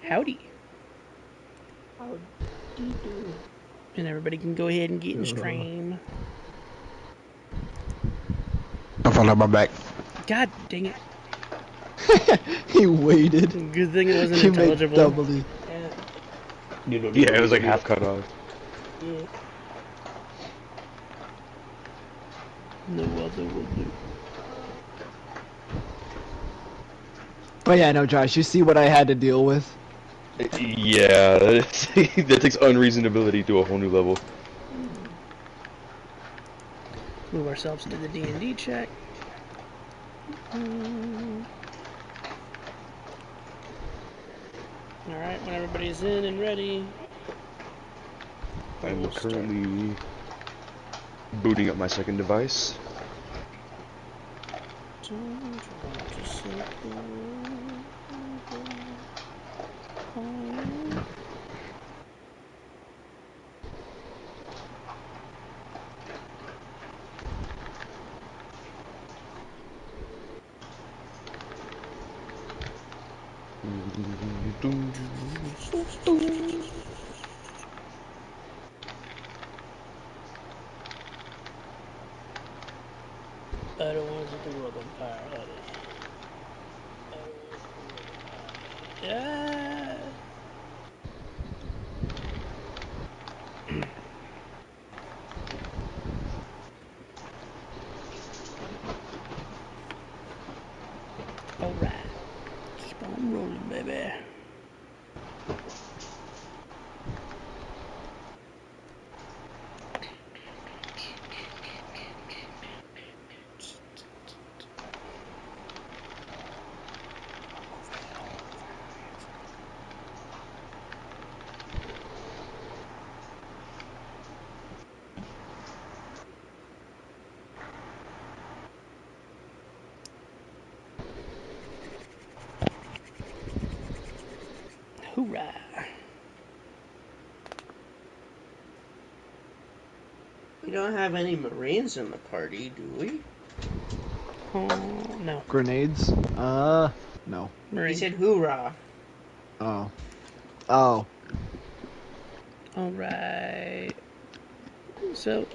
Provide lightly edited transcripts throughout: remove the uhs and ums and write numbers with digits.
Howdy. How do you do? And everybody can go ahead and get in stream. I found out my back. God dang it. He waited. Good thing it wasn't He intelligible. made doubly. Yeah, it was like half cut off. Yeah. No other will do. But yeah, no, Josh, you see what I had to deal with? Yeah, that takes unreasonability to a whole new level. Move ourselves to the D&D check. Alright, when everybody's in and ready. I'm currently booting up my second device. I don't want to set the world on fire, honey. Yeah. Alright. Keep on rolling, baby. Hoorah. We don't have any Marines in the party, do we? Oh, no. Grenades? No. Marine. He said hoorah. Oh. Oh. Alright. So,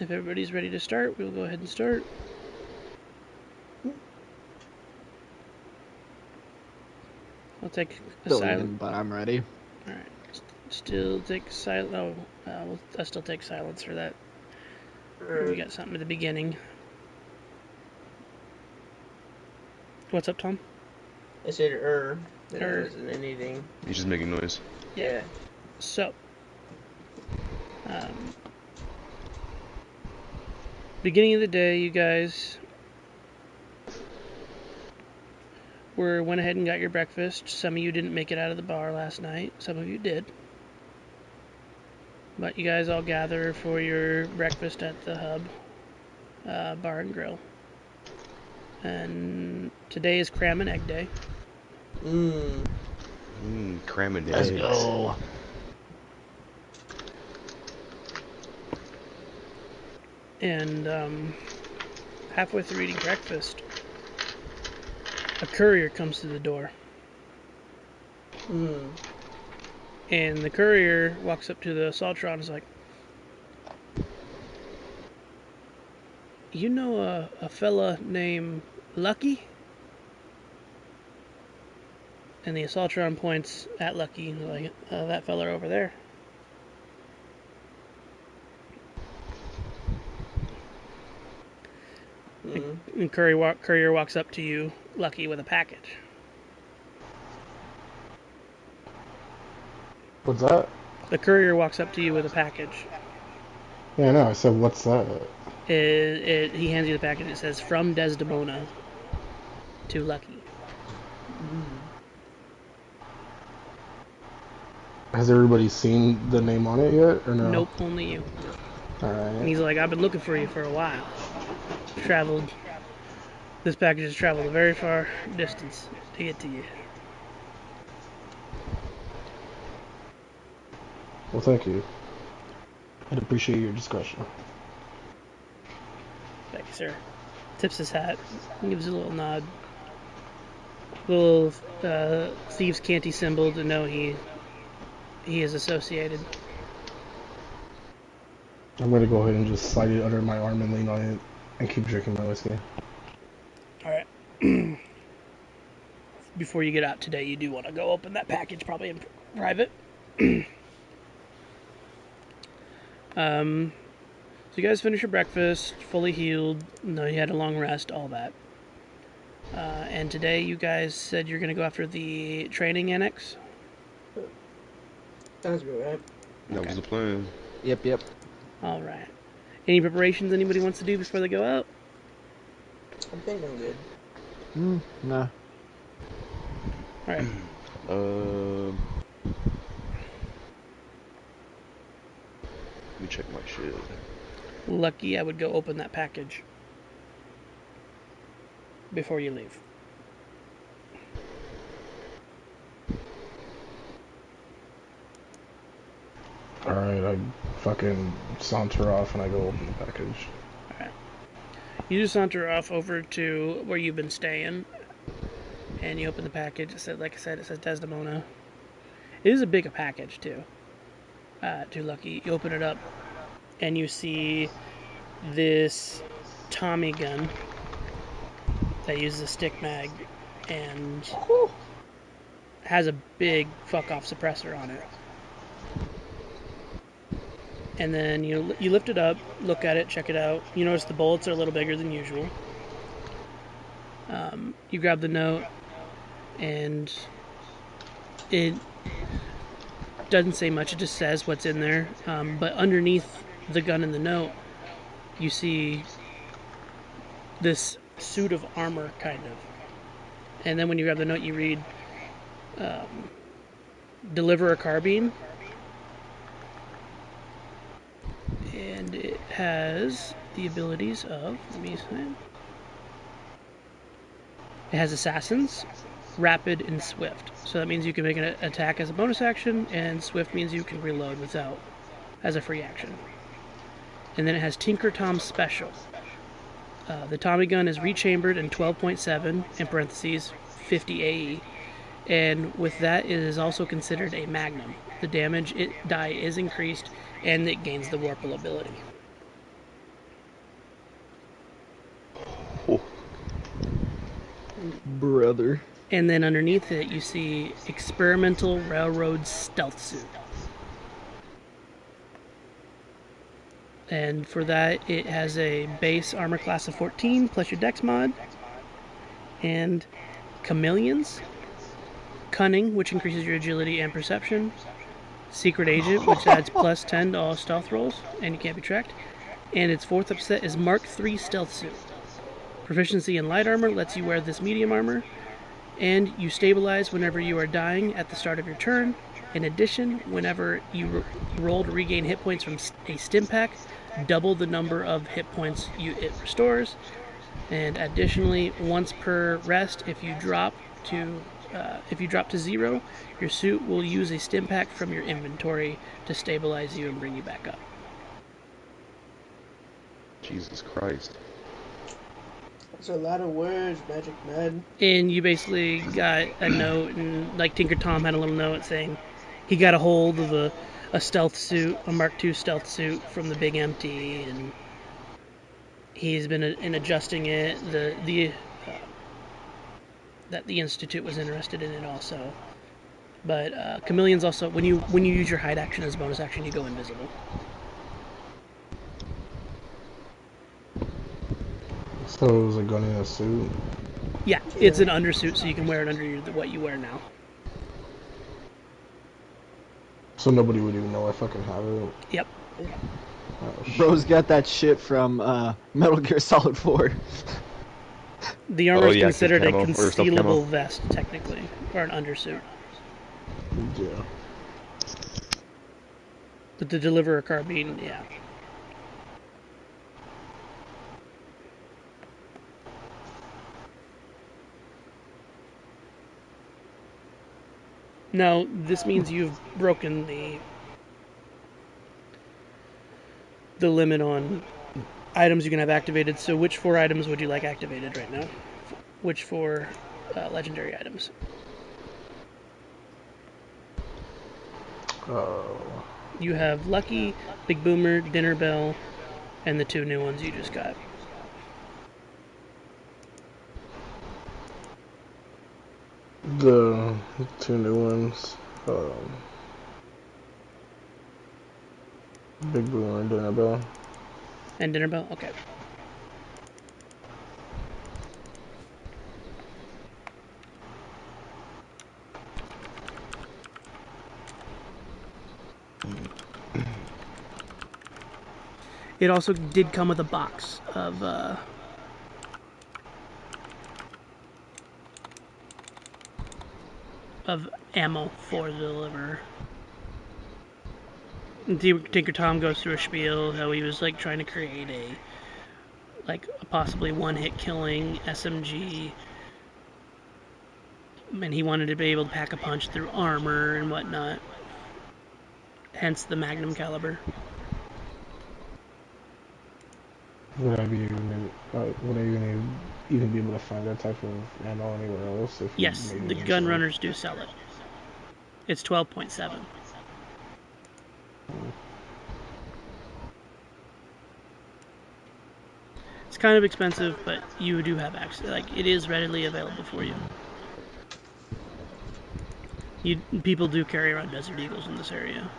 if everybody's ready to start, we'll go ahead and start. I'll take a silent. But I'm ready. Alright. Still take silent. Oh, I'll still take silence for that. We got something at the beginning. What's up, Tom? I said There wasn't anything. He's just making noise. Yeah. So, beginning of the day, you guys went ahead and got your breakfast. Some of you didn't make it out of the bar last night. Some of you did. But you guys all gather for your breakfast at the Hub Bar and Grill. And today is Cram and Egg Day. Cram and eggs. Let's go. And halfway through eating breakfast, a courier comes to the door. And the courier walks up to the Assaultron and is like, "You know a fella named Lucky?" And the Assaultron points at Lucky, like, that fella over there. And courier walks up to you, Lucky, with a package. What's that? The courier walks up to you with a package. Yeah, no, I said, what's that? He hands you the package. It says, "From Desdemona to Lucky." Has everybody seen the name on it yet, or no? Nope, only you. Alright. And he's like, "I've been looking for you for a while. This package has traveled a very far distance to get to you." Well, thank you. I'd appreciate your discretion. Thank you, sir. Tips his hat and gives a little nod. little thieves' canty symbol to know he is associated. I'm gonna go ahead and just slide it under my arm and lean on it and keep drinking my whiskey. All right. Before you get out today, you do want to go open that package, probably in private. So you guys finish your breakfast, fully healed. No, you had a long rest, all that. And today you guys said you're going to go after the training annex. Sounds good, right? That was the plan. Yep. All right. Any preparations anybody wants to do before they go out? I think I'm good. Nah. All right. Let me check my shit. Lucky, I would go open that package before you leave. Alright, I fucking saunter off and I go open the package. Alright. You just saunter off over to where you've been staying, and you open the package. It said, like I said, it says Desdemona. It is a big package, too. Too lucky. You open it up, and you see this Tommy gun that uses a stick mag and has a big fuck-off suppressor on it. And then you lift it up, look at it, check it out. You notice the bullets are a little bigger than usual. You grab the note, and it doesn't say much. It just says what's in there. But underneath the gun and the note, you see this suit of armor, kind of. And then when you grab the note, you read, deliver a carbine. And it has the abilities of, let me see. It has assassins, rapid, and swift. So that means you can make an attack as a bonus action, and swift means you can reload without, as a free action. And then it has Tinker Tom's special. The Tommy gun is rechambered in 12.7, in parentheses, 50 AE. And with that, it is also considered a magnum. The damage die is increased, and it gains the Warple ability. Oh. Brother. And then underneath it, you see Experimental Railroad Stealth Suit. And for that, it has a base armor class of 14, plus your dex mod. And Chameleons. Cunning, which increases your agility and perception. Secret Agent, which adds plus 10 to all stealth rolls, and you can't be tracked. And its fourth upset is Mark III Stealth Suit. Proficiency in light armor lets you wear this medium armor, and you stabilize whenever you are dying at the start of your turn. In addition, whenever you roll to regain hit points from a stim pack, double the number of hit points it restores. And additionally, once per rest, if you drop to 0, your suit will use a stim pack from your inventory to stabilize you and bring you back up. Jesus Christ. That's a lot of words, Magic Man. And you basically got a note, and like Tinker Tom had a little note saying he got a hold of a stealth suit, a Mark II stealth suit from the Big Empty, and he's been in adjusting it. That the Institute was interested in it also. But Chameleon's also, when you use your hide action as a bonus action, you go invisible. So it was a gun in a suit. Yeah, it's an undersuit, so you can wear it under what you wear now. So nobody would even know I fucking have it. Yep. Oh, Bro's got that shit from Metal Gear Solid 4. The armor is yeah, considered a camo, or stuff concealable camo. vest, technically, or an undersuit. Yeah. But the Deliverer carbine, yeah. Now, this means you've broken the limit on items you can have activated. So which 4 items would you like activated right now? Which 4 legendary items. Oh. You have Lucky, Big Boomer, Dinner Bell, and the 2 new ones you just got. The 2 new ones. Big Boomer and Dinner Bell. And Dinner Bell? Okay. It also did come with a box of ammo for the deliverer. Tinker Tom goes through a spiel how he was like trying to create a possibly one-hit killing SMG, and he wanted to be able to pack a punch through armor and whatnot. Hence the Magnum caliber. Would I be even be able to find that type of ammo anywhere else? If Yes, the gun runners do sell it. It's 12.7. It's kind of expensive, but you do have access. Like, it is readily available for you. People do carry around Desert Eagles in this area.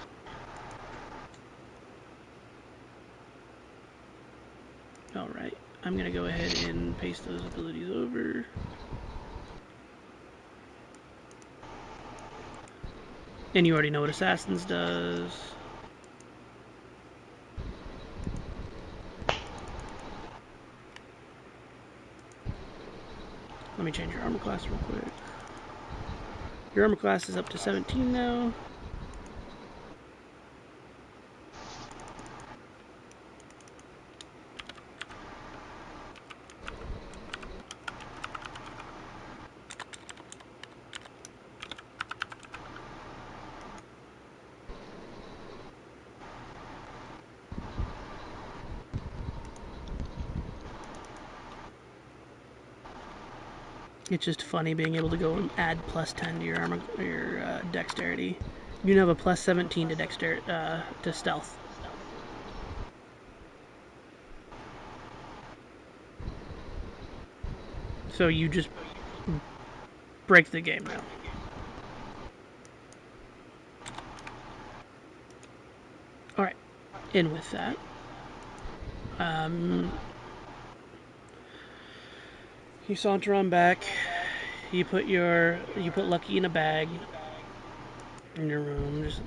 Alright, I'm going to go ahead and paste those abilities over. And you already know what Assassins does. Let me change your armor class real quick. Your armor class is up to 17 now. It's just funny being able to go and add plus 10 to your armor, your dexterity. You now have a plus 17 to to stealth. So you just break the game now. Alright, and with that, you saunter on back. You put Lucky in a bag in your room. Just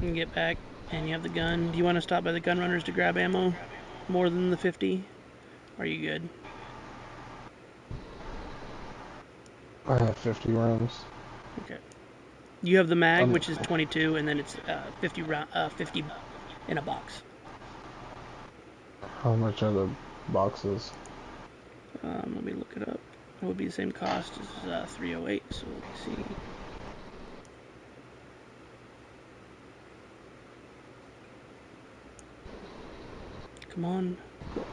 get back, and you have the gun. Do you want to stop by the gun runners to grab ammo? More than the 50? Are you good? I have 50 rounds. Okay. You have the mag, which is 22, and then it's 50 in a box. How much are the boxes? Let me look it up. It would be the same cost as 308. So let me see. Come on, look.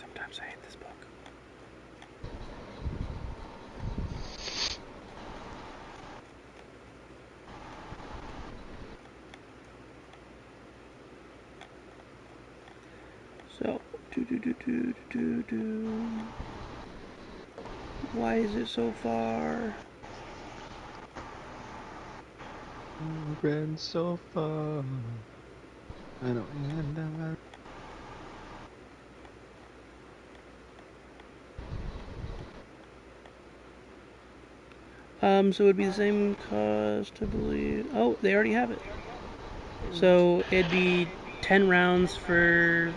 Sometimes I hate this book. So, why is it so far? Ran so far. I know, and So it would be the same cost, I believe. Oh, they already have it. So it'd be 10 rounds for.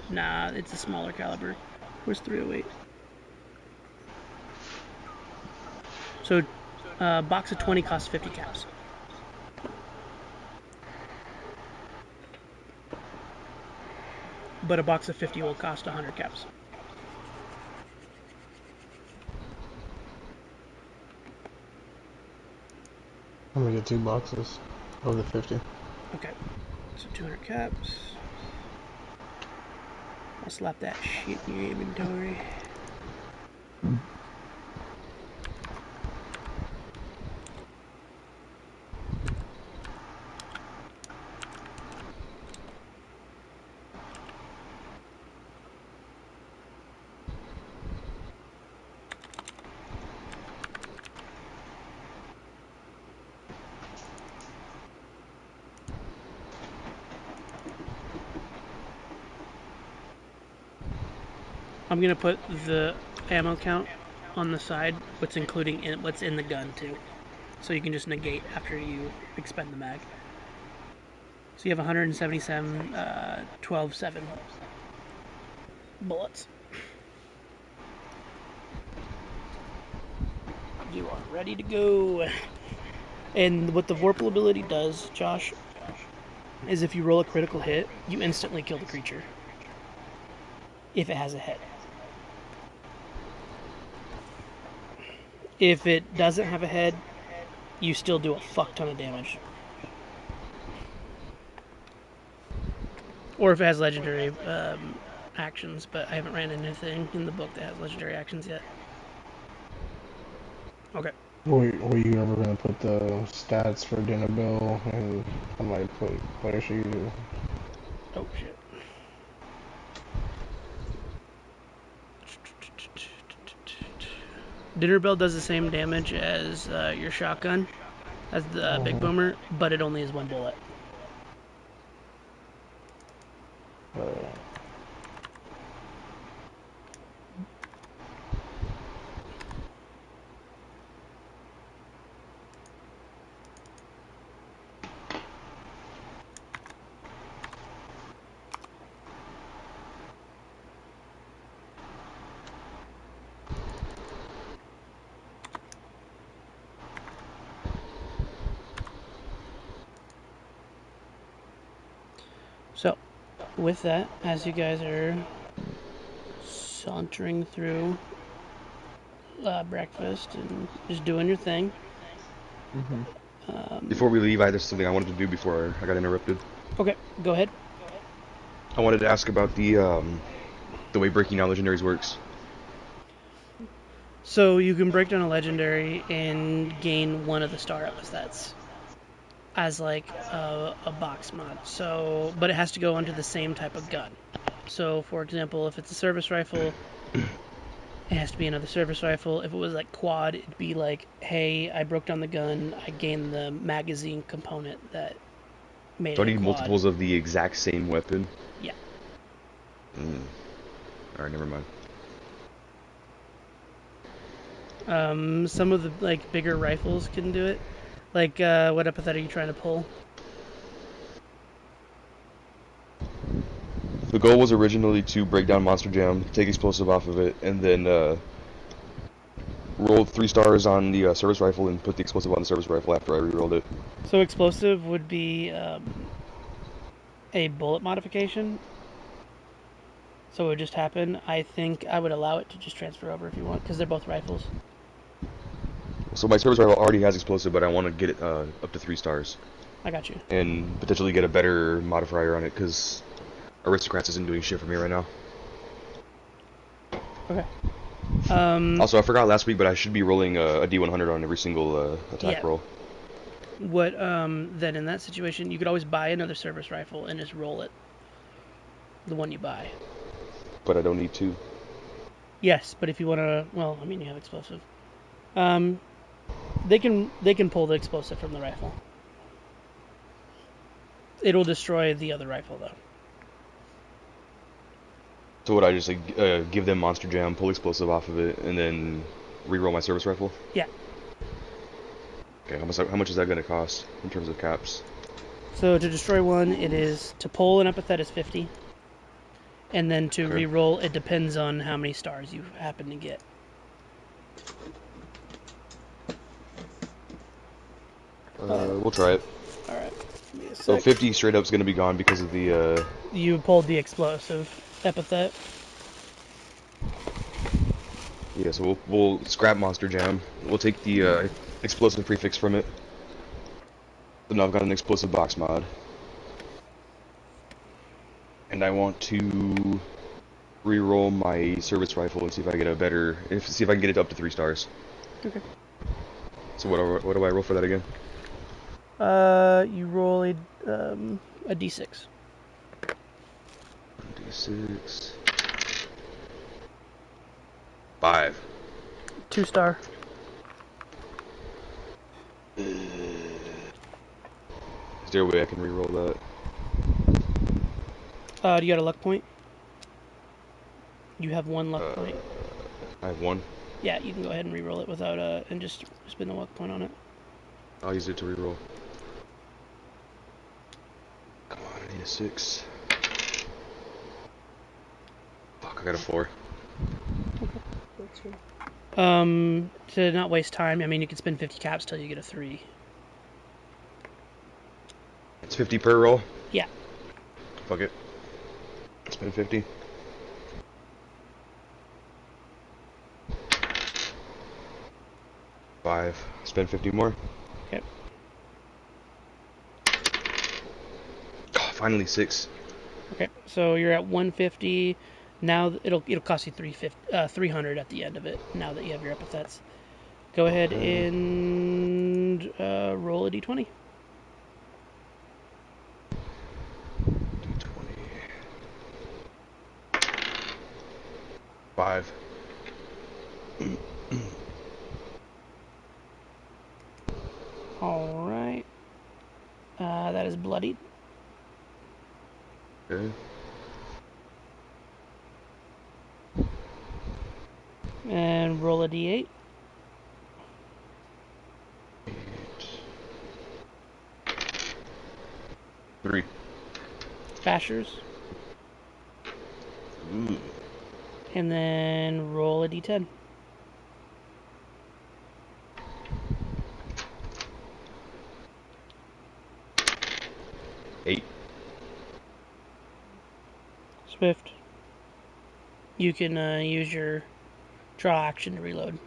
Nah, it's a smaller caliber. Where's 308? So, box of 20 costs 50 caps. but a box of 50 will cost 100 caps. I'm gonna get 2 boxes of the 50. Okay, so 200 caps. I'll slap that shit in your inventory. I'm gonna put the ammo count on the side, what's in the gun too, so you can just negate after you expend the mag. So you have 177, 12-7 bullets. You are ready to go. And what the Vorpal ability does, Josh, is if you roll a critical hit, you instantly kill the creature. If it has a head. If it doesn't have a head, you still do a fuck ton of damage. Or if it has legendary actions, but I haven't ran into anything in the book that has legendary actions yet. Okay. Were you ever gonna put the stats for dinner bill, and I might put where should you do? Oh shit. Dinner Bell does the same damage as your shotgun, as the Big Boomer, but it only is 1 bullet. So, with that, as you guys are sauntering through breakfast and just doing your thing. Before we leave, there's something I wanted to do before I got interrupted. Okay, go ahead. I wanted to ask about the way breaking down legendaries works. So you can break down a legendary and gain 1 of the star epithets as like a box mod. So, but it has to go onto the same type of gun. So, for example, if it's a service rifle, it has to be another service rifle. If it was like quad, it'd be like, hey, I broke down the gun, I gained the magazine component that made Do I it a need quad. multiples of the exact same weapon? Yeah. Alright, never mind. Some of the like bigger rifles can do it. Like, what epithet are you trying to pull? The goal was originally to break down Monster Jam, take explosive off of it, and then roll 3 stars on the service rifle and put the explosive on the service rifle after I re-rolled it. So explosive would be a bullet modification. So it would just happen. I think I would allow it to just transfer over if you want, because they're both rifles. So my service rifle already has explosive, but I want to get it up to 3 stars. I got you. And potentially get a better modifier on it, because Aristocrats isn't doing shit for me right now. Okay. Also, I forgot last week, but I should be rolling a D100 on every single attack roll. What, then in that situation, you could always buy another service rifle and just roll it. The one you buy. But I don't need to. Yes, but if you want to, well, I mean, you have explosive. They can pull the explosive from the rifle. It'll destroy the other rifle, though. So would I just give them Monster Jam, pull explosive off of it, and then re-roll my service rifle? Yeah. Okay, how much is that going to cost in terms of caps? So to destroy one, it is to pull an epithet is 50, and then to re-roll, it depends on how many stars you happen to get. We'll try it. All right. Give me a So sec. 50 straight up is gonna be gone because of the. You pulled the explosive epithet. Yeah, so we'll scrap Monster Jam. We'll take the explosive prefix from it. So now I've got an explosive box mod. And I want to re-roll my service rifle and see if I get a better, see if I can get it up to 3 stars. Okay. So what do I roll for that again? You roll a d6. D6. 5. 2-star. Is there a way I can re-roll that? Do you got a luck point? You have 1 luck point. I have 1. Yeah, you can go ahead and re-roll it without and just spend a luck point on it. I'll use it to re-roll. Come on, I need a 6. Fuck, I got a 4. To not waste time, I mean, you can spend 50 caps till you get a 3. It's 50 per roll? Yeah. Fuck it. Spend 50. Five. Spend 50 more. Okay. Oh, finally 6. Okay, so you're at 150. Now it'll cost you 300 at the end of it. Now that you have your epithets, go ahead and roll a d20. D20. 5. All right. That is bloodied. Okay. And roll a d8. 3. Bashers. Ooh. And then roll a d10. 8. Swift. You can use your draw action to reload.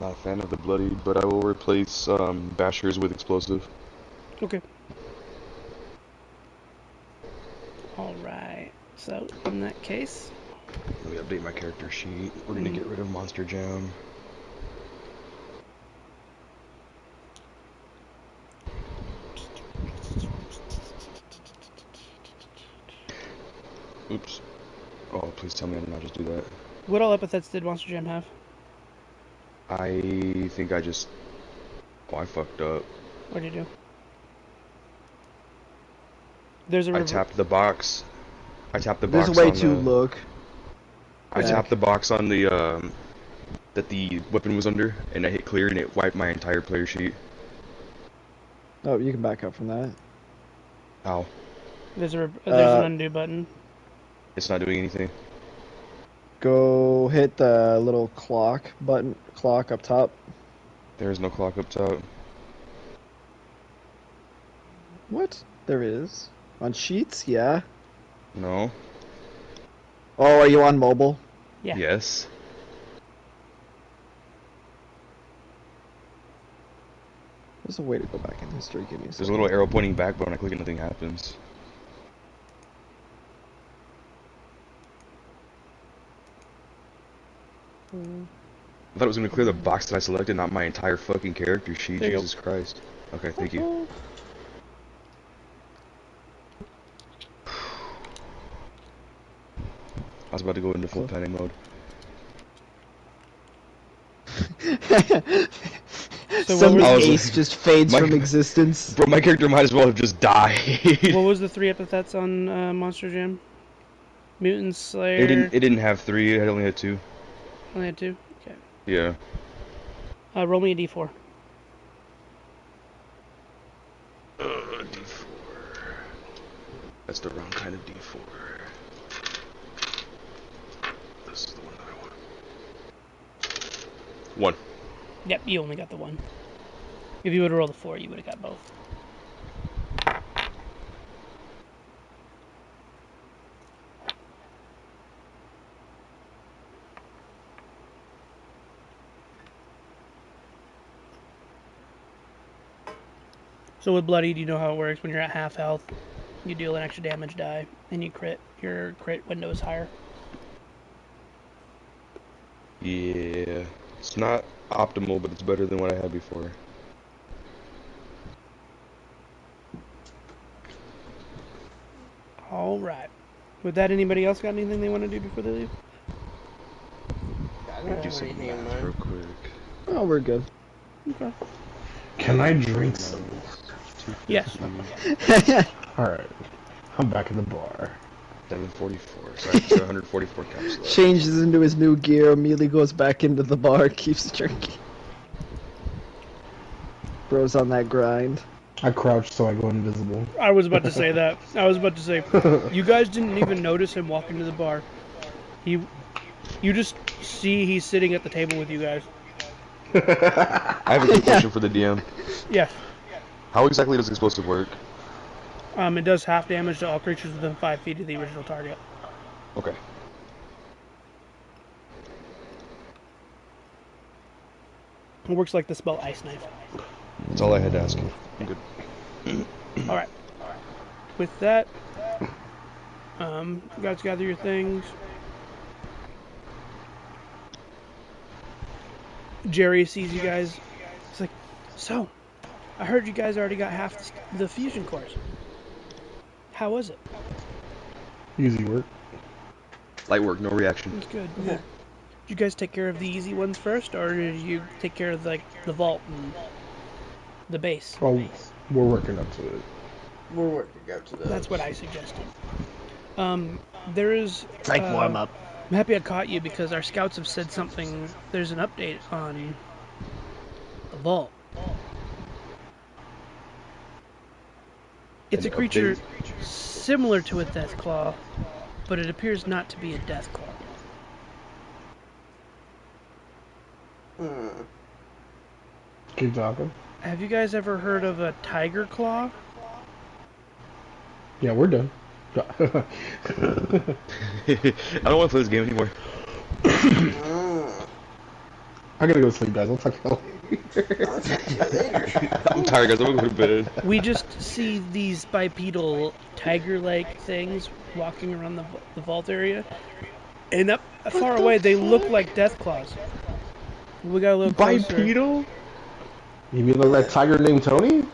Not a fan of the bloodied, but I will replace bashers with explosive. Okay. All right. So in that case, Let me update my character sheet. We're gonna get rid of Monster Jam. Oops. Oh, please tell me I did not just do that. what all epithets did Monster Jam have? I think I just... Oh, I fucked up. What did you do? There's a I tapped the box. I tapped the There's box a way on to the... look. I tapped the box on the, that the weapon was under, and I hit clear, and it wiped my entire player sheet. Oh, you can back up from that. Ow. There's an undo button. It's not doing anything. Go hit the little clock up top. There is no clock up top. What? There is. On sheets? Yeah. No. Oh, are you on mobile? Yeah. Yes. There's a way to go back in history. Give me a second. There's a little arrow pointing back, but when I click it, nothing happens. I thought it was going to clear the box that I selected, not my entire fucking character sheet. There you Jesus Christ. Okay, thank you. I was about to go into full panic mode. So Some what was ace just fades from existence. Bro, my character might as well have just died. what was the 3 epithets on Monster Jam? Mutant Slayer. It didn't have 3. It only had 2. Only had 2. Okay. Yeah. Roll me a d4. D4. That's the wrong kind of D4. This is the one that I want. 1. Yep, you only got the one. If you would have rolled a 4, you would have got both. So with Bloodied, you know how it works. When you're at half health, you deal an extra damage die, and you crit. Your crit window is higher. Yeah. It's not optimal, but it's better than what I had before. All right. With that, anybody else got anything they want to do before they leave? I Let don't me do have some anything in math mind. real quick. Oh, we're good. Okay. Can I drink some? Yes. Alright. I'm back in the bar. 744. So I have 744 caps left. Changes into his new gear, immediately goes back into the bar, keeps drinking. Bro's on that grind. I crouch so I go invisible. I was about to say that. I was about to say, you guys didn't even notice him walk into the bar. You just see he's sitting at the table with you guys. I have a quick question for the DM. Yes. How exactly does explosive work? It does half damage to all creatures within 5 feet of the original target. Okay. It works like the spell Ice Knife. That's all I had to ask you. I'm good. Alright. With that, you guys gather your things. Jerry sees you guys. He's like, so, I heard you guys already got half the fusion cores. How was it? Easy work. Light work, no reaction. It's good. Did you guys take care of the easy ones first, or did you take care of like the vault and the base? Oh, we're working up to it. We're working up to those. That's what I suggested. There is. It's like warm up. I'm happy I caught you because our scouts have said something. There's an update on the vault. It's An a creature update? similar to a death claw, but it appears not to be a death claw. Keep talking. Have you guys ever heard of a tiger claw? Yeah, we're done. I don't want to play this game anymore. I gotta go to sleep, guys. I'll talk to you later. I'll talk to you later. I'm tired, guys. I'm gonna go to bed. We just see these bipedal tiger-like things walking around the vault area, and up far away they look like death claws. We got a little closer. Bipedal? You mean like that tiger named Tony?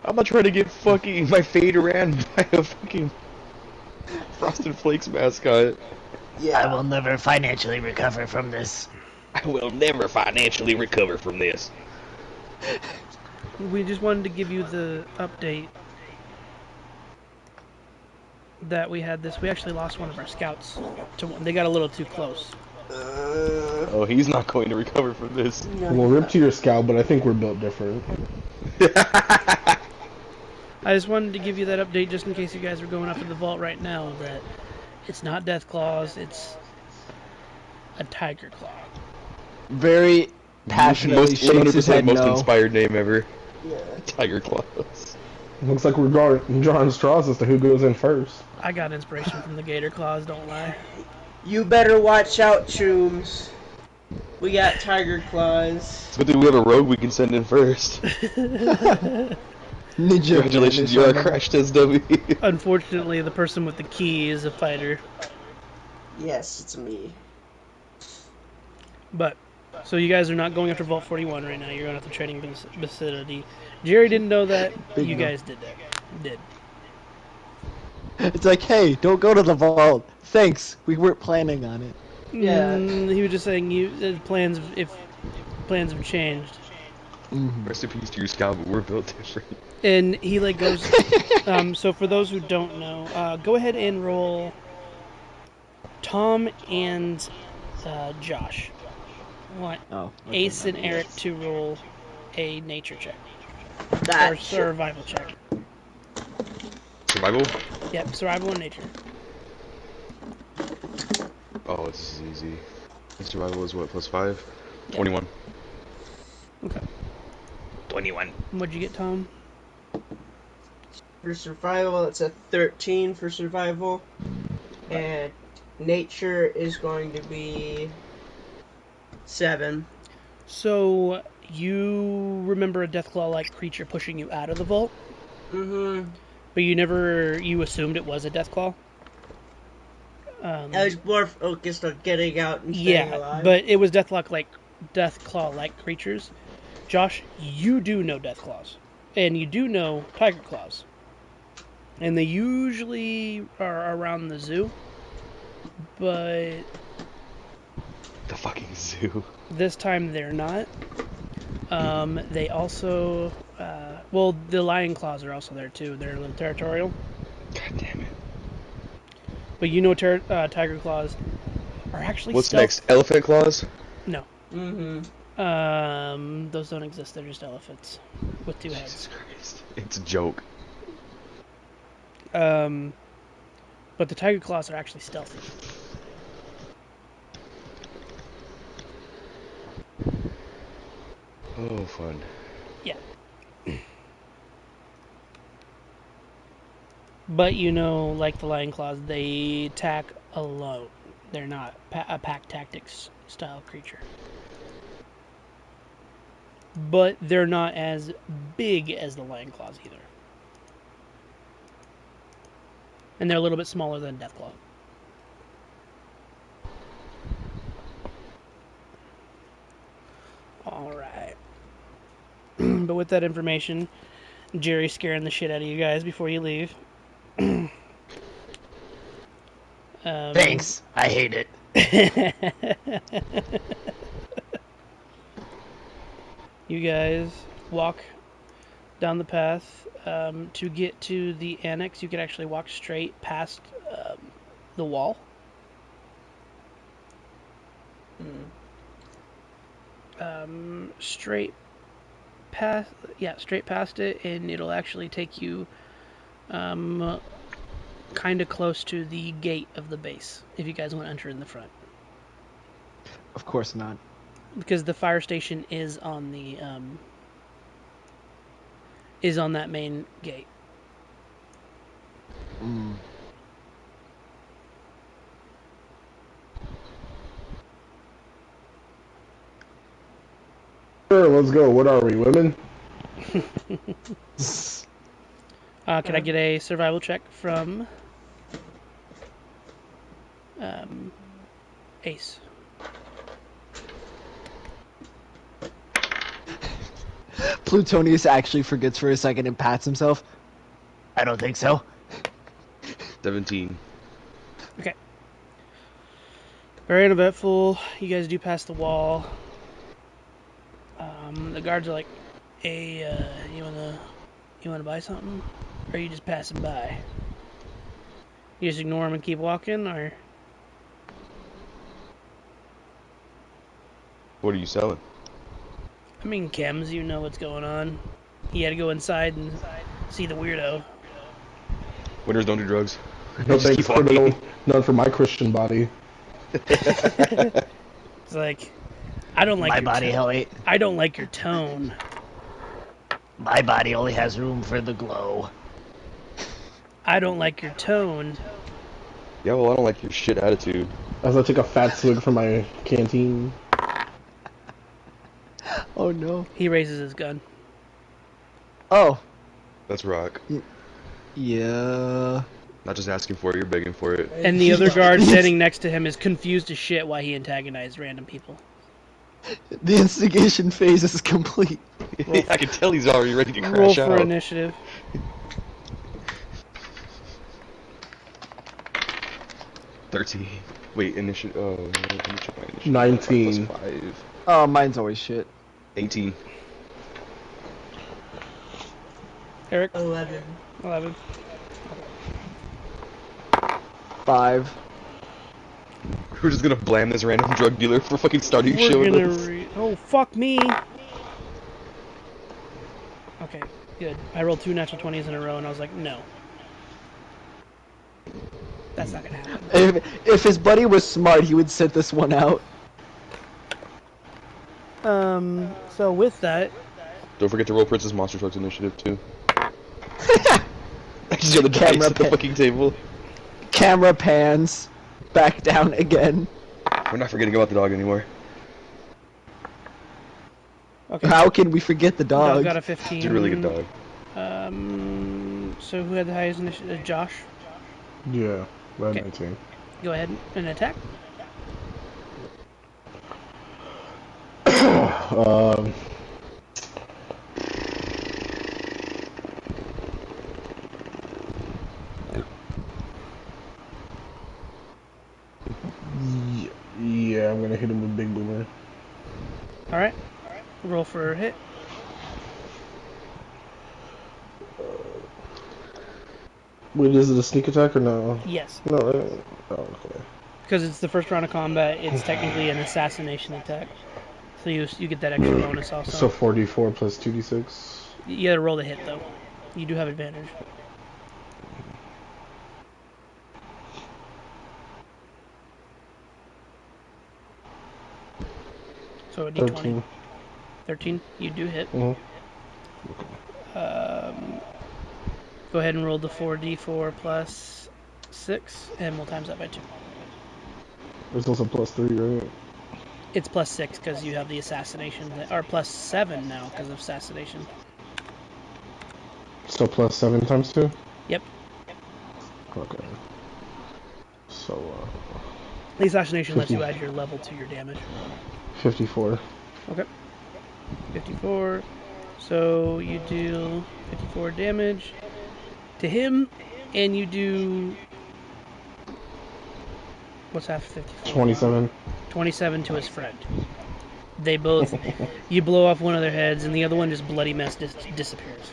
I'm not trying to get fucking my fade ran by a fucking Frosted Flakes mascot. Yeah. I will never financially recover from this. I will never financially recover from this. We just wanted to give you the update that we had this. We actually lost one of our scouts. They got a little too close. Oh, he's not going to recover from this. Well, rip to your scalp, but I think we're built different. I just wanted to give you that update just in case you guys were going up in the vault right now that it's not death claws, it's a tiger claw. Very passionately Most shakes his 100% head most no. inspired name ever. Yeah. Tiger Claws. Looks like we're drawing straws as to who goes in first. I got inspiration from the gator claws, don't lie. You better watch out, Chooms. We got tiger claws. But then we have a rogue we can send in first. Ninja Congratulations, you are a crash test dummy. Unfortunately, the person with the key is a fighter. Yes, it's me. But, so you guys are not going after Vault 41 right now, you're going after Training Vicinity. Jerry didn't know that, Big you no. guys did that. Did. It's like, hey, don't go to the vault. Thanks, we weren't planning on it. Yeah. He was just saying plans have changed. Rest in peace to your scout, but we're built different. And he like goes. So for those who don't know, go ahead and roll Tom and Josh. I want Oh, Ace and Eric to roll a nature check or That survival check. Survival? Yep, survival and nature. Oh, this is easy. Survival is what, +5? 21. Okay. 21. What'd you get, Tom? For survival, it's a 13 for survival. And nature is going to be 7. So, you remember a Deathclaw-like creature pushing you out of the vault, Mm-hmm. but you assumed it was a Deathclaw? I was more focused on getting out and staying Yeah, alive. but it was Deathclaw-like creatures. Josh, you do know Deathclaws, and you do know Tiger Claws. And they usually are around the zoo, but The fucking zoo. this time they're not. They also, the lion claws are also there too. They're a little territorial. God damn it. But you know, tiger claws are actually What's stealth. next? Elephant claws? No, Mm-hmm. those don't exist. They're just elephants with 2 heads. Jesus Christ. It's a joke. But the tiger claws are actually stealthy. Oh, fun. Yeah. But you know, like the lion claws, they attack alone. They're not a pack tactics style creature. But they're not as big as the lion claws either. And they're a little bit smaller than Deathclaw. Alright. But with that information, Jerry's scaring the shit out of you guys before you leave. Thanks. I hate it. You guys walk down the path. To get to the annex, you could actually walk straight past the wall. Straight past it, and it'll actually take you kind of close to the gate of the base if you guys want to enter in the front, Of course not. because the fire station is on the is on that main gate. Sure, let's go. What are we, women? Can I get a survival check from Ace? Plutonius actually forgets for a second and pats himself. I don't think so. 17. Okay. Very uneventful. You guys do pass the wall. The guards are like, "Hey, you wanna buy something, or are you just passing by? You just ignore them and keep walking, or?" What are you selling? I mean, chems, you know what's going on. You had to go inside and see the weirdo. Winners don't do drugs. No Just thanks, keep walking. criminal. None for my Christian body. It's like, I don't like My your body, hell, ain't. I don't like your tone. My body only has room for the glow. I don't like your tone. Yeah, well, I don't like your shit attitude. As I take a fat swig from my canteen. Oh no. He raises his gun. Oh. That's rock. Yeah. Not just asking for it, you're begging for it. And the other guard standing next to him is confused as shit why he antagonized random people. The instigation phase is complete. I can tell he's already ready to Roll crash for out. initiative. Wait, initiative. Oh, let me check my initiative. 19. Plus 5. Oh, mine's always shit. 18. Eric? 11. 11. 5. We're just gonna blam this random drug dealer for fucking starting We're shit with gonna us. Oh, fuck me! Okay, good. I rolled 2 natural 20s in a row and I was like, no. That's not gonna happen. If his buddy was smart, he would sit this one out. So with that, Don't forget to roll Princess Monster Trucks initiative too. I just got the dice Camera at the pan. fucking table. Camera pans back down again. We're not forgetting about the dog anymore. okay. How can we forget the Dog dog? got a 15. It's a really good dog. So who had the highest initiative? Josh. Yeah, red Okay. 19. Go ahead and attack. Um, yeah, I'm gonna hit him with Big Boomer. All right. Roll for a hit. Wait, is it a sneak attack or no? Yes. No, right? Oh, okay. Because it's the first round of combat, it's technically an assassination attack. So you get that extra bonus also. So 4d4 plus 2d6. You gotta roll the hit though. You do have advantage. So a d20. 13. 13. You do hit. Mhm. Go ahead and roll the 4d4 plus 6, and we'll times that by 2. There's also plus 3, right? It's plus 6 because you have the assassination, or plus 7 now because of assassination. So plus 7 times 2? Yep. Okay. So, The assassination lets you 50. add your level to your damage. 54. Okay. 54. So you do 54 damage to him, and you do... What's half 54? 27. 27 to his friend. They both... You blow off one of their heads, and the other one just bloody mess disappears.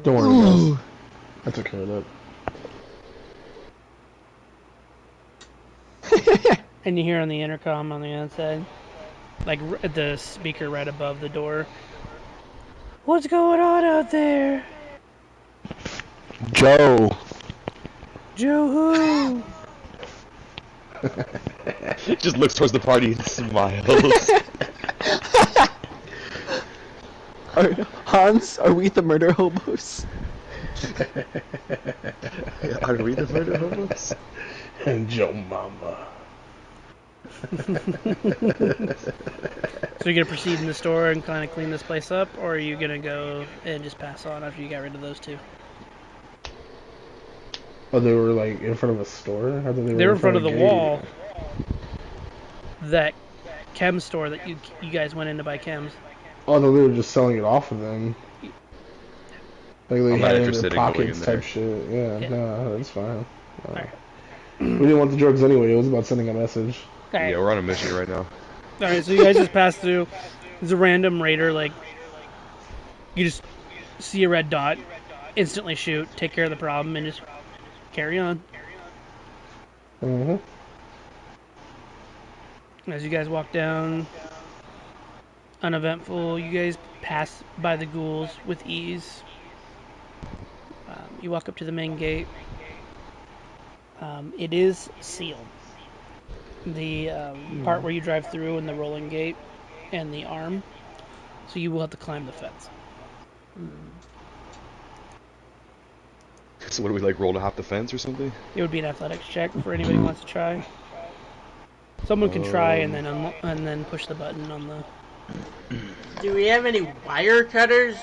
Don't worry, guys. I took care of that. And you hear on the intercom on the outside, like the speaker right above the door, "What's going on out there? Joe! Joe who?" Just looks towards the party and smiles. Hans, are we the murder hobos? Are we the murder hobos? And Joe Mama. So you're gonna proceed in the store and kind of clean this place up, or are you gonna go and just pass on after you got rid of those two? Oh, they were like in front of a store? I thought They were in front of the a gate. wall. That chem store that you guys went in to buy chems. Oh, no, they were just selling it off of them. Like they I'm not had it in interested their in going pockets in there. type shit. Yeah, Yeah. no, that's fine. Alright. We didn't want the drugs anyway. It was about sending a message. Alright. Yeah, we're on a mission right now. Alright, so you guys just pass through. There's a random raider, like, you just see a red dot, instantly shoot, take care of the problem, and just carry on. Mm-hmm. As you guys walk down, uneventful, you guys pass by the ghouls with ease. You walk up to the main gate. It is sealed. The part where you drive through and the rolling gate and the arm, so you will have to climb the fence. So what do we like, roll to hop the fence or something? It would be an athletics check for anybody who wants to try. Someone can try and then push the button on the... Do we have any wire cutters?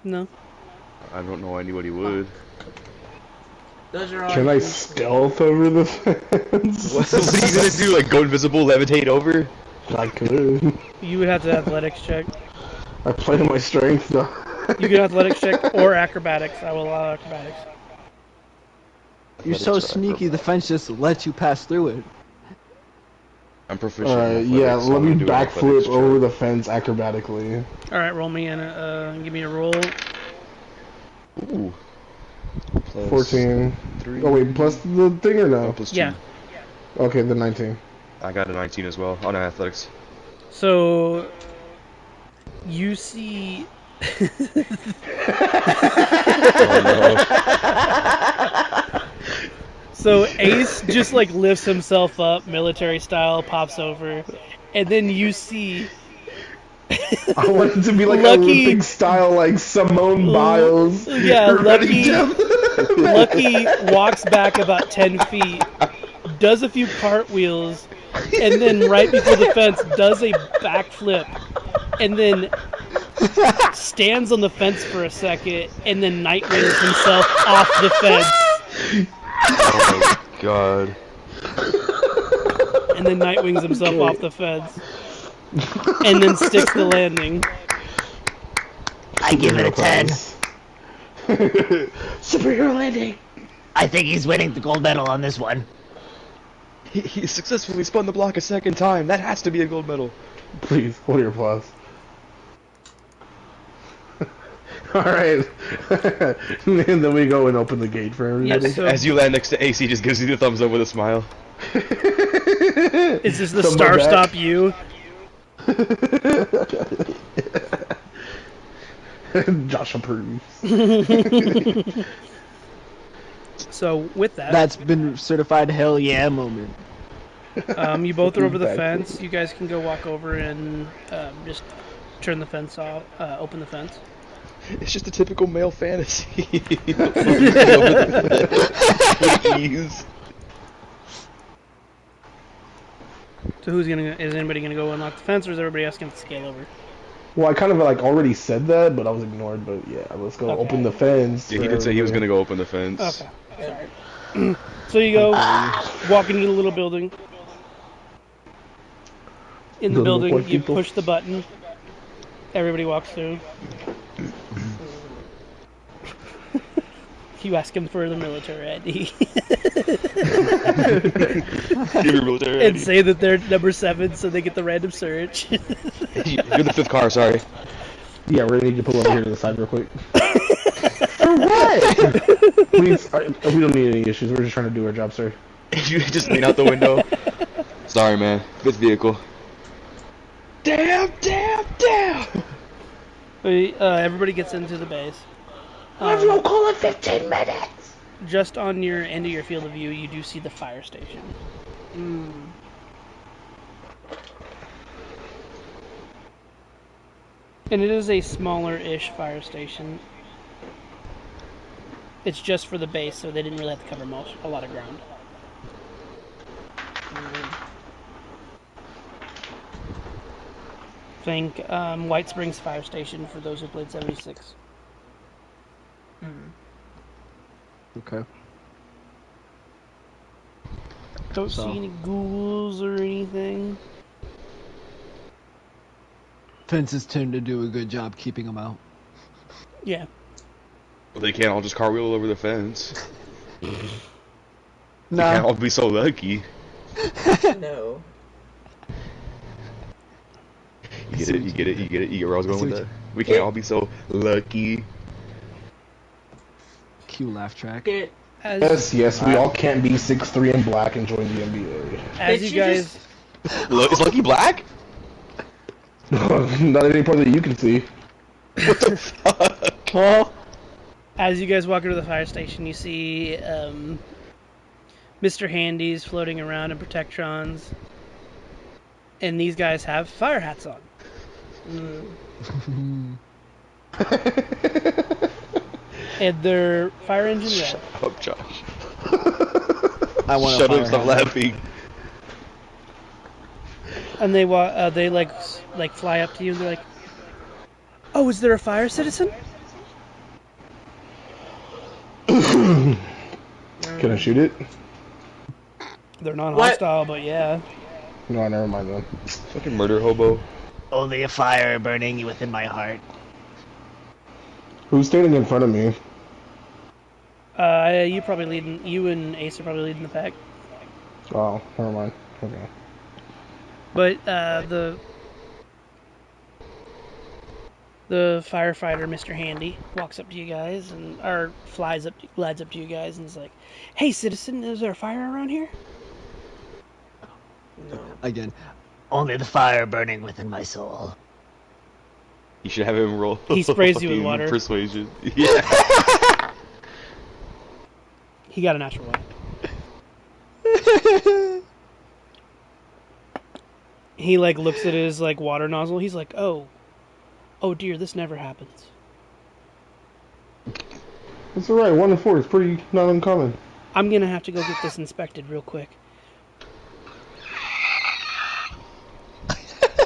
No. I don't know anybody would. Those are all. Can I stealth over the fence? What are you gonna do? Like go invisible, levitate over? I could. You would have to athletics check. I play to my strength, though. You can athletics check or acrobatics. I will allow acrobatics. You're so sneaky, the fence just lets you pass through it. I'm proficient. in athletics, Yeah, so let I'm me gonna do an backflip athletics over check. the fence acrobatically. Alright, roll me and give me a roll. Ooh. Plus 14. 3. Oh wait, plus the thing or Oh, no? plus 2. Yeah. Okay, the 19. I got a 19 as well on athletics. So you see Oh So Ace just like lifts himself up, military style, pops over, and then you see I want it to be like Lucky- Olympic style, like Simone Biles. yeah, running Lucky- down the- Lucky walks back about 10 feet, does a few cartwheels, and then right before the fence does a backflip, and then stands on the fence for a second, and then Nightwings himself off the fence. Oh my god. And then Nightwings himself off the fence. And then sticks the landing. I give it a 10. Superhero landing. I think he's winning the gold medal on this one. He successfully spun the block a second time. That has to be a gold medal. Please, hold your applause. Alright. And then we go and open the gate for everybody. Yeah, so As you land next to Ace, he just gives you the thumbs up with a smile. is this the Thumb Star back. Stop you? Josh approves. So with that, That's been certified hell yeah moment. you both are over the Back. fence. You guys can go walk over and just turn the fence off, open the fence. It's just a typical male fantasy. With ease. So is anybody gonna go unlock the fence, or is everybody else gonna scale over? Well, I kind of like already said that, but I was ignored. But yeah, let's go Okay. open the fence. Yeah, he did say he was gonna go open the fence. Okay, sorry. So you go walk into the little building. In the The little building, white you people. push the button. Everybody walks through. You ask him for the military ID. Give your military And ID. say that they're number 7 so they get the random search. You're the 5th car, sorry. Yeah, we're gonna need to pull over here to the side real quick. For what? Please, we don't need any issues. We're just trying to do our job, sir. You just lean out the window. Sorry, man. 5th vehicle. Damn! Everybody gets into the base. Call it 15 minutes. Just on your end of your field of view, you do see the fire station. And it is a smaller-ish fire station. It's just for the base, so they didn't really have to cover a lot of ground. Think White Springs Fire Station for those who played 76. Okay. Don't So- see any ghouls or anything. Fences tend to do a good job keeping them out. Yeah. Well, they can't all just cartwheel over the fence. They No. can't all be so lucky. No. You get it? You get where I was going with that? We can't all be so lucky. Cue laugh track. It, Yes, we all can't be 6'3" and black and join the NBA. As Did you you guys... Look, is Lucky black? Not any part that you can see. Oh, As you guys walk into the fire station, you see Mr. Handy's floating around in Protectrons. And these guys have fire hats on. And their fire engine red. Shut up, Josh. I want Shut to up, stop laughing. And they fly up to you and they're like, "Oh, is there a fire, citizen?" Can I shoot it? They're not What? hostile, but yeah. No, never mind then. Fucking murder hobo. Only a fire burning within my heart. Who's standing in front of me? You and Ace are probably leading the pack. Oh, never mind. Okay. But the firefighter, Mr. Handy, walks up to you guys or glides up to you guys and is like, "Hey, citizen, is there a fire around here?" again. Only the fire burning within my soul. You should have him roll. He sprays you with fucking water. Persuasion. Yeah. He got a natural one. He like looks at his like water nozzle. He's like, oh dear, this never happens. It's alright, 1 in 4 is pretty not uncommon. I'm gonna have to go get this inspected real quick.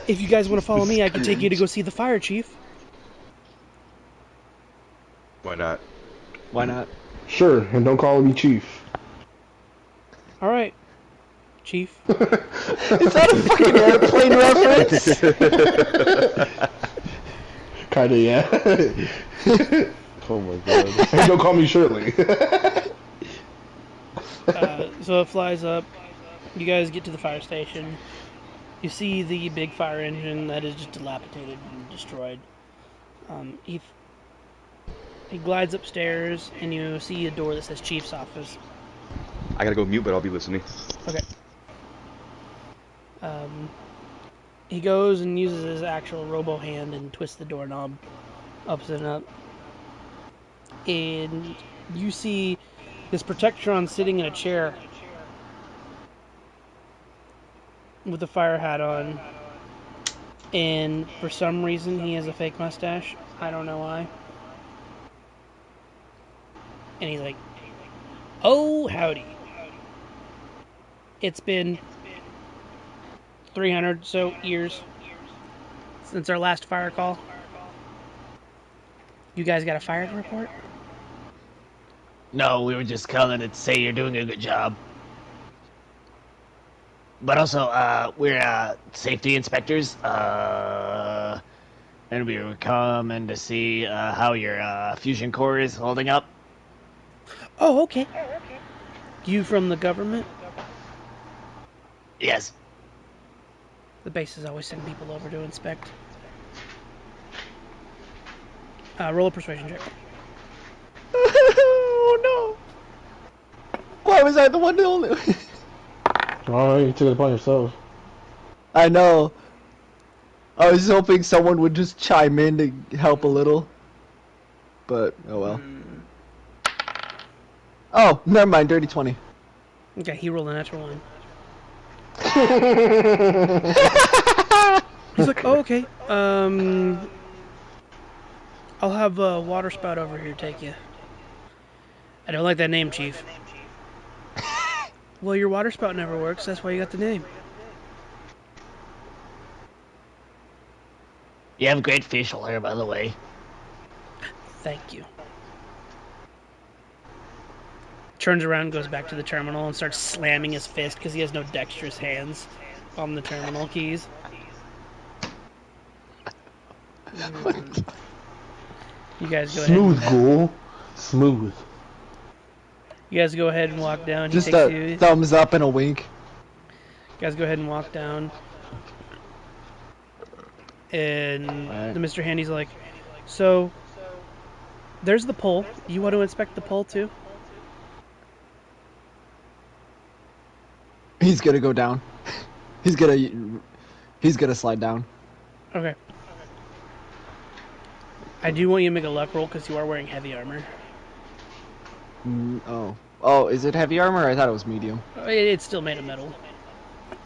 If you guys want to follow me, I can take you to go see the fire chief. Why not? Why not? Sure, and don't call me Chief. All right, chief. Is that a fucking airplane reference? Kinda, yeah. Oh my god. And don't call me Shirley. So it flies up. You guys get to the fire station. You see the big fire engine that is just dilapidated and destroyed. He glides upstairs, and you see a door that says Chief's office. I gotta go mute, but I'll be listening. Okay. He goes and uses his actual robo hand and twists the doorknob up and up. And you see this Protectron sitting in a chair with a fire hat on. And for some reason, he has a fake mustache. I don't know why. And he's like, oh, howdy. It's been 300 so years since our last fire call. You guys got a fire to report? No, we were just calling to say you're doing a good job. But also, we're safety inspectors, and we were coming to see how your fusion core is holding up. Oh, okay. You from the government? Yes. The base is always sending people over to inspect. Roll a persuasion check. Oh no! Why was I the one to only? Alright, you took it upon yourself. I know. I was hoping someone would just chime in to help a little. But, oh well. Oh, never mind, dirty 20. Okay, he rolled a natural one. He's like, oh, okay. I'll have a water spout over here take you. I don't like that name, Chief. Well, your water spout never works. That's why you got the name. You have great facial hair, by the way. Thank you. Turns around, goes back to the terminal, and starts slamming his fist because he has no dexterous hands on the terminal keys. You guys go ahead. Smooth, ghoul. Smooth. You guys go ahead and walk down. Just he takes a you. thumbs up and a wink. You guys go ahead and walk down. And the Mr. Handy's like, so, there's the pole. You want to inspect the pole too? He's gonna go down. He's gonna slide down. Okay. I do want you to make a luck roll because you are wearing heavy armor. Oh, is it heavy armor? I thought it was medium. It's still made of metal.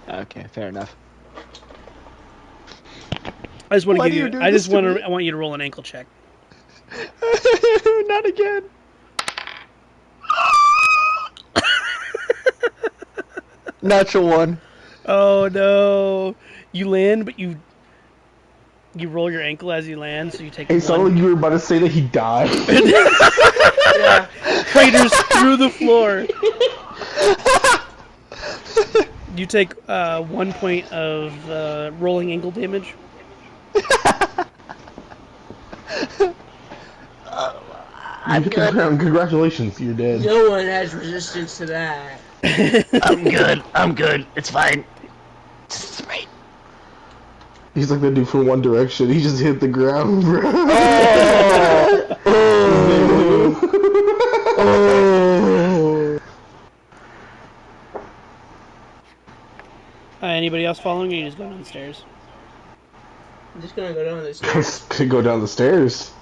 Okay, fair enough. I just want to Why give do you. you do I this just to want me? to. I want you to roll an ankle check. Not again. Natural one. Oh no! You land, but you roll your ankle as you land, so you take. It sounded one. like you were about to say that he died. Yeah, craters through the floor. You take 1 point of rolling ankle damage. I'm good. Congratulations, you're dead. No one has resistance to that. I'm good. I'm good. It's fine. Just right. He's like the dude from One Direction. He just hit the ground, bro. Oh. Anybody else following, or you just going downstairs? I'm just gonna go down the stairs. Could go down the stairs.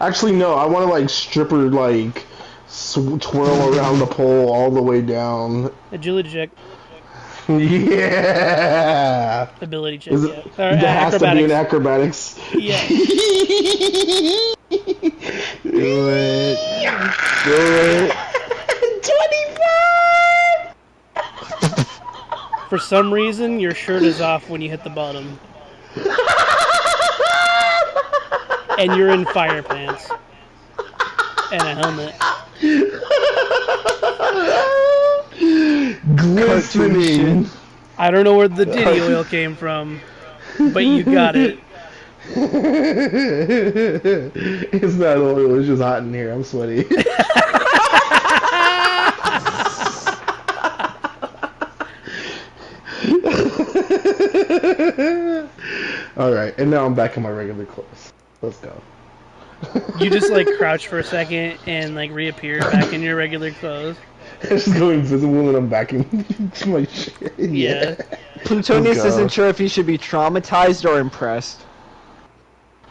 Actually, no. I want to like stripper like twirl around the pole all the way down. Agility check. Yeah. Ability check. Is Yeah. it, Or, there has to be an acrobatics. acrobatics. Yeah. Do it. Do it. 25! For some reason, your shirt is off when you hit the bottom. And you're in fire pants. And a helmet. Glistening. I don't know where the ditty oil came from, but you got it. It's not oil, it's just hot in here. I'm sweaty. Alright, and now I'm back in my regular clothes. Let's go. You just like crouch for a second and like reappear back in your regular clothes. I'm just going invisible and I'm back into my shit. Yeah. Plutonius Let's go. isn't sure if he should be traumatized or impressed.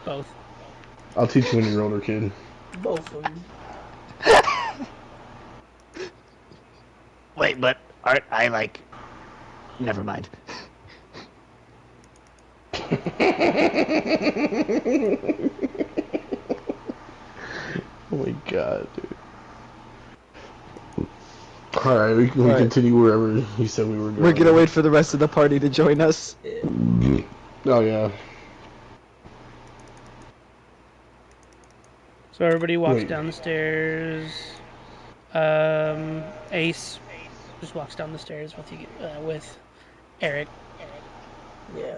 Both. I'll teach you when you're older, kid. Both of them. Wait, but aren't I like... Never mind. Oh my god, dude. Alright, we continue wherever you said we were going. We're gonna wait for the rest of the party to join us. Oh, yeah. So everybody walks Wait. down the stairs. Ace just walks down the stairs with Eric. Yeah.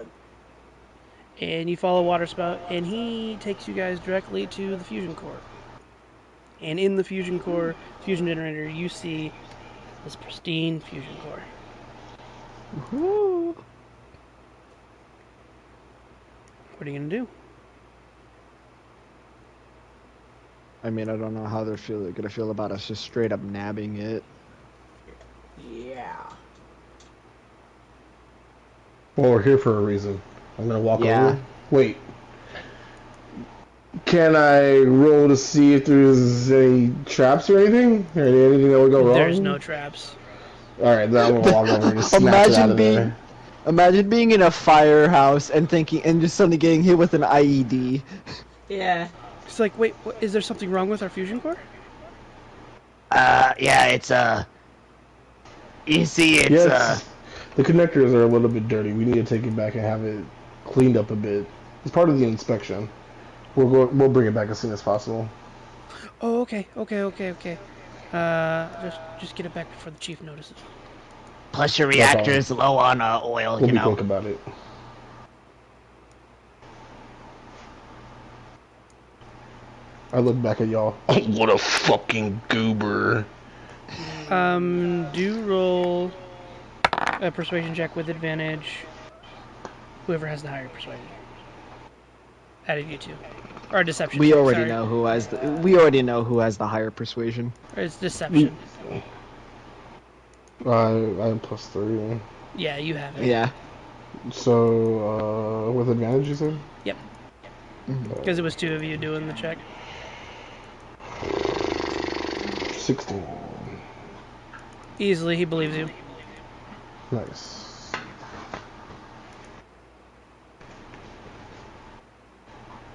And you follow water spout, and he takes you guys directly to the fusion core. And in the fusion core, fusion generator, you see this pristine fusion core. Woo. What are you gonna do? I mean, I don't know how they're gonna feel about us just straight up nabbing it. Yeah. Well, we're here for a reason. I'm gonna walk Yeah. over. Wait. Can I roll to see if there's any traps or anything? Or anything that would go wrong? There's no traps. Alright, then I'm gonna walk over and just snatch it out of there. Imagine being in a firehouse and just suddenly getting hit with an IED. Yeah. It's like, wait, is there something wrong with our fusion core? Yeah, it's, you see, it's, Yes. The connectors are a little bit dirty. We need to take it back and have it cleaned up a bit. It's part of the inspection. We'll bring it back as soon as possible. Oh, okay. Just get it back before the chief notices. plus your reactor's low on, oil, We'll you be know. quick about it. I look back at y'all. Oh, what a fucking goober. Do roll a persuasion check with advantage. Whoever has the higher persuasion. Out of you two. Or deception We check, already sorry. know who has the higher persuasion. Or it's deception. I have +3. Yeah, you have it. Yeah. So, with advantage, you said? Yep. Because it was two of you doing the check. 16. Easily, he believes you. Nice.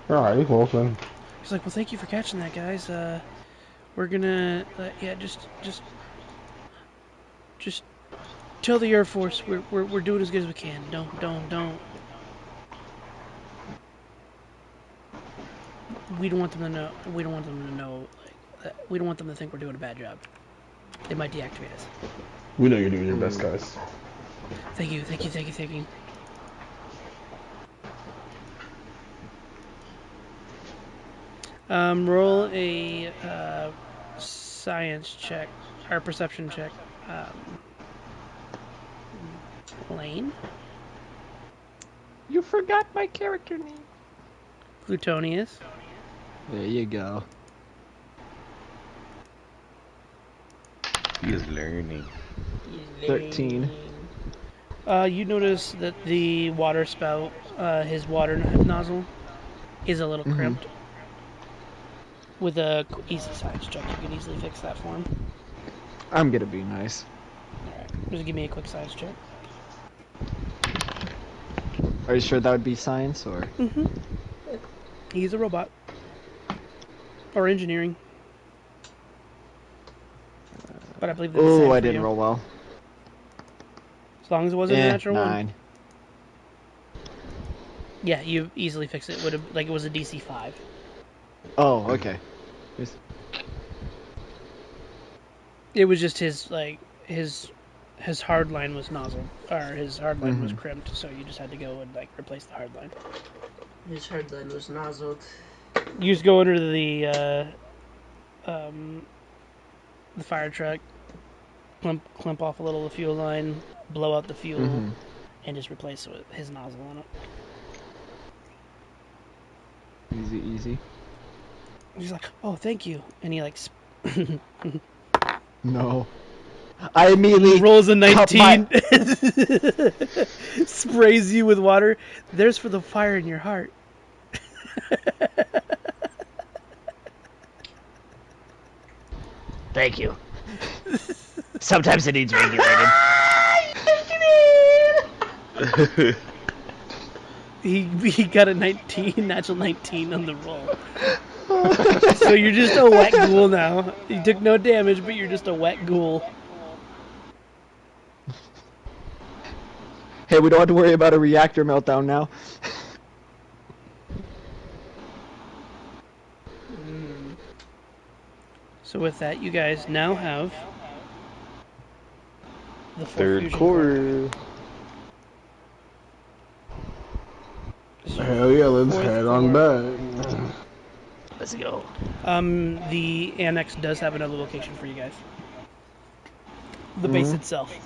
Alright, well then. He's like, well, thank you for catching that, guys. We're gonna, yeah, just tell the Air Force we're doing as good as we can. Don't. We don't want them to know. We don't want them to know. We don't want them to think we're doing a bad job. They might deactivate us. We know you're doing your best, guys. Thank you. Roll a science check or perception check. Lane. You forgot my character name. Plutonius. There you go. He is learning. 13. You notice that the water spout, his water nozzle, is a little crimped. With a easy science check, you can easily fix that for him. I'm gonna be nice. Alright, just give me a quick science check. Are you sure that would be science or? Mm-hmm. He's a robot. Or engineering. But I believe that's the same Oh, I for didn't you. roll well. As long as it wasn't a natural 9. one. Yeah, you easily fix it. Would have like it was a DC 5. Oh, okay. It was just his hard line was nozzle, or his hard line was crimped, so you just had to go and like replace the hard line. His hardline was nozzled. You just go under the fire truck, clamp off a little of the fuel line, blow out the fuel, and just replace it with his nozzle on it. Easy, easy. He's like, "Oh, thank you," and he like No. I immediately rolls a cup 19, sprays you with water. There's for the fire in your heart. Thank you. Sometimes it needs regulated. He got a 19, natural 19 on the roll. So you're just a wet ghoul now. You took no damage, but you're just a wet ghoul. Hey, we don't have to worry about a reactor meltdown now. So with that, you guys now have the Third fusion core. Hell yeah, let's Fourth head on floor. back. Let's go. The annex does have another location for you guys. The base itself.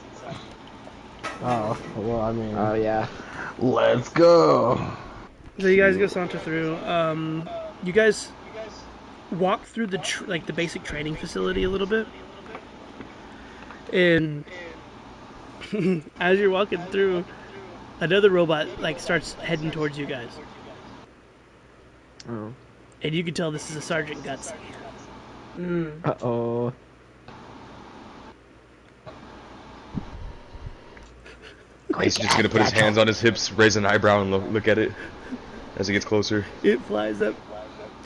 Oh, well, I mean, Oh yeah. let's go. So you guys go saunter through. You guys walk through the the basic training facility a little bit, and as you're walking through, another robot like starts heading towards you guys, Oh. and you can tell this is a Sergeant Guts. Uh-oh. He's just gonna put his hands on his hips, raise an eyebrow, and look at it as he gets closer. It flies up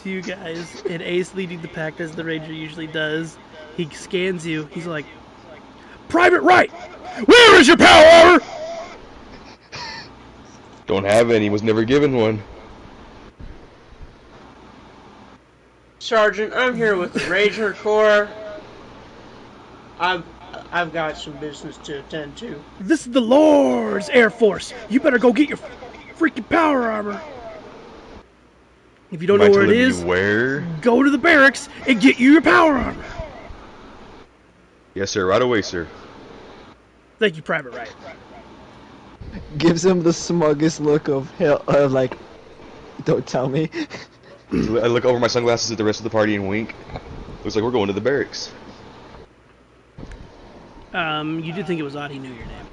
to you guys, and Ace, leading the pack as the Ranger usually does, he scans you. He's like, "Private Wright, where is your power armor?" Don't have any. Was never given one. Sergeant, I'm here with the Ranger Corps. I've got some business to attend to. This is the Lord's Air Force. You better go get your freaking power armor. If you don't know Am I where it telling you is, where? go to the barracks and get you your power armor. Yes, sir. Right away, sir. Thank you, Private Wright. Gives him the smuggest look of hell, like, don't tell me. I look over my sunglasses at the rest of the party and wink. Looks like we're going to the barracks. You did think it was odd he knew your name.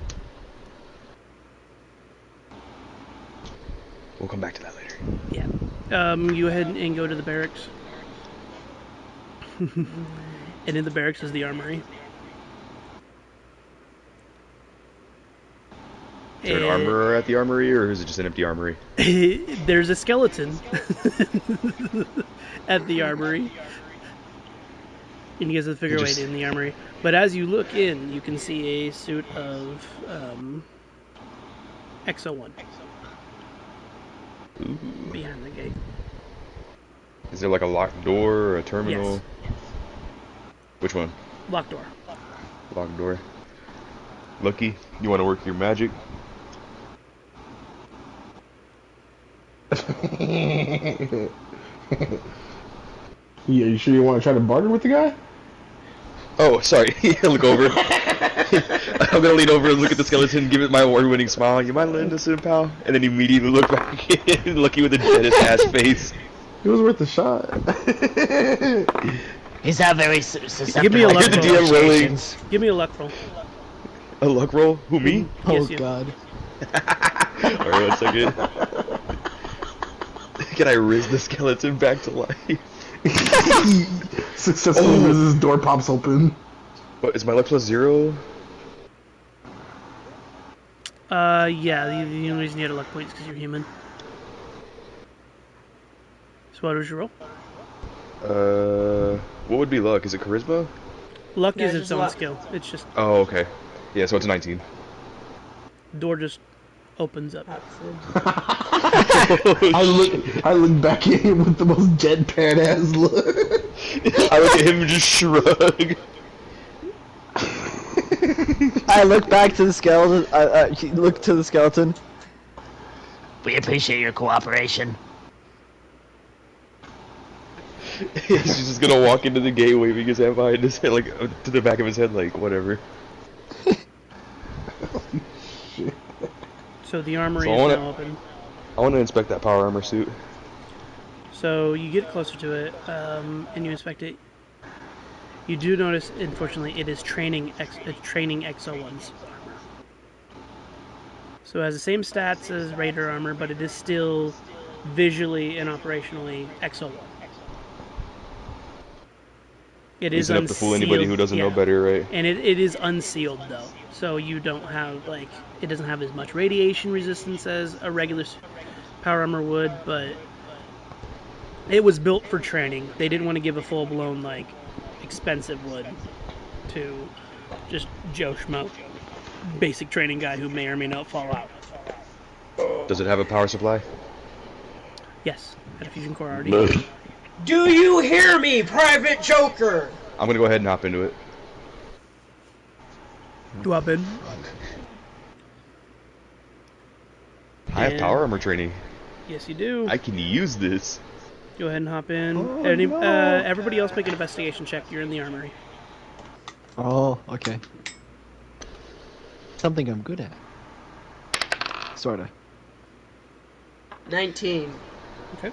We'll come back to that later. Yeah. You ahead and go to the barracks. And in the barracks is the armory. Is there an armorer at the armory, or is it just an empty armory? There's a skeleton at the armory. And he has a figureweight in the armory. But as you look in, you can see a suit of XO1 behind the gate. Is there like a locked door or a terminal? Yes. Which one? Locked door. Locked door. Lucky, you want to work your magic? Yeah, you sure you want to try to barter with the guy? Oh, sorry. Look over. I'm gonna lean over and look at the skeleton, give it my award-winning smile. You mind lending us in, pal? And then immediately look back in, Lucky with a deadest ass face. It was worth a shot. He's not very susceptible. Give me a to luck the roll. DM rolling. negotiations. Give me a luck roll. A luck roll? Who, me? Oh Yes, you. god. Alright, 1 second. Can I riz the skeleton back to life? Successfully, this door pops open. What is my luck plus 0? Yeah, the only reason you had a luck point is because you're human. So what was your roll? What would be luck? Is it charisma? Luck No, is it's its just own luck. skill. It's just, Oh, okay. Yeah, so it's a 19. door just opens up. I look back at him with the most deadpan ass look. I look at him and just shrug. I look back to the skeleton. Look to the skeleton. We appreciate your cooperation. He's just gonna walk into the gate waving his hand behind his head, like, to the back of his head, like, whatever. So the armory So I is wanna- now open. I want to inspect that power armor suit. So you get closer to it, and you inspect it. You do notice, unfortunately, it is training XO1's armor. So it has the same stats as Raider armor, but it is still visually and operationally XO1. It is Easy enough to fool anybody who doesn't know yeah. better, right? And it is unsealed though, so you don't have it doesn't have as much radiation resistance as a regular power armor would, but it was built for training. They didn't want to give a full blown expensive wood to just Joe Schmo, basic training guy who may or may not fall out. Does it have a power supply? Yes, had a fusion core already. Do you hear me, Private Joker? I'm gonna go ahead and hop into it. Drop in. I have And- power armor training. Yes, you do. I can use this. Go ahead and hop in. Oh, Everybody else make an investigation check. You're in the armory. Oh, okay. Something I'm good at. Sorta. 19. Okay.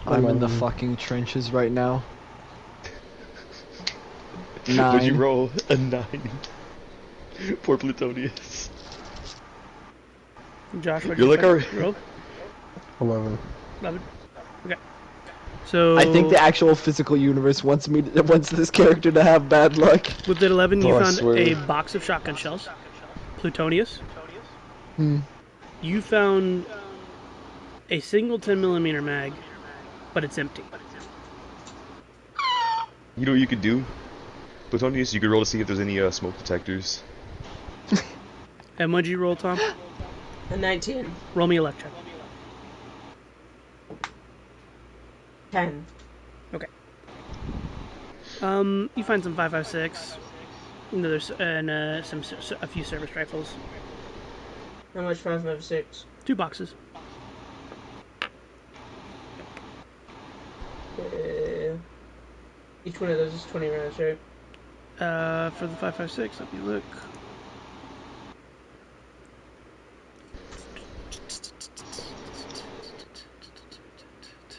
I'm in the fucking trenches right now. Would you 9. roll a 9? Poor Plutonius. Josh, what You're like our- roll? 11. 11. Okay. So I think the actual physical universe wants this character to have bad luck. with the 11, you Oh, I found swear. a box of shotgun shells. Plutonius, Hmm. you found a single 10mm mag, but it's empty. You know what you could do? Plutonius, you could roll to see if there's any smoke detectors. And what'd you roll, Tom? A 19. Roll me a luck check. 10. Okay. You find some 5.56. There's a few service rifles. How much 5.56? 2 boxes. Each one of those is 20 rounds, right? For the 5.56, let me look.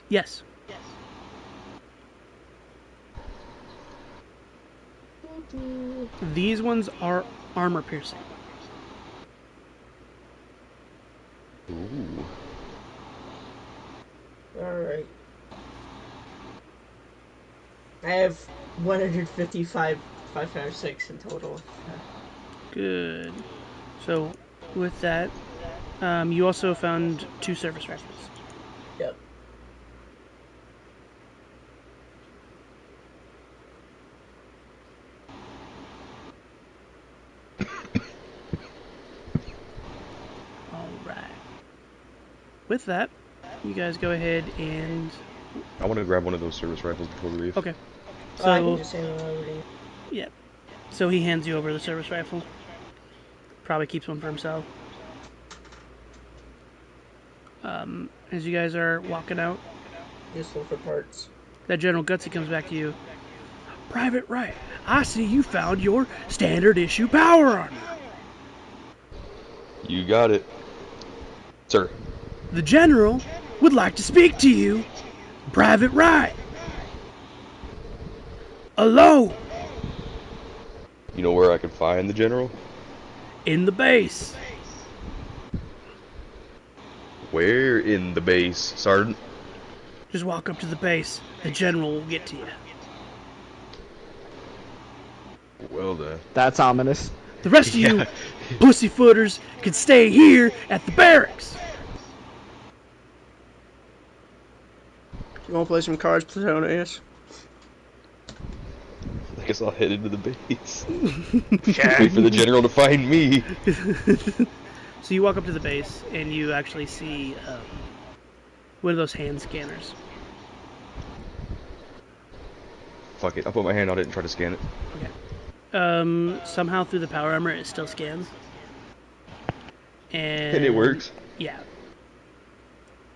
Yes. These ones are armor piercing. Ooh. Alright. I have 155 5.56 in total. Good. So, with that, you also found 2 service rifles. Yep. Alright. With that, you guys go ahead and... I want to grab one of those service rifles before we leave. Okay. I So, can just say that already. yeah. So he hands you over the service rifle. Probably keeps one for himself. As you guys are walking out, Useful for parts. that General Gutsy comes back to you. Private Wright, I see you found your standard issue power armor. You got it. Sir. The General would like to speak to you. Private Wright. Alone. You know where I can find the general? In the base. Where in the base, Sergeant? Just walk up to the base. The general will get to you. Well then. That's ominous. The rest of you Yeah. pussyfooters can stay here at the barracks. You want to play some cards, Plutonius? I guess I'll head into the base. Sure. Wait for the general to find me. So you walk up to the base, and you actually see one of those hand scanners. Fuck it. I'll put my hand on it and try to scan it. Okay. Somehow through the power armor, it still scans. And it works? Yeah.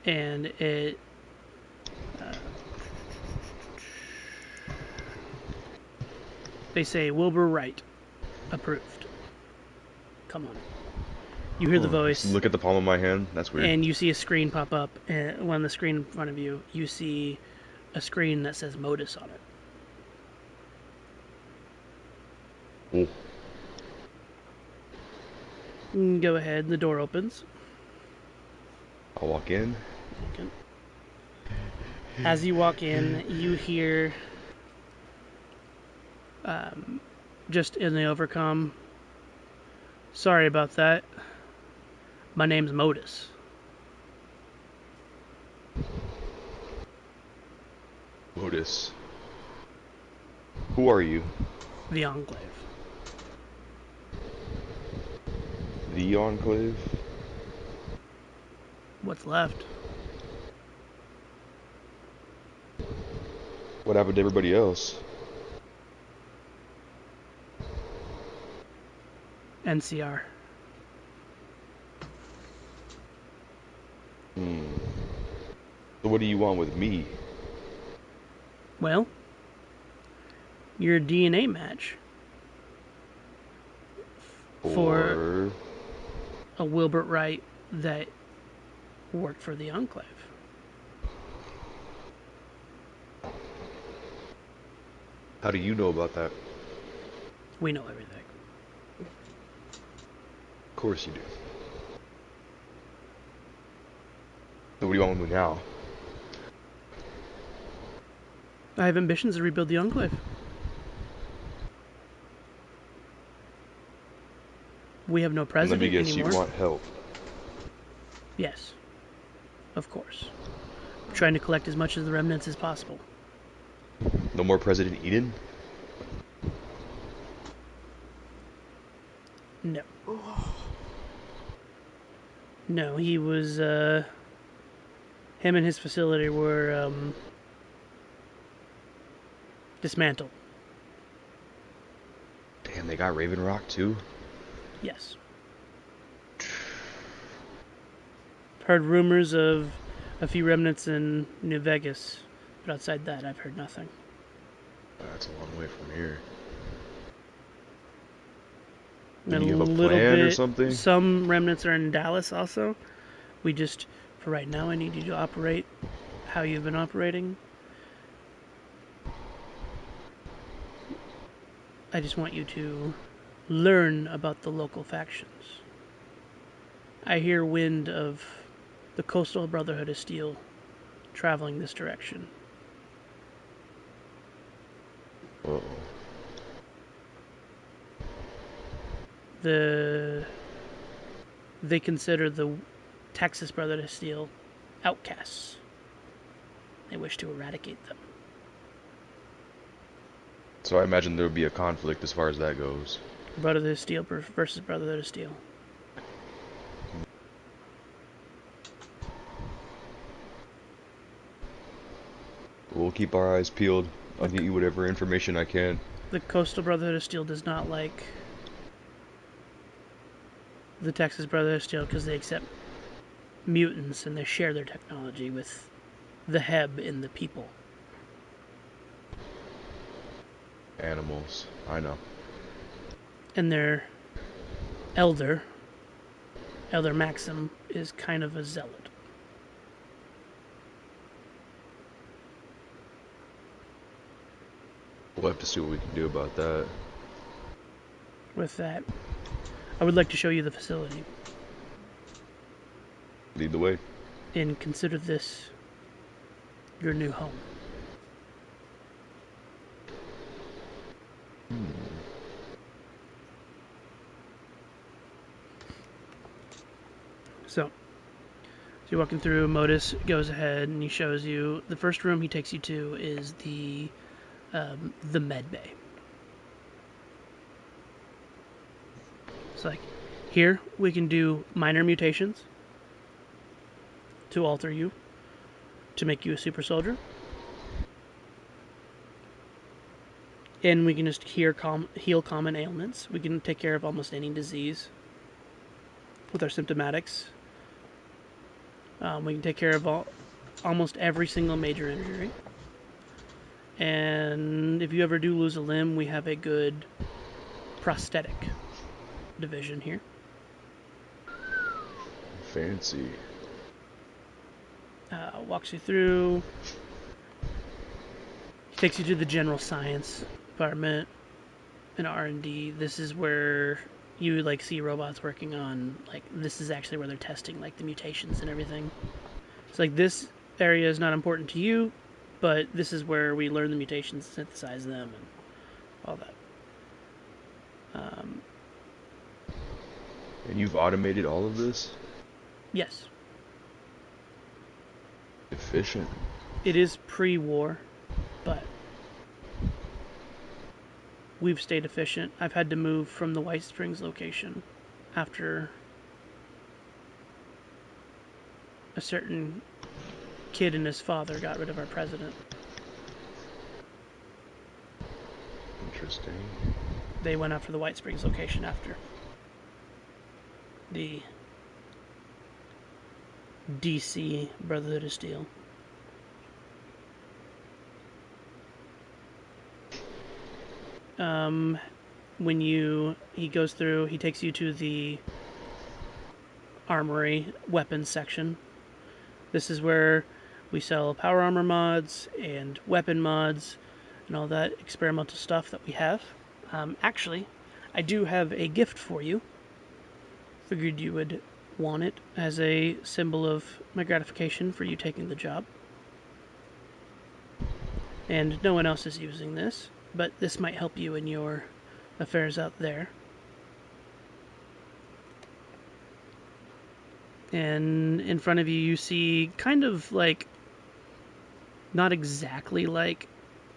And it... they say, Wilbur Wright. Approved. Come on. You hear the voice. Look at the palm of my hand. That's weird. And you see a screen pop up. And on the screen in front of you, you see a screen that says Modus on it. Go ahead. The door opens. I'll walk in. Okay. As you walk in, you hear, just in the overcom, sorry about that. My name's Modus. Lotus. Who are you? The Enclave. The Enclave? What's left? What happened to everybody else? NCR. So what do you want with me? Well, you're a DNA match for a Wilbur Wright that worked for the Enclave. How do you know about that? We know everything. Of course you do. So what do you want with me now? I have ambitions to rebuild the Enclave. We have no Let president me guess, anymore. you want help. Yes, of course. I'm trying to collect as much of the remnants as possible. No more President Eden? No. No, he was, him and his facility were, dismantled. Damn, they got Raven Rock too? Yes. Heard rumors of a few remnants in New Vegas, but outside that, I've heard nothing. That's a long way from here. And Do you a have a little plan or bit, something? some remnants are in Dallas also. We just, for right now, I need you to operate how you've been operating. I just want you to learn about the local factions. I hear wind of the Coastal Brotherhood of Steel traveling this direction. Uh-oh. They consider the Texas Brotherhood of Steel outcasts. They wish to eradicate them. So I imagine there would be a conflict as far as that goes. Brotherhood of Steel versus Brotherhood of Steel. We'll keep our eyes peeled. I'll get you whatever information I can. The Coastal Brotherhood of Steel does not like the Texas Brotherhood of Steel because they accept mutants and they share their technology with the Heb in the people. Animals. I know. And their Elder Maxim, is kind of a zealot. We'll have to see what we can do about that. With that, I would like to show you the facility. Lead the way. And consider this your new home. So you're walking through. Modus goes ahead and he shows you the first room he takes you to is the med bay. It's like, here we can do minor mutations to alter you, to make you a super soldier. And we can just heal common ailments. We can take care of almost any disease with our symptomatics. We can take care of almost every single major injury. And if you ever do lose a limb, we have a good prosthetic division here. Fancy. Walks you through. He takes you to the general science department and R&D. This is where you like see robots working on, like, this is actually where they're testing like the mutations and everything. It's like, this area is not important to you, but this is where we learn the mutations, synthesize them, and all that. And you've automated all of this? Yes. Efficient. It is pre-war, but we've stayed efficient. I've had to move from the White Springs location after a certain kid and his father got rid of our president. Interesting. They went after the White Springs location after the DC Brotherhood of Steel. When he goes through, he takes you to the armory weapons section. This is where we sell power armor mods and weapon mods and all that experimental stuff that we have. Actually, I do have a gift for you. Figured you would want it as a symbol of my gratification for you taking the job. And no one else is using this, but this might help you in your affairs out there. And in front of you, you see kind of like, not exactly like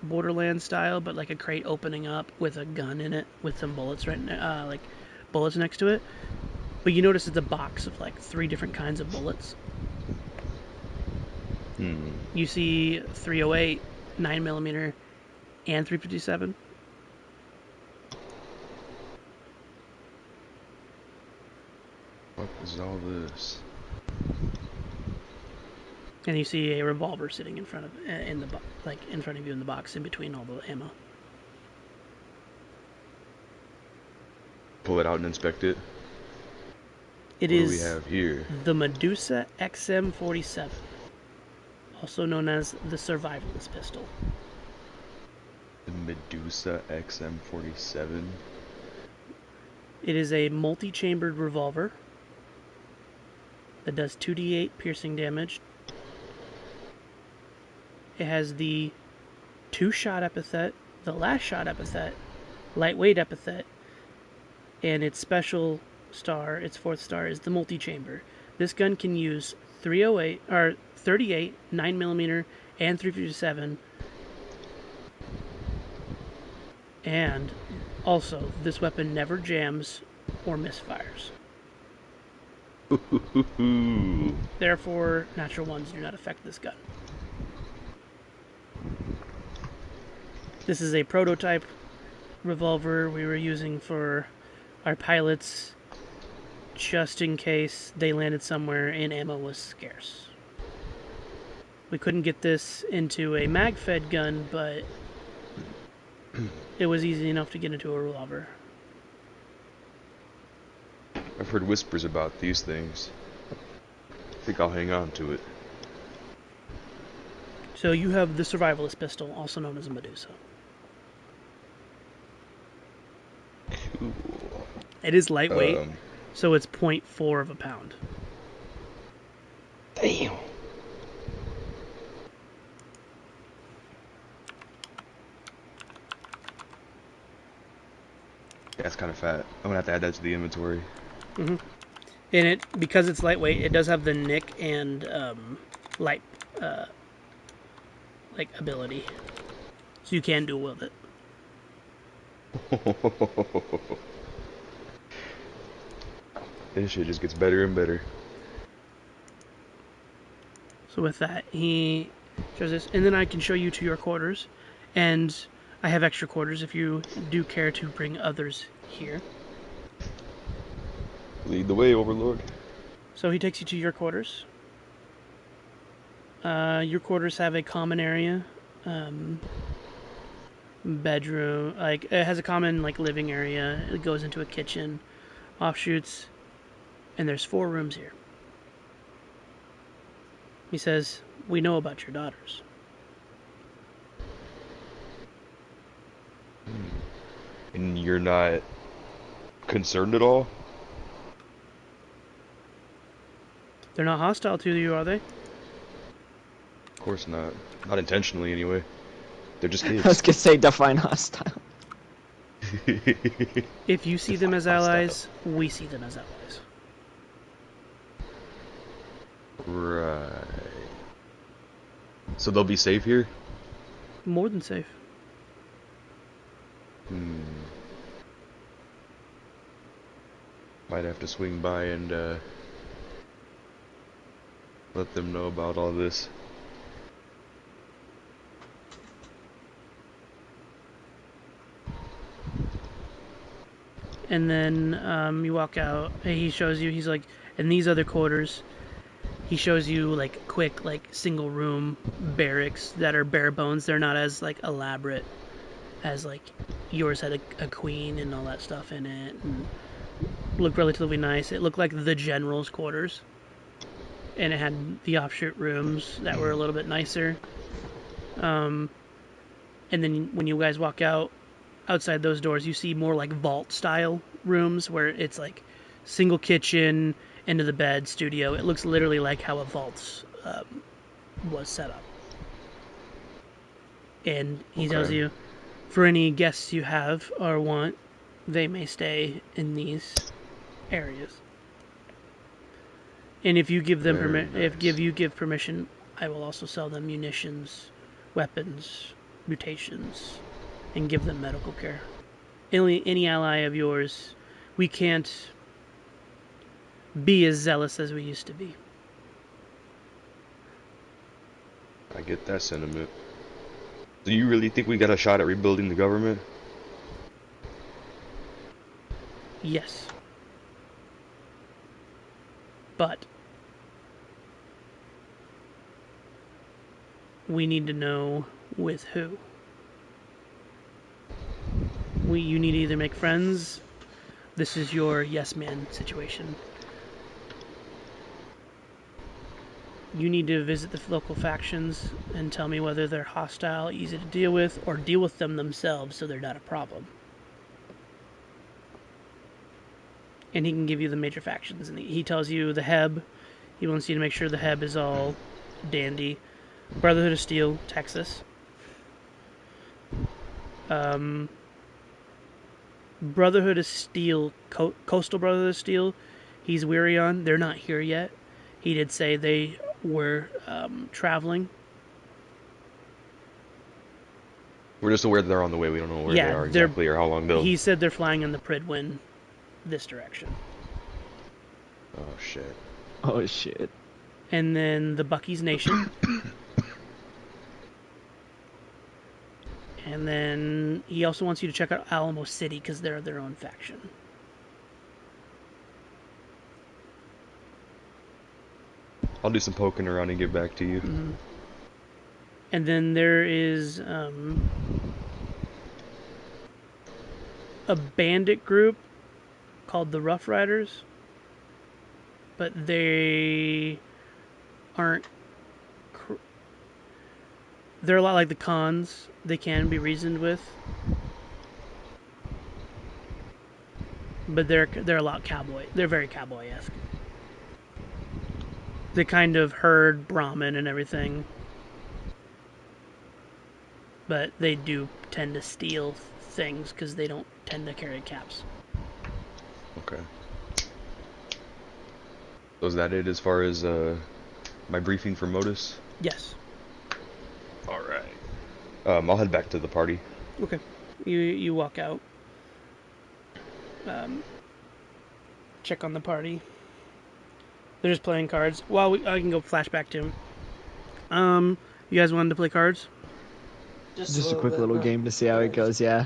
Borderlands style, but like a crate opening up with a gun in it with some bullets like bullets next to it. But you notice it's a box of like 3 different kinds of bullets. You see 308, 9mm, and 357. What is all this? And you see a revolver sitting in front of in front of you in the box, in between all the ammo. Pull it out and inspect it. It What do is we have here? the Medusa XM47, also known as the Survivalist pistol. The Medusa XM47. It is a multi-chambered revolver that does 2d8 piercing damage. It has the 2-shot epithet, the last shot epithet, lightweight epithet, and its special star, its 4th star, is the multi-chamber. This gun can use 308 or 38, 9mm, and 357. And also, this weapon never jams or misfires. Therefore, natural ones do not affect this gun. This is a prototype revolver we were using for our pilots, just in case they landed somewhere and ammo was scarce. We couldn't get this into a mag-fed gun, but it was easy enough to get into a revolver. I've heard whispers about these things. I think I'll hang on to it. So you have the Survivalist pistol, also known as a Medusa. Cool. It is lightweight, so it's 0.4 of a pound. Damn. That's kind of fat. I'm gonna have to add that to the inventory. And it, because it's lightweight, it does have the nick and light like ability, so you can dual wield it. This shit just gets better and better. So with that, he shows this, and then I can show you to your quarters, and I have extra quarters if you do care to bring others here. Lead the way, Overlord. So he takes you to your quarters. Your quarters have a common area, bedroom, like it has a common like living area. It goes into a kitchen, offshoots, and there's 4 rooms here. He says, "We know about your daughters." And you're not concerned at all? They're not hostile to you, are they? Of course not. Not intentionally, anyway. They're just I was kids. gonna say define hostile. If you see them as allies, we see them as allies. Right. So they'll be safe here? More than safe. Might have to swing by and let them know about all this. And then you walk out. He shows you. He's like, in these other quarters, he shows you like quick, like single room barracks that are bare bones. They're not as like elaborate as like yours had a queen and all that stuff in it, and looked relatively nice. It looked like the general's quarters, and it had the offshoot rooms that were a little bit nicer. And then when you guys walk out, outside those doors, you see more like vault style rooms where it's like single kitchen, into the bed, studio. It looks literally like how a vault was set up. And he tells you, for any guests you have or want, they may stay in these areas. And if you give them you give permission, I will also sell them munitions, weapons, mutations, and give them medical care. Any ally of yours, we can't be as zealous as we used to be. I get that sentiment. Do you really think we got a shot at rebuilding the government? Yes. But we need to know with who. You need to either make friends. This is your yes man situation. You need to visit the local factions and tell me whether they're hostile, easy to deal with, or deal with them themselves so they're not a problem. And he can give you the major factions. And he tells you the Heb. He wants you to make sure the Heb is all dandy. Brotherhood of Steel, Texas. Brotherhood of Steel, Coastal Brotherhood of Steel, he's weary on. They're not here yet. He did say they were traveling. We're just aware that they're on the way. We don't know where they are exactly or how long they'll... He said they're flying in the Pridwin this direction. Oh, shit. Oh, shit. And then the Bucky's Nation. And then he also wants you to check out Alamo City because they're their own faction. I'll do some poking around and get back to you. Mm-hmm. And then there is a bandit group called the Rough Riders, but they aren't. They're a lot like the Khans. They can be reasoned with, but they're a lot cowboy. They're very cowboy-esque. They kind of herd Brahmin and everything, but they do tend to steal things because they don't tend to carry caps. Okay. So is that it as far as my briefing for Modus? Yes. All right. I'll head back to the party. Okay. You walk out. Check on the party. They're just playing cards. Well, I can go flashback to him. You guys wanted to play cards? Just a quick little game to see how it goes, yeah.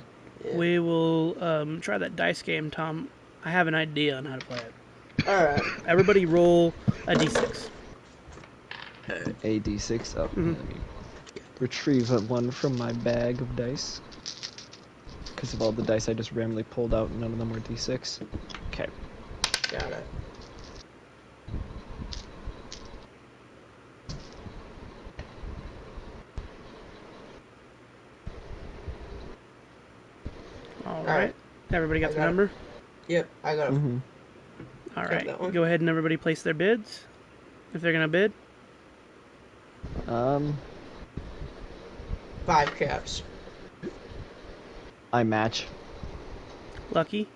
We will try that dice game, Tom. I have an idea on how to play it. Alright. Everybody roll a d6. A D6. Oh, Mhm. let me retrieve one from my bag of dice. Because of all the dice I just randomly pulled out, none of them were D6. Okay. Got it. All All right. right. Everybody got I the got it. number? Yep, I got it. Mm-hmm. All Got right. that one. Go ahead and everybody place their bids. If they're going to bid. 5 caps. I match. Lucky.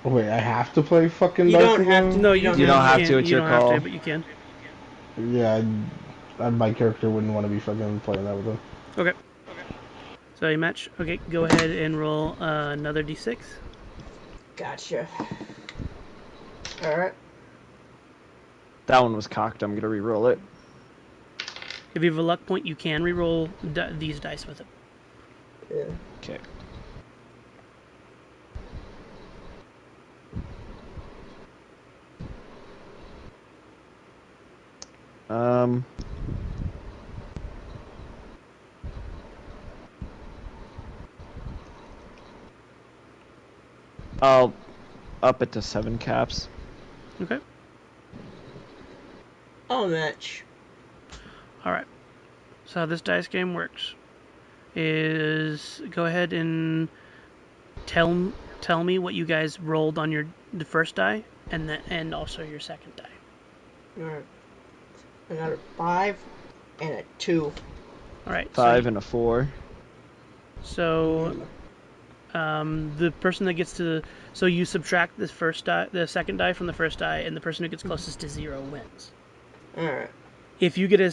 Oh, wait, I have to play fucking You Dice don't have again? to. No, You you, don't can. don't have You to, can. it's You your don't have call. to, but you can. Yeah, my character wouldn't want to be fucking playing that with him. Okay. So you match. Okay, go ahead and roll another d6. Gotcha. Alright. That one was cocked. I'm gonna re-roll it. If you have a luck point, you can re-roll these dice with it. Yeah. Okay. I'll up it to 7 caps. Okay. I'll match. All right. So how this dice game works is go ahead and tell me what you guys rolled on the first die and also your second die. Alright. I got a 5 and a 2. All right. 5 and a 4. So the person that gets to so you subtract the second die from the first die, and the person who gets closest to 0 wins. Alright. If you get a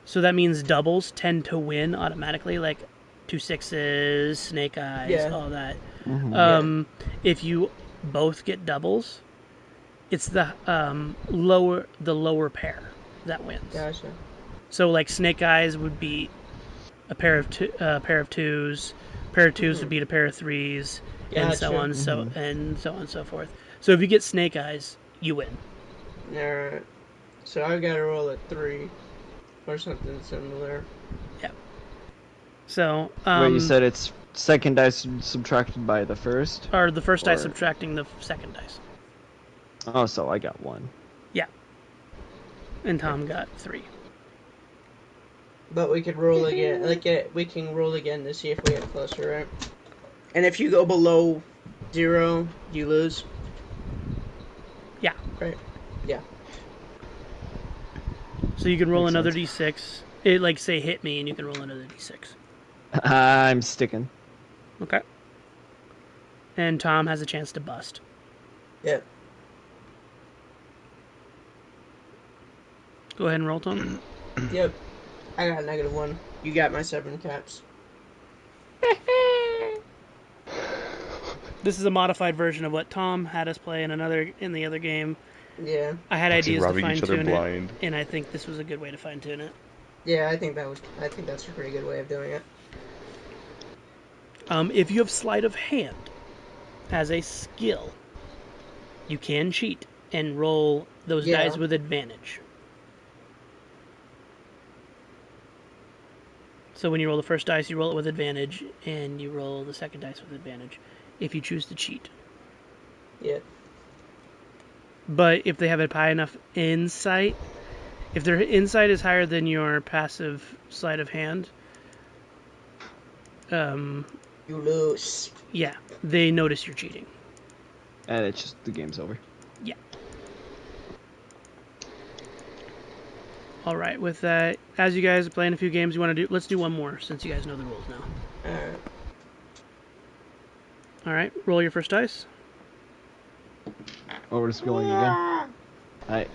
so that means doubles tend to win automatically, like 2 6s, snake eyes, Yeah. all that. Mm-hmm. If you both get doubles, it's the lower pair that wins. Gotcha. So like snake eyes would be a pair of twos. Pair of 2s would beat a pair of 3s, and so Gotcha. on, so on and so forth. So if you get snake eyes, you win. Alright. So I gotta roll a 3 or something similar. So Wait, you said it's second dice subtracted by the first? or the first die or- subtracting the second dice. Oh, so I got 1. Yeah. And Tom got 3. But we could roll again. We can roll again to see if we get closer, right? And if you go below 0, you lose. Yeah. Right. Yeah. So you can roll Makes another sense. d6. It like say hit me, and you can roll another d6. I'm sticking. Okay. And Tom has a chance to bust. Yep. Go ahead and roll, Tom. Yep. I got a -1. You got my 7 caps. This is a modified version of what Tom had us play in the other game. Yeah. I had ideas to robbing fine each other tune blind. it, and I think this was a good way to fine tune it. Yeah, I think that's a pretty good way of doing it. If you have sleight of hand as a skill, you can cheat and roll those Yeah. dice with advantage. So when you roll the first dice, you roll it with advantage, and you roll the second dice with advantage if you choose to cheat. Yeah. But if they have a high enough insight, if their insight is higher than your passive sleight of hand, You lose. yeah, they notice you're cheating. And it's just, the game's over. Yeah. All right, with that, as you guys are playing a few games, you want to do. Let's do one more since you guys know the rules now. Alright. All right, roll your first dice. Oh, we're just going again. Alright.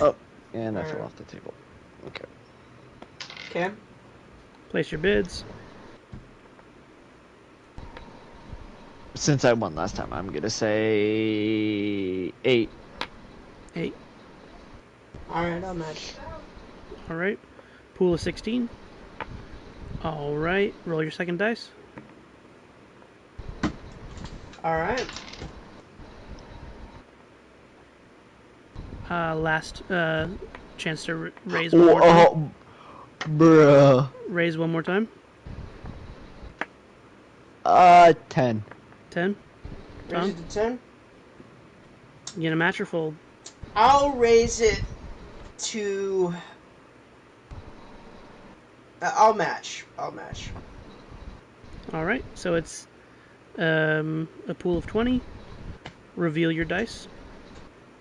Oh, and I fell off the table. Okay. Okay. Place your bids. Since I won last time, I'm gonna say 8. 8. Alright, I'll match. All right. Pool of 16. All right. Roll your second dice. Alright. Last chance to raise one more time. Bruh. Raise one more time. 10. 10. Raise Tom? it to 10. You get a match or fold? I'll raise it to... I'll match. I'll match. All right. So it's a pool of 20. Reveal your dice.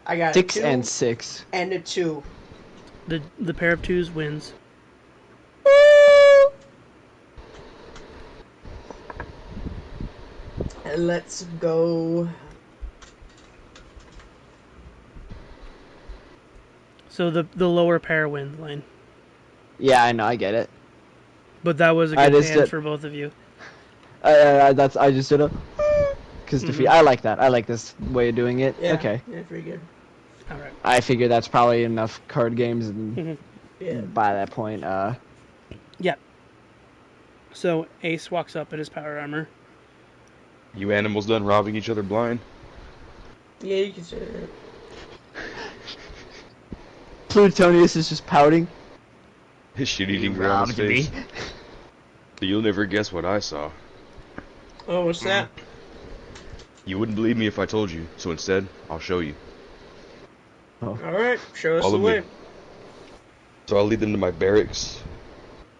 I got 6 a 2 and 6. and a 2. The pair of twos wins. And let's go. So the lower pair wins, Lane. Yeah, I know, I get it. But that was a I good just hand did- for both of you. I just did a... Because defeat. I like that. I like this way of doing it. Yeah. Okay. Yeah, pretty good. All right. I figure that's probably enough card games, and Mhm. Yeah. by that point, Yeah. So Ace walks up in his power armor. You animals done robbing each other blind? Yeah, you can say that. Plutonius is just pouting. His shit-eating You grin on his robbed me. face. But you'll never guess what I saw. Oh, what's that? You wouldn't believe me if I told you, so instead, I'll show you. Alright, show us Follow the way. me. So I'll lead them to my barracks,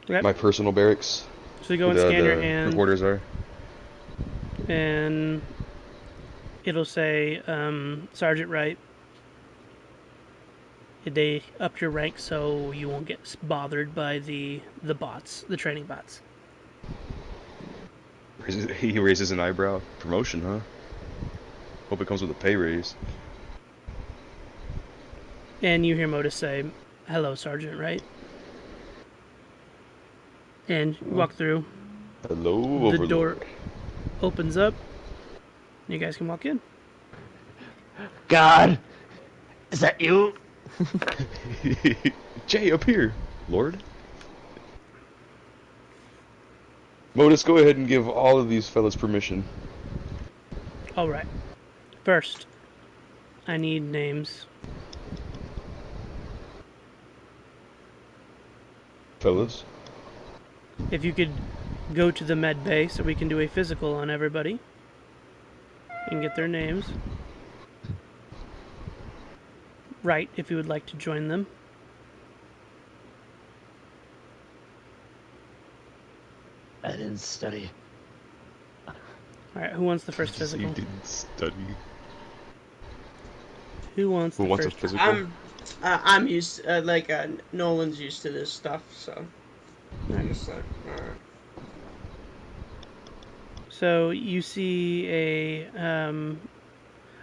Yep. my personal barracks. So you go and where scan your the hand, reporters are. and it'll say Sergeant Wright. They upped your rank so you won't get bothered by the bots, the training bots. He raises an eyebrow. Promotion, huh? Hope it comes with a pay raise. And you hear Modus say, "Hello, Sergeant Wright." And you walk through. Hello, The Overlord. door opens up. You guys can walk in. God, is that you? Jay, up here, Lord. Modus, go ahead and give all of these fellas permission. All right. First, I need names. Fellas? If you could go to the med bay so we can do a physical on everybody and get their names. Right, if you would like to join them. I didn't study. All right, who wants the first So physical? you didn't study. Who wants Who the wants a first? physical? I'm used Nolan's used to this stuff, so I'm just like, alright. So you see a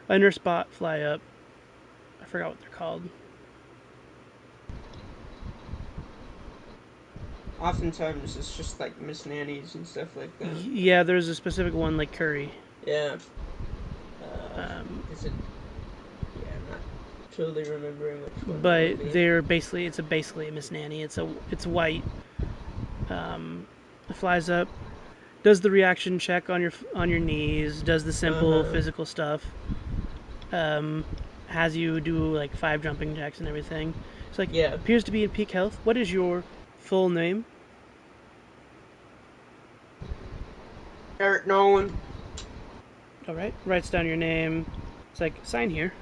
nurse bot fly up. I forgot what they're called. Oftentimes it's just like Miss Nannies and stuff like that. Yeah, there's a specific one like Curry. Yeah. Um, Is it? Yeah, I'm not totally remembering which one. but it would be. they're basically basically a Miss Nanny. It's white. It flies up, does the reaction check on your knees, does the simple physical stuff. Has you do like 5 jumping jacks and everything. It's like Yeah. appears to be in peak health. What is your full name? Eric Nolan. All right, writes down your name. It's like sign here.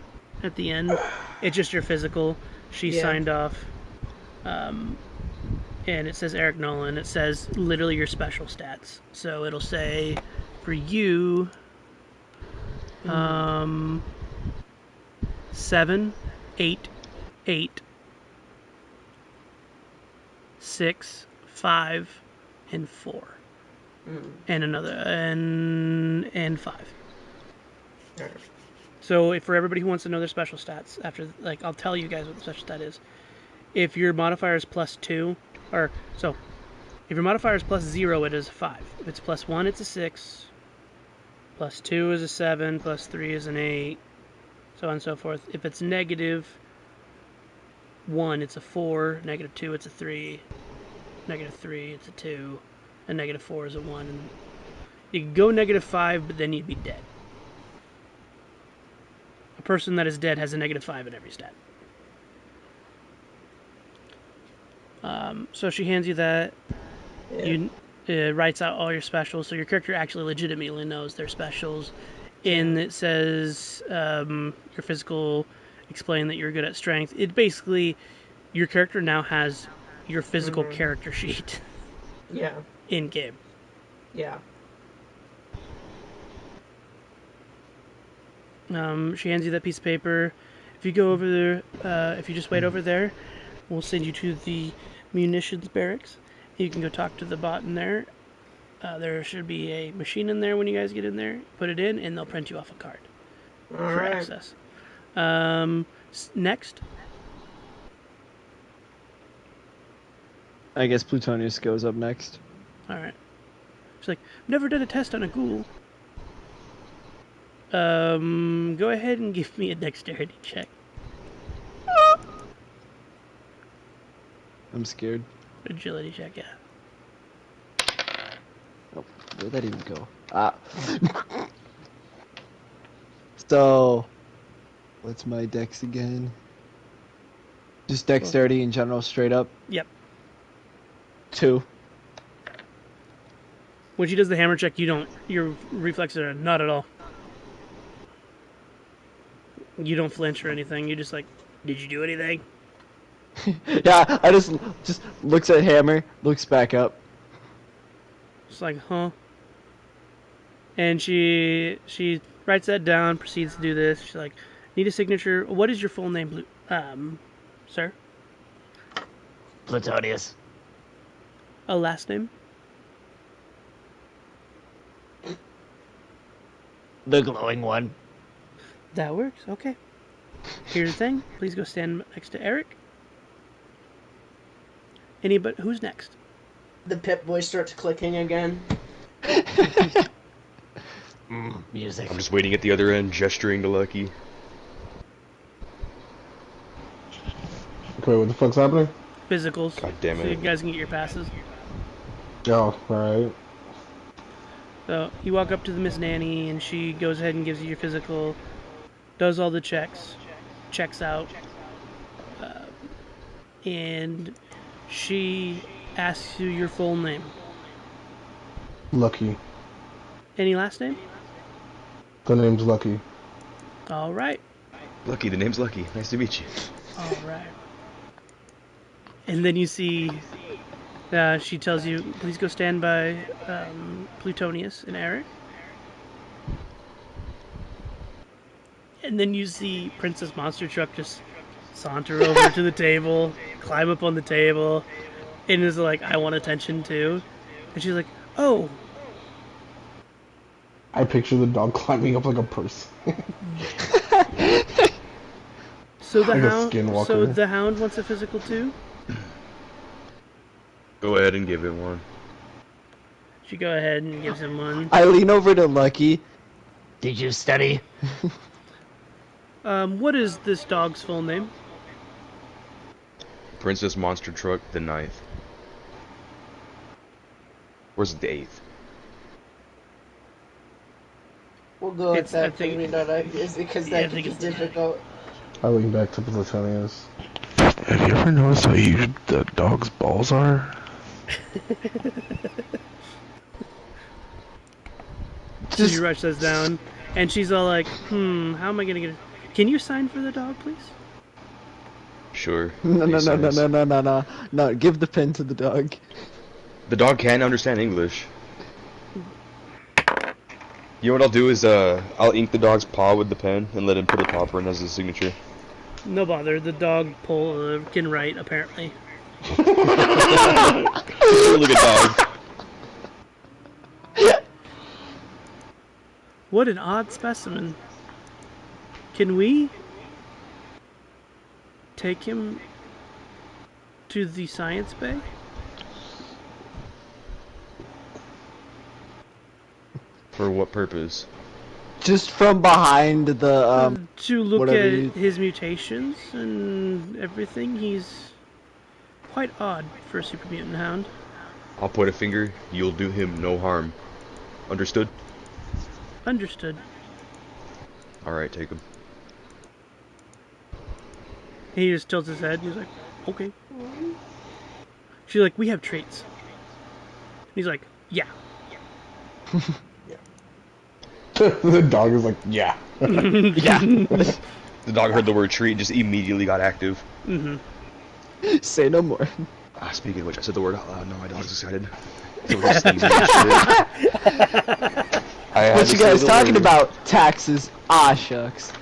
At the end, it's just your physical. She Yeah. signed off, and it says Eric Nolan. It says literally your special stats. So it'll say for you, 7, 8, 8, 6, 5, and 4. Mm. And another, and 5. Alright. So for everybody who wants to know their special stats, after, like, I'll tell you guys what the special stat is. If your modifier is +2, if your modifier is +0, it is a 5. If it's +1, it's a 6. +2 is a 7. +3 is an 8. So on and so forth. If it's -1, it's a 4. -2, it's a 3. -3, it's a 2. And -4 is a 1. And you can go -5, but then you'd be dead. A person that is dead has a -5 in every stat. So she hands you that. Yeah. You writes out all your specials, so your character actually legitimately knows their specials. And it says your physical, explain that you're good at strength. It basically, your character now has your physical character sheet Yeah. in game. Yeah. She hands you that piece of paper. If you go over there, if you just wait over there, we'll send you to the munitions barracks. You can go talk to the bot in there. There should be a machine in there when you guys get in there. Put it in, and they'll print you off a card for Alright. access. Next, I guess Plutonius goes up next. all right. She's like, never done a test on a ghoul. Go ahead and give me a dexterity check. I'm scared. Agility check, yeah. Oh, where'd that even go? Ah. So, what's my dex again? Just dexterity in general, straight up. Yep. 2. When she does the hammer check, your reflexes are not at all. You don't flinch or anything. You're just like, did you do anything? Yeah, I just looks at hammer, looks back up. It's like, huh? And she writes that down, proceeds to do this. She's like, need a signature. What is your full name, sir? Plutonius. A last name? The glowing one. That works. Okay. Here's the thing. Please go stand next to Eric. Anybody? Who's next? The Pip voice starts clicking again. Music. I'm just waiting at the other end, gesturing to Lucky. Okay, what the fuck's happening? Physicals. God damn So you it. guys can get your passes. Oh, alright. So you walk up to the Miss Nanny, and she goes ahead and gives you your physical, does all the checks, checks out, and she asks you your full name. Lucky. Any last name? The name's Lucky. All right. Lucky, the name's Lucky. Nice to meet you. All right. And then you see, she tells you, please go stand by Plutonius and Eric. And then you see Princess Monster Truck just saunter over to the table, climb up on the table, and is like, I want attention too. And she's like, oh, I picture the dog climbing up like a person. so the Like a hound. skinwalker. So the hound wants a physical too. Go ahead and give him one. She go ahead and gives him one. I lean over to Lucky. Did you study? What is this dog's full name? Princess Monster Truck, the 9th. Where's the 8th? We'll go with It's- I that think- because yeah, I that think could be it's- difficult. I lean back to Plutonius. Have you ever noticed how huge the dog's balls are? So you rush those down, and she's all like, how am I gonna get it? Can you sign for the dog, please? Sure. No, He signs. No, give the pen to the dog. The dog can understand English. You know what I'll do is, I'll ink the dog's paw with the pen and let him put a paw print as his signature. No bother. The dog can write, apparently. Look at dog. What an odd specimen. Can we take him to the science bay? For what purpose? Just from behind the to look whatever at you- his mutations and everything. He's quite odd for a super mutant hound. I'll point a finger. You'll do him no harm. Understood? Understood. Alright, take him. He just tilts his head. He's like, okay. She's like, we have traits. He's like, yeah. The dog is like, yeah. yeah. The dog heard the word treat and just immediately got active. Say no more. Speaking of which, I said the word out loud. No, my dog's excited. So we're just sneezing and shit. I had What to you say guys the talking word. about? Taxes. Ah, shucks.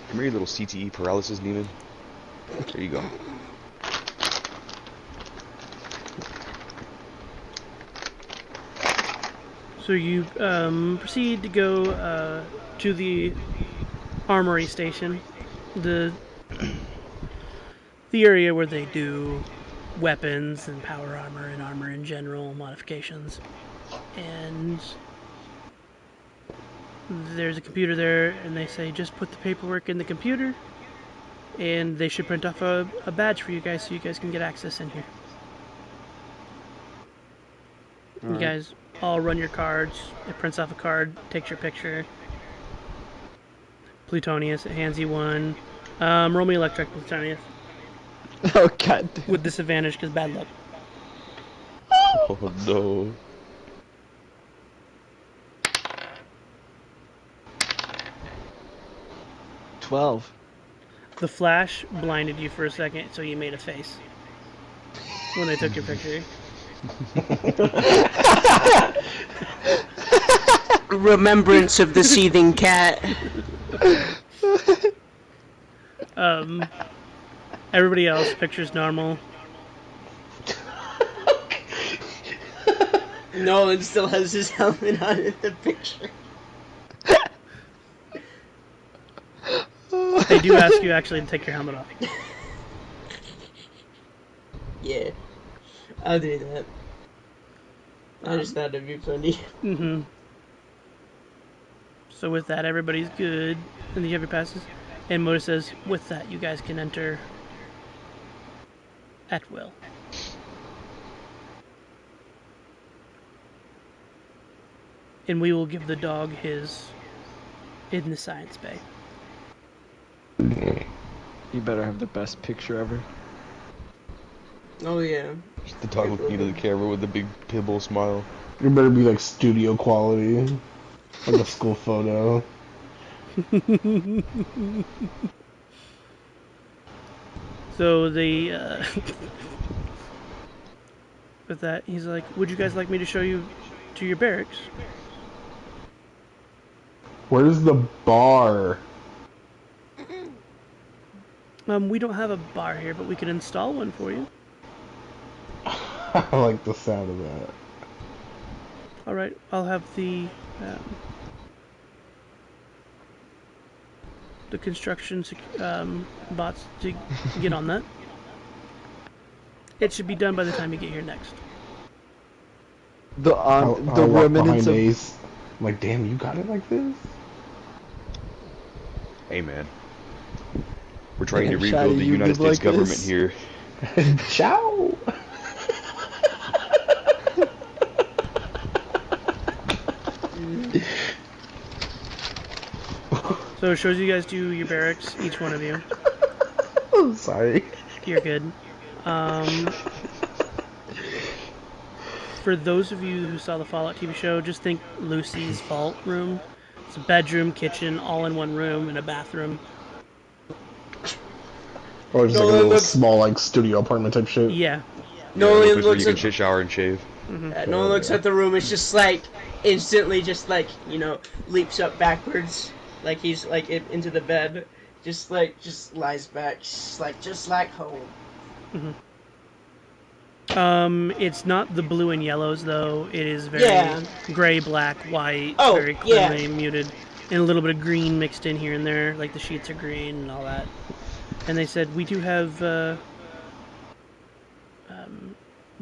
Come here, you little CTE paralysis demon. There you go. So you proceed to go to the armory station, the area where they do weapons and power armor and armor in general modifications. And there's a computer there, and they say just put the paperwork in the computer, and they should print off a badge for you guys so you guys can get access in here. You guys all run your cards. It prints off a card, takes your picture. Plutonius, it hands you one. Roll me electric, Plutonius. Oh god. With disadvantage because bad luck. Oh no. $12. The flash blinded you for a second, so you made a face when they took your picture. Remembrance of the seething cat. Everybody else, picture's normal. Nolan still has his helmet on in the picture. They do ask you actually to take your helmet off. Yeah, I'll do that. I just thought it'd be funny. Mm-hmm. So with that, everybody's good. And you have your passes. And Moda says, with that, you guys can enter at will. And we will give the dog his in the science bay. You better have the best picture ever. Oh yeah. The dog looking into the camera with a big pimple smile. It better be like studio quality. Like a school photo. So the with that, he's like, would you guys like me to show you to your barracks? Where's the bar? We don't have a bar here, but we can install one for you. I like the sound of that. All right, I'll have the construction bots to get on that. It should be done by the time you get here next. The I'll the walk remnants behind of Ace. I'm like, damn, you got it like this? Hey man. We're trying to Damn, Shadi, rebuild the you United live States like government this? here. Ciao! So it shows you guys do your barracks, each one of you. I'm sorry. You're good. For those of you who saw the Fallout TV show, just think Lucy's vault room. It's a bedroom, kitchen, all in one room, and a bathroom. Or just like a Nolan little looks- small like studio apartment type shit. Yeah. Nolan Yeah, where looks you can at shit shower and shave. Nolan looks at the room. It's just like instantly, just like leaps up backwards, like he's like into the bed. just lies back, just like home. It's not the blue and yellows though. It is very Yeah. gray, black, white, Oh, very yeah. clearly muted, and a little bit of green mixed in here and there, like the sheets are green and all that. And they said we do have the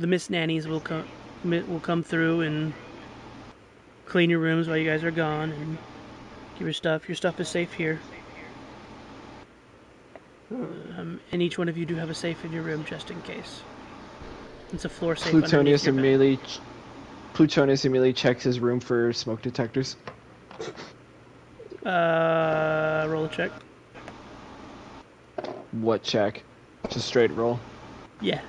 Miss Nannies will come through and clean your rooms while you guys are gone and give your stuff. Your stuff is safe here. And each one of you do have a safe in your room just in case. It's a floor safe underneath Plutonius your bed. immediately checks his room for smoke detectors. Roll a check. What check? Just straight roll. Yeah.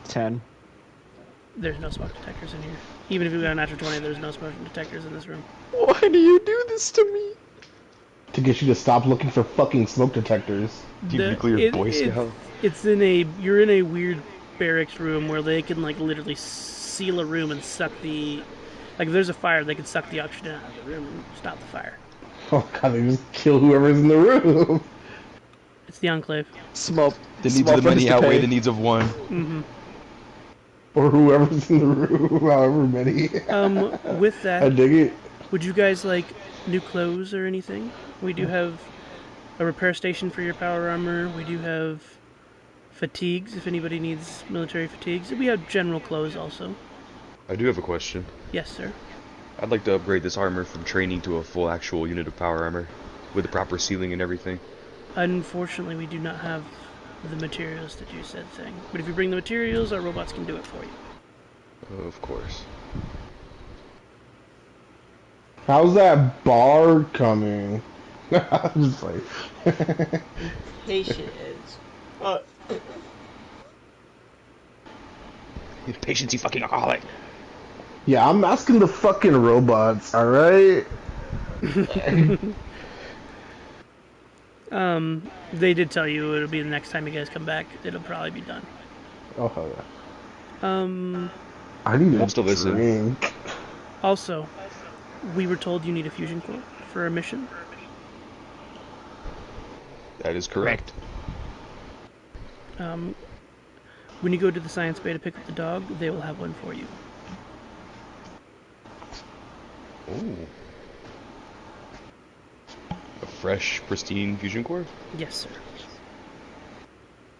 10. There's no smoke detectors in here. Even if you got a natural 20, there's no smoke detectors in this room. Why do you do this to me? To get you to stop looking for fucking smoke detecters. You nuclear Boy Scout. You're in a weird barracks room where they can like literally seal a room and suck the, like if there's a fire, they can suck the oxygen out of the room and stop the fire. Oh god, they just kill whoever's in the room. It's the Enclave. Small. The needs of the many outweigh the needs of one. Mm-hmm. Or whoever's in the room, however many. With I that, dig it. would you guys like new clothes or anything? We do have a repair station for your power armor. We do have fatigues if anybody needs military fatigues. We have general clothes also. I do have a question. Yes, sir. I'd like to upgrade this armor from training to a full actual unit of power armor with the proper sealing and everything. Unfortunately, we do not have the materials to do said thing. But if you bring the materials, our robots can do it for you. Of course. How's that bar coming? I'm just like... Patience. Patience, you fucking alcoholic. Yeah, I'm asking the fucking robots, alright? They did tell you it'll be the next time you guys come back. It'll probably be done. Oh, hell yeah. I need I'm a still listening. drink. Also, we were told you need a fusion core for a mission. That is correct. When you go to the science bay to pick up the dog, they will have one for you. Ooh. A fresh, pristine fusion core? Yes, sir.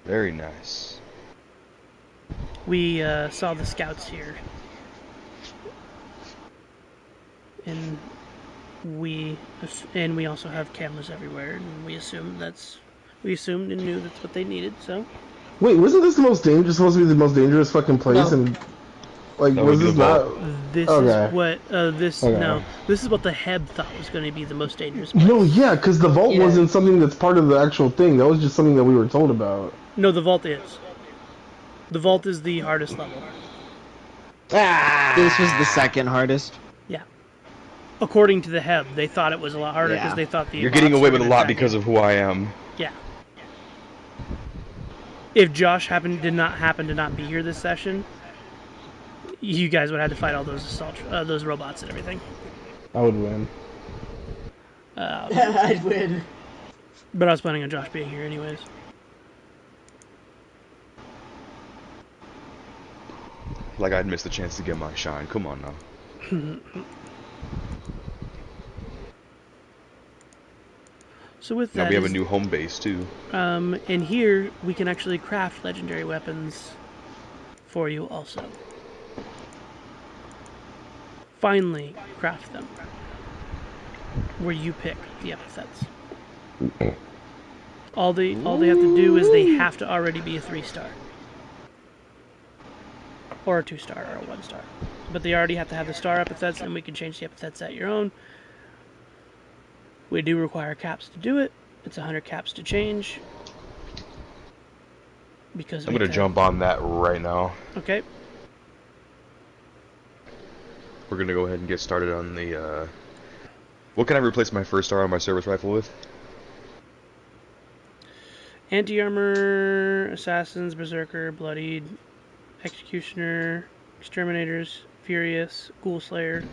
Very nice. We saw the scouts here, and we also have cameras everywhere, and we assumed and knew that's what they needed. So Wait, wasn't this supposed to be the most dangerous fucking place? No. And like, That was would be this the not? vault. this Okay. is what Okay. no, this is what the Heb thought was going to be the most dangerous place. No, yeah, because the vault Yeah. wasn't something that's part of the actual thing. That was just something that we were told about. No, the vault is. The vault is the hardest level. This was the second hardest. Yeah. According to the Heb, they thought it was a lot harder because Yeah. they thought the You're getting bots away were with a gonna lot attack because you. of who I am. Yeah. If Josh did not happen to not be here this session, you guys would have to fight all those robots and everything. I would win. I'd win. But I was planning on Josh being here anyways. Like I'd missed the chance to get my shine. Come on now. So with Now that, we have a new home base too. and here we can actually craft legendary weapons for you also. Finally, craft them. Where you pick the epithets. All they have to do is they have to already be a 3-star. Or a 2-star or a 1-star. But they already have to have the star epithets, and we can change the epithets at your own. We do require caps to do it. It's 100 caps to change. Because I'm gonna jump on that right now. Okay. We're gonna go ahead and get started on the. What can I replace my first star on my service rifle with? Anti-armor, assassins, berserker, bloodied, executioner, exterminators, furious, ghoul slayer,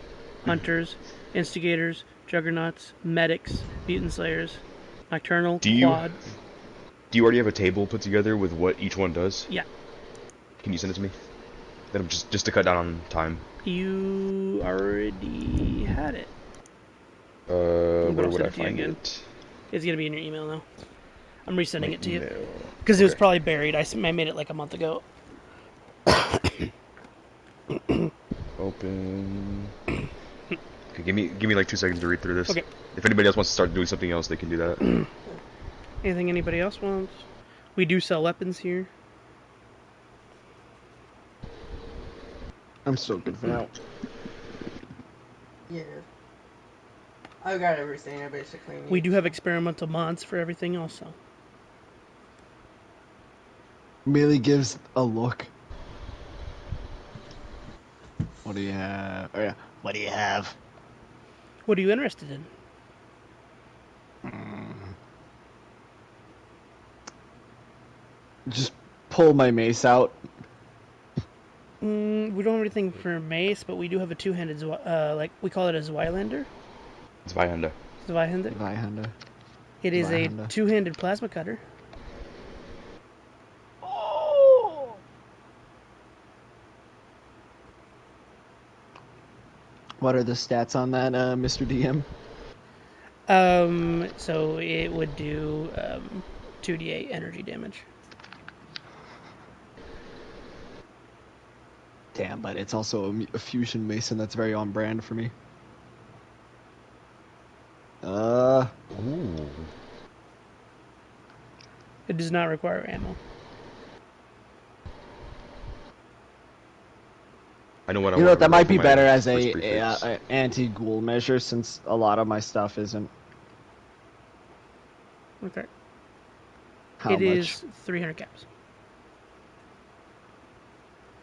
hunters, instigators, Juggernauts, Medics, Mutant Slayers, Nocturnal, Do you- Quad. Do you already have a table put together with what each one does? Yeah. Can you send it to me? Then just to cut down on time. You already had it. Where I'll would send I it to you find again. it? It's gonna be in your email now. I'm resending My it to you email. because it was Okay. probably buried. I made it like a month ago. Open. Okay, give me like 2 seconds to read through this. Okay. If anybody else wants to start doing something else, they can do that. Anything anybody else wants? We do sell weapons here. I'm still good for now. Yeah. I got everything I basically need. We do have experimental mods for everything also. Merely gives a look. What do you have? Oh yeah. What do you have? What are you interested in? Just pull my mace out. We don't have anything for mace, but we do have a two-handed, like we call it a Zweilander. It's Vianda. Zweihander. Zweihänder. It is a Zweihander. two-handed plasma cutter. What are the stats on that, Mr. DM? So it would do 2d8 energy damage. Damn, but it's also a fusion mason that's very on brand for me. Ooh. It does not require ammo. I know what I You know want what? That to might roll be for my better as first a prefix. anti-ghoul measure, since a lot of my stuff isn't. Okay. How It much? is 300 caps.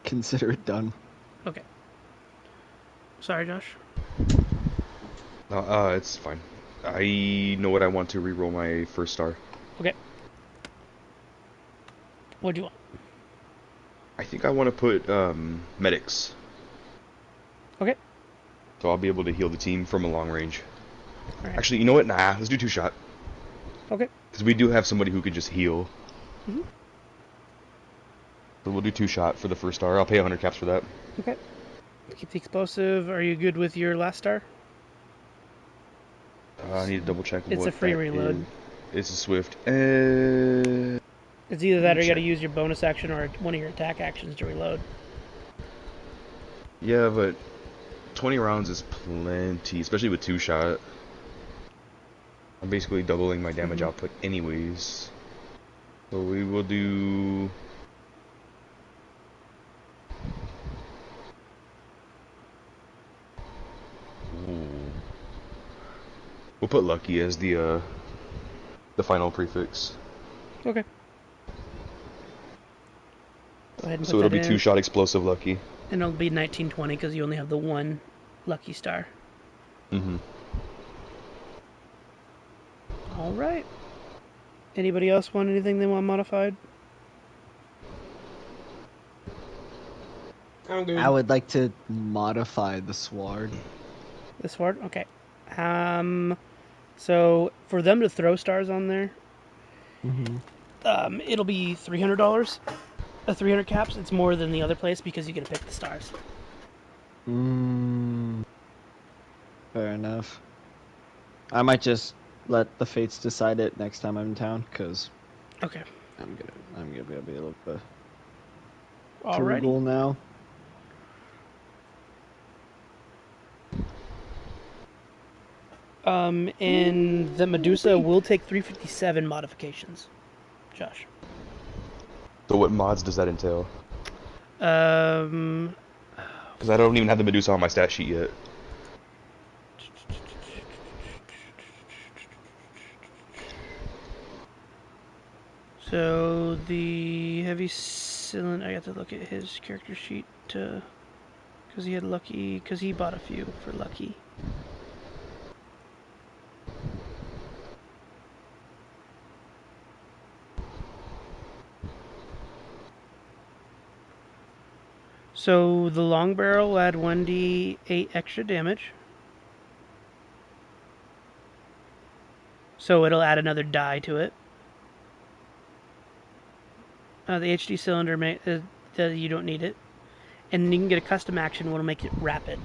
Consider it done. Okay. Sorry, Josh. No, it's fine. I know what I want to reroll my first star. Okay. What do you want? I think I want to put medics, Okay. so I'll be able to heal the team from a long range. All right. Actually, you know what? Nah, let's do 2-shot. Okay. Because we do have somebody who could just heal. Mhm. So we'll do 2-shot for the first star. I'll pay 100 caps for that. Okay. Keep the explosive. Are you good with your last star? I need to double check. It's what a free that reload. is. It's a swift. It's either that or you got to Check. use your bonus action or one of your attack actions to reload. Yeah, but 20 rounds is plenty, especially with 2-shot. I'm basically doubling my damage output anyways. So we will do... Ooh. We'll put lucky as the final prefix. Okay. Go ahead and So put it'll that be in. 2-shot explosive lucky. And it'll be 1920 because you only have the one lucky star. Mm-hmm. All right. Anybody else want anything they want modified? I'm good. I would like to modify the sword. The sword? Okay. So for them to throw stars on there, it'll be $300. 300 caps. It's more than the other place because you get to pick the stars. Fair enough. I might just let the fates decide it next time I'm in town, because Okay. I'm gonna be able to Alrighty. frugal now. And the Medusa will take 357 modifications. Josh. So what mods does that entail? Um, Because I don't even have the Medusa on my stat sheet yet. so the heavy cylinder, I got to look at his character sheet to, because he had lucky, because he bought a few for lucky. So the long barrel will add 1d8 extra damage. So it'll add another die to it. The HD cylinder, you don't need it. And then you can get a custom action that'll make it rapid.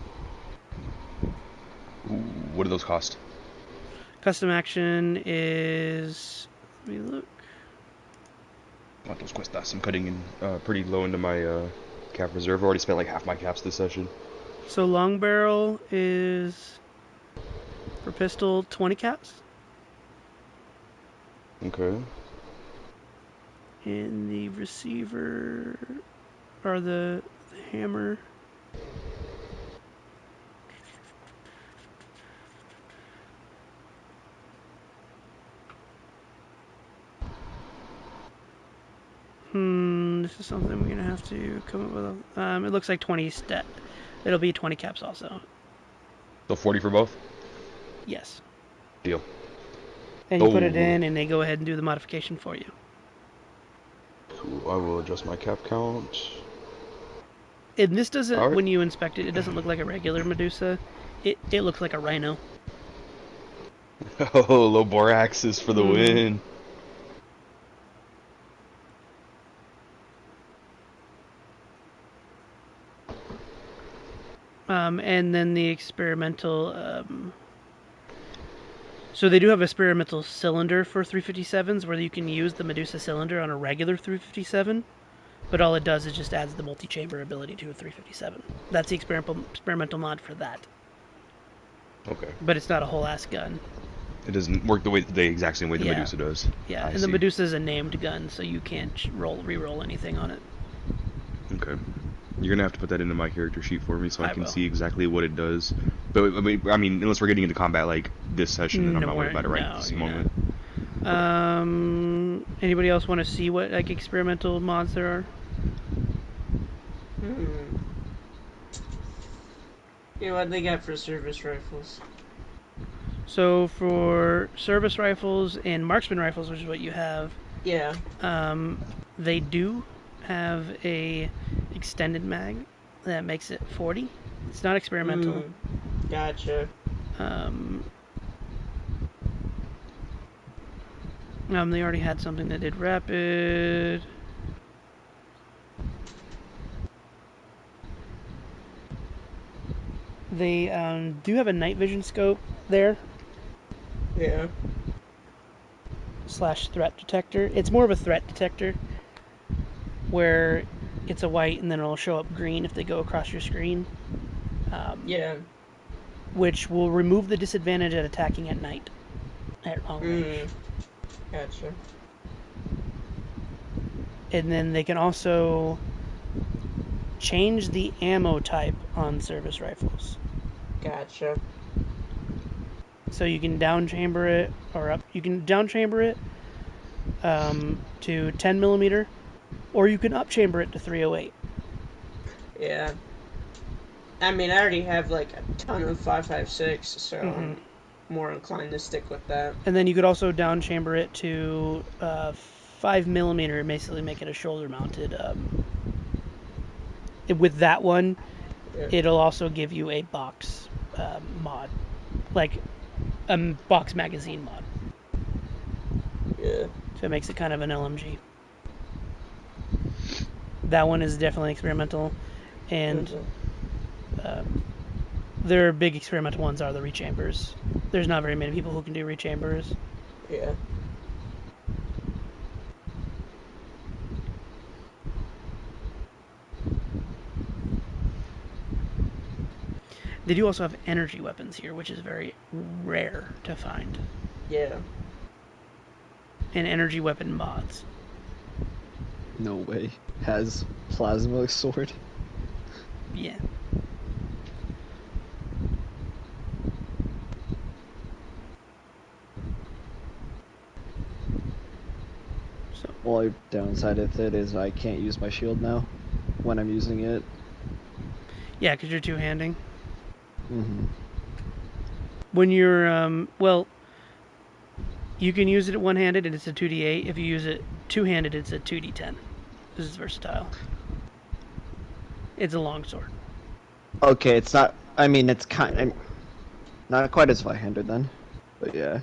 Ooh, what do those cost? Custom action is... Let me look. ¿Cuántos cuestas? I'm cutting in pretty low into my cap reserve. I already spent like half my caps this session. So long barrel is... For pistol, 20 caps. Okay. And the receiver... Or the hammer... This is something we're gonna have to come up with. It looks like 20 stat. It'll be 20 caps also. So 40 for both? Yes. Deal. And you put it in, and they go ahead and do the modification for you. Cool. I will adjust my cap count. And this doesn't, All right. when you inspect it, it doesn't look like a regular Medusa. It looks like a rhino. Oh, low boraxes for the win. And then the experimental... So they do have experimental cylinder for 357s where you can use the Medusa cylinder on a regular 357, but all it does is just adds the multi-chamber ability to a 357. That's the experimental mod for that. Okay. But it's not a whole-ass gun. It doesn't work the exact same way the Medusa does. Yeah, I and see. the Medusa is a named gun, so you can't re-roll anything on it. Okay. You're gonna have to put that into my character sheet for me so I can will. see exactly what it does. But I mean, unless we're getting into combat like this session, then I'm not worried about it right this moment. Anybody else want to see what like experimental mods there are? Yeah, what they got for service rifles? So for service rifles and marksman rifles, which is what you have, Yeah. they do have a extended mag that makes it 40. It's not experimental. Gotcha. They already had something that did rapid. They do have a night vision scope there. Yeah. / threat detector. It's more of a threat detector where it's a white and then it'll show up green if they go across your screen. Yeah. Which will remove the disadvantage at attacking at night at long range. Gotcha. And then they can also change the ammo type on service rifles. Gotcha. So you can down chamber it, or up. You can down chamber it to 10 millimeter, or you can up chamber it to 308. Yeah. I mean, I already have like a ton of 5.56, so I'm more inclined to stick with that. And then you could also down chamber it to 5 millimeter, and basically make it a shoulder mounted. With that one, it'll also give you a box mod, like a box magazine mod. Yeah. So it makes it kind of an LMG. That one is definitely experimental, and their big experimental ones are the rechambers. There's not very many people who can do rechambers. Yeah. They do also have energy weapons here, which is very rare to find. Yeah. And energy weapon mods. No way. Has plasma sword? Yeah. So, Only downside of it is I can't use my shield now when I'm using it. yeah, because you're two-handing. Mm-hmm. When you're, well, you can use it one-handed and it's a 2d8. If you use it two-handed, it's a 2d10. This is versatile. It's a longsword. Okay, it's not. I mean, it's kind. Not quite as high-handed then, but yeah.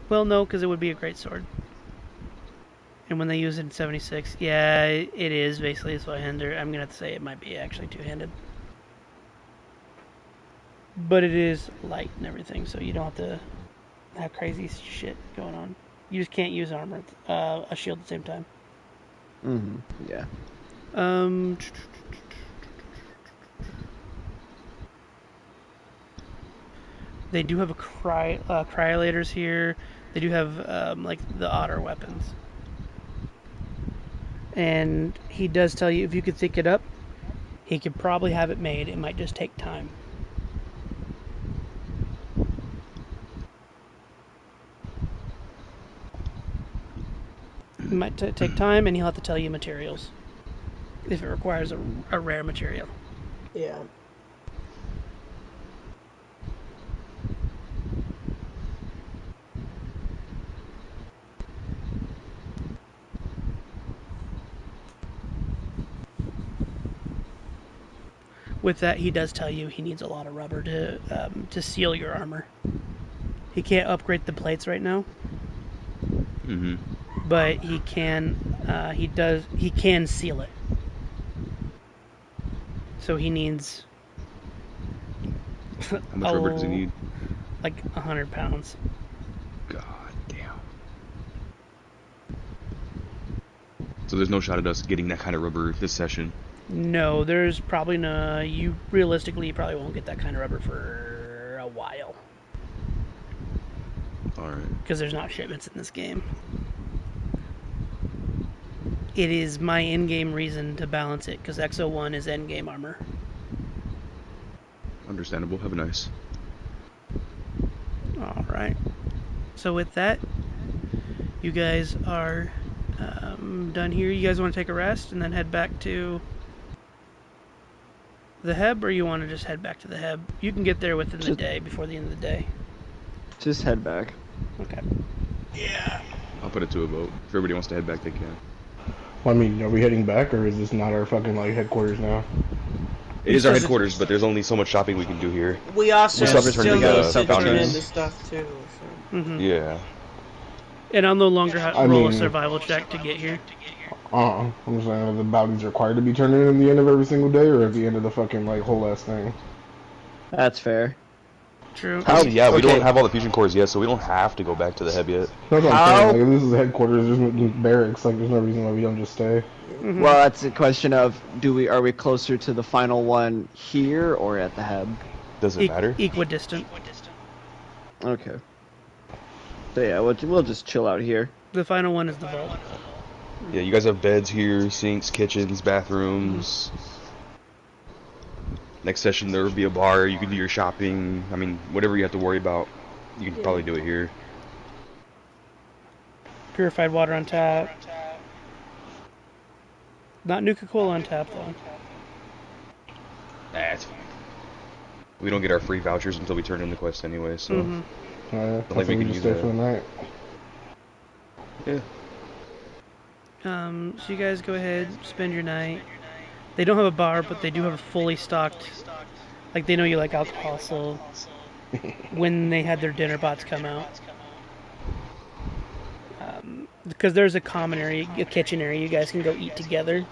Well, no, because it would be a great sword. And when they use it in 76, yeah, it is basically a Zweihander. I'm gonna have to say it might be actually two-handed. But it is light and everything, so you don't have to have crazy shit going on. You just can't use armor, a shield at the same time. Yeah. They do have cryolators here. They do have like the otter weapons. And he does tell you if you could think it up, he could probably have it made. It might just take time. It might take time, and he'll have to tell you materials if it requires a rare material. Yeah. With that, he does tell you he needs a lot of rubber to seal your armor. He can't upgrade the plates right now. Mm-hmm. But he can. He can seal it. So he needs. How much rubber does he need? Like 100 pounds. God damn. So there's no shot at us getting that kind of rubber this session. No, there's probably no. You probably won't get that kind of rubber for a while. All right. Because there's not shipments in this game. It is my in-game reason to balance it, because XO1 is end-game armor. Understandable. Have a nice. Alright. So with that, you guys are done here. You guys want to take a rest and then head back to the Heb, or you want to just head back to the Heb? You can get there within the day, before the end of the day. Just head back. Okay. Yeah. I'll put it to a vote. If everybody wants to head back, they can. Well, I mean, are we heading back, or is this not our fucking, like, headquarters now? It is our headquarters, but there's only so much shopping we can do here. We also We're still turning need into to turn Falcons. into stuff too. So. Mm-hmm. Yeah. And I'll no longer I roll a mean- survival check to get here. I'm saying, are the bounties required to be turned in at the end of every single day, or at the end of the fucking, like, whole ass thing? That's fair. True. Actually, yeah, we okay. don't have all the fusion cores yet, so we don't have to go back to the Heb yet. That's what How- I'm saying. Like, if this is headquarters, there's no barracks. Like, there's no reason why we don't just stay. Mm-hmm. Well, that's a question of are we closer to the final one here or at the Heb? Does it matter? Equidistant. Okay. So yeah, we'll just chill out here. The final one is the vault. Yeah, you guys have beds here, sinks, kitchens, bathrooms. Next session there will be a bar, you can do your shopping. I mean, whatever you have to worry about, you can probably do it here. Purified water on tap. Not Nuka-Cola on tap, though. That's fine. We don't get our free vouchers until we turn in the quest anyway, so... Mm-hmm. I like think we we can just do stay for the night. Yeah. So you guys go ahead, spend your night. They don't have a bar, but they do have a fully stocked... Like, they know you like alcohol, so... when they had their dinner bots come out... because there's a common area, a kitchen area, you guys can go eat together.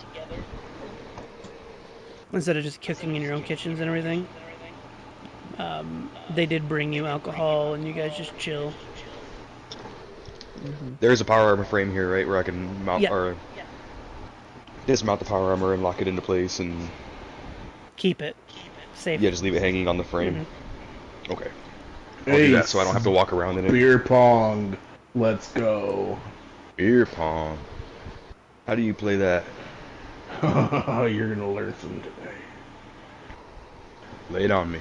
Instead of just cooking in your own kitchens and everything. They did bring you alcohol, and you guys just chill. There's a power armor frame here, right, where I can mount or dismount the power armor and lock it into place and... Keep it safe. Yeah, just leave it hanging on the frame. Mm-hmm. Okay. I'll do that so I don't have to walk around in it. Beer pong. Let's go. Beer pong. How do you play that? You're gonna learn some today. Lay it on me.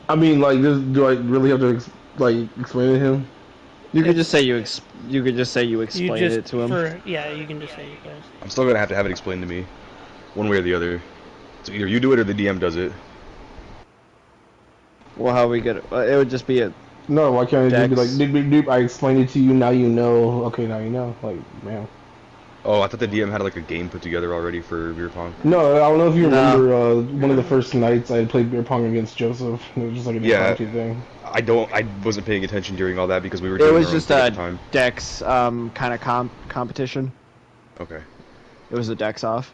I mean, like, do I really have to explain it to him? You could just say you explained it to him. You can just say you guys. I'm still gonna have to have it explained to me, one way or the other. So either you do it or the DM does it. Well, how we get it? It would just be a... No, why can't it just be like, Dex. doop, doop, doop, I explained it to you, now you know. Okay, now you know. Like, man. Oh, I thought the DM had like a game put together already for beer pong. No, I don't know if you No. remember one of the first nights I had played beer pong against Joseph. It was just like an Yeah. impromptu thing. I wasn't paying attention during all that because we were It doing was our own just thing at a the time. Dex kind of competition. Okay. It was a Dex off.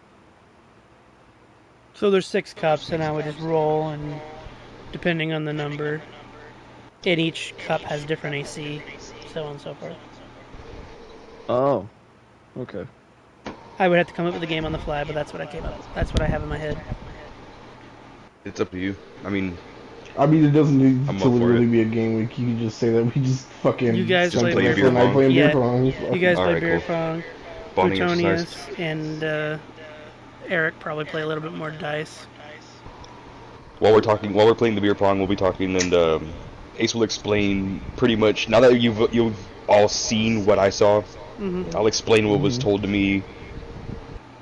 So there's 6 cups, and I would just roll, and depending on the number, and each cup has different AC, so on and so forth. Oh. Okay. I would have to come up with a game on the fly, but that's what I came up with. That's what I have in my head. It's up to you. I mean, It doesn't need I'm to up for really it. be a game week. You can just say that we just fucking You guys spent play the beer night pong? playing Yeah, beer pong. You guys play Alright, beer cool. pong. bonding Plutonius exercise. and Eric probably play a little bit more dice. While we're playing the beer pong, we'll be talking, and Ace will explain pretty much. Now that you've all seen what I saw, I'll explain what was told to me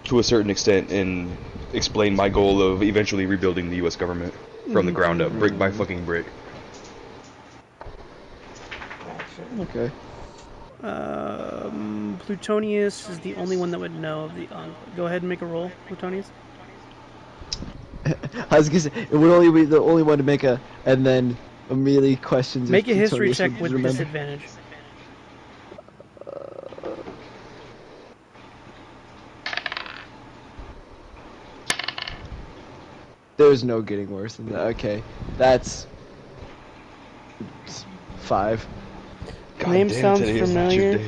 to a certain extent, and explain my goal of eventually rebuilding the U.S. government from the ground up, brick by fucking brick. Okay. Plutonius is the only one that would know of the Go ahead and make a roll, Plutonius. I was gonna say it would only be the only one to make a, and then immediately questions. Make if a history Plutonius check would with remember. disadvantage. There's no getting worse than that. Okay, that's 5. Name damn, sounds today is not your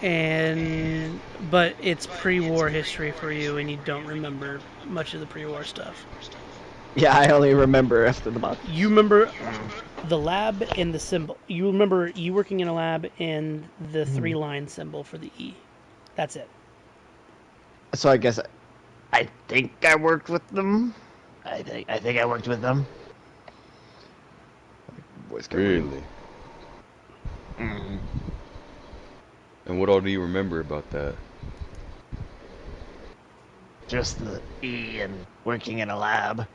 familiar. But it's pre-war history for you, and you don't remember much of the pre-war stuff. Yeah, I only remember after the month. You remember the lab and the symbol. You remember you working in a lab and the 3-line symbol for the E. That's it. So I guess I think I worked with them. I think I worked with them. voice got weird. Really? And what all do you remember about that? Just the E and working in a lab.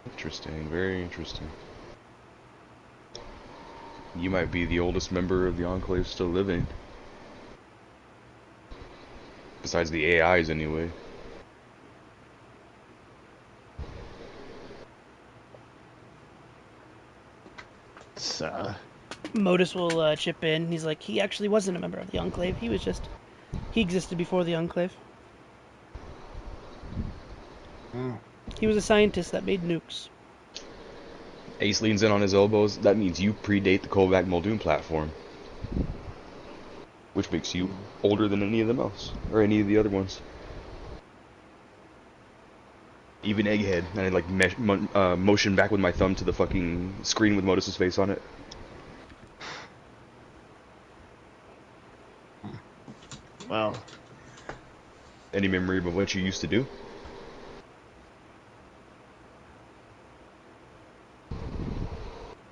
Interesting, very interesting. You might be the oldest member of the Enclave still living. Besides the AIs, anyway. So, Modus will chip in. He's like, he actually wasn't a member of the Enclave. He existed before the Enclave. He was a scientist that made nukes. Ace leans in on his elbows. That means you predate the Kovac Muldoon platform. Which makes you older than any of them else. Or any of the other ones. Even Egghead. And I like motion back with my thumb to the fucking screen with Modus's face on it. well, Any memory of what you used to do?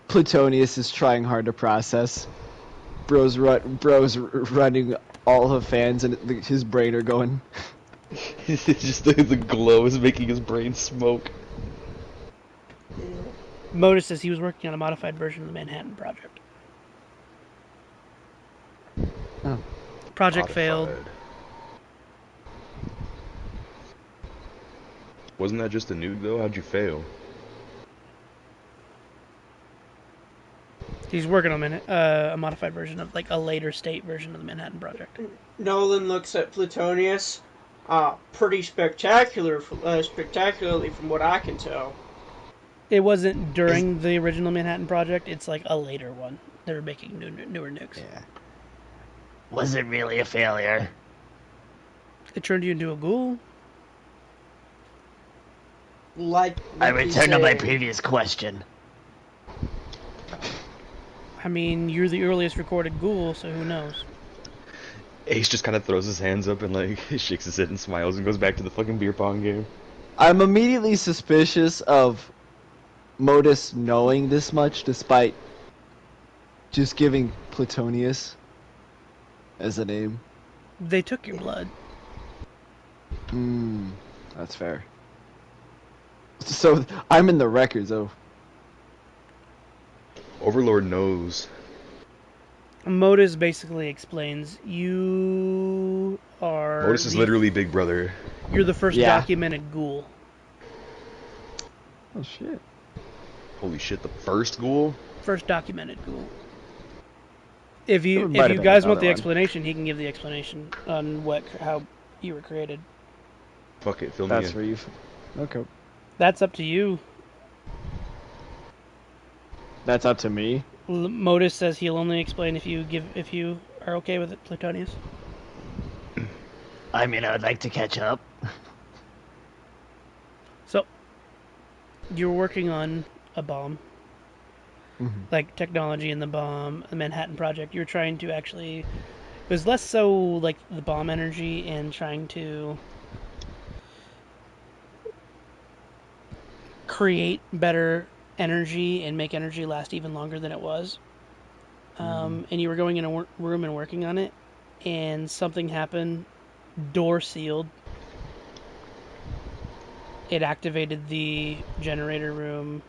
Plutonius is trying hard to process. Bro's running all the fans, and his brain are going. Just the glow is making his brain smoke. Modus says he was working on a modified version of the Manhattan Project. Oh. Project failed. Modified. Wasn't that just a nuke though? How'd you fail? He's working on a modified version of, like, a later state version of the Manhattan Project. Nolan looks at Plutonius. Pretty spectacularly from what I can tell. It wasn't during the original Manhattan Project. It's like a later one. They were making newer nukes. yeah. Was it really a failure? It turned you into a ghoul. Like I you return to my say. previous question. I mean, you're the earliest recorded ghoul, so who knows? Ace just kind of throws his hands up and like shakes his head and smiles and goes back to the fucking beer pong game. I'm immediately suspicious of Modus knowing this much, despite just giving Plutonius as a name. They took your blood. That's fair. So I'm in the records, though. Overlord knows Modus basically explains you are. Modus is literally Big Brother. You're the first Yeah. documented ghoul. Oh shit. Holy shit, the first ghoul? First documented ghoul. If There you might have been guys want another the one. explanation, he can give the explanation on how you were created. Fuck it, fill me That's in. where you. Okay. That's up to you. That's up to me. Modus says he'll only explain if you are okay with it, Plutonius. I mean, I would like to catch up. So, you're working on a bomb, like technology in the bomb, the Manhattan Project. You're trying to actually. It was less so like the bomb energy and trying to create better energy and make energy last even longer than it was. And you were going in a room and working on it, and something happened. Door sealed. It activated the generator room,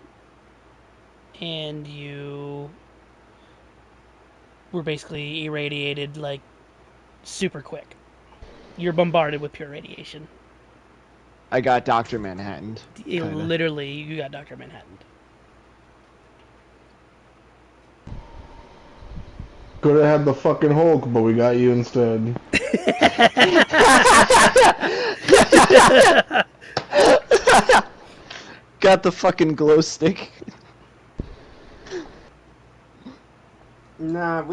and you were basically irradiated like super quick. You're bombarded with pure radiation. I got Dr. Manhattan. Literally, you got Dr. Manhattan. Could have had the fucking Hulk, but we got you instead. Got the fucking glow stick. Nah,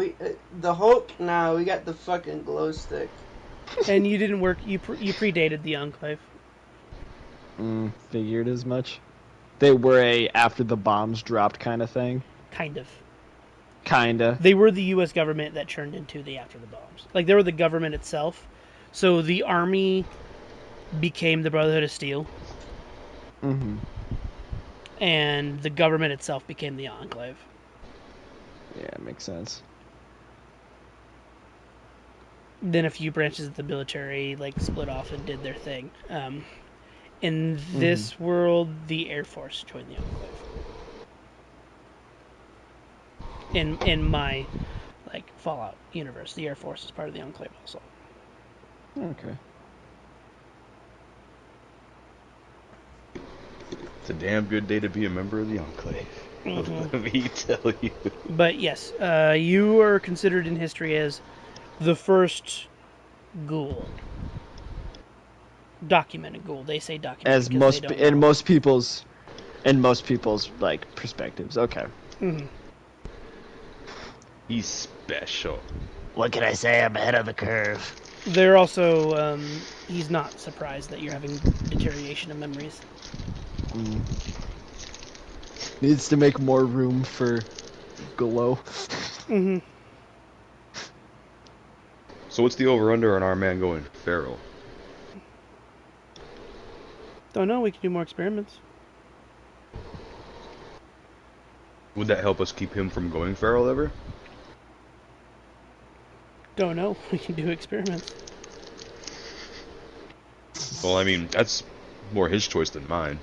the Hulk. Nah, we got the fucking glow stick. And you didn't work. You predated the Enclave. Figured as much. They were a after the bombs dropped kind of thing. Kind of. Kinda. They were the U.S. government that turned into the after the bombs. Like, they were the government itself. So the army became the Brotherhood of Steel. Mm-hmm. And the government itself became the Enclave. Yeah, it makes sense. Then a few branches of the military like split off and did their thing. In this world, the Air Force joined the Enclave. In my like Fallout universe, the Air Force is part of the Enclave also. Okay. It's a damn good day to be a member of the Enclave. Let me tell you. But yes, you are considered in history as the first ghoul. Documented ghoul. They say documented. As most in most people's like perspectives. Okay. He's special. What can I say? I'm ahead of the curve. They're also. He's not surprised that you're having deterioration of memories. Needs to make more room for glow. So what's the over-under on our man going feral? Don't know. We can do more experiments. Would that help us keep him from going feral ever? Don't know. We can do experiments. Well, I mean, that's more his choice than mine.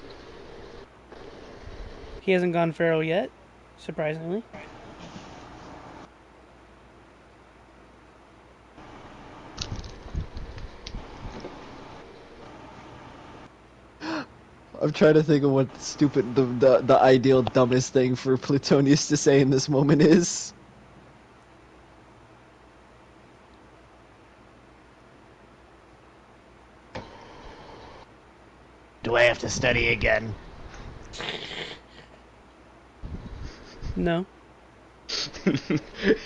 He hasn't gone feral yet, surprisingly. I'm trying to think of what the ideal dumbest thing for Plutonius to say in this moment is. Do I have to study again? No.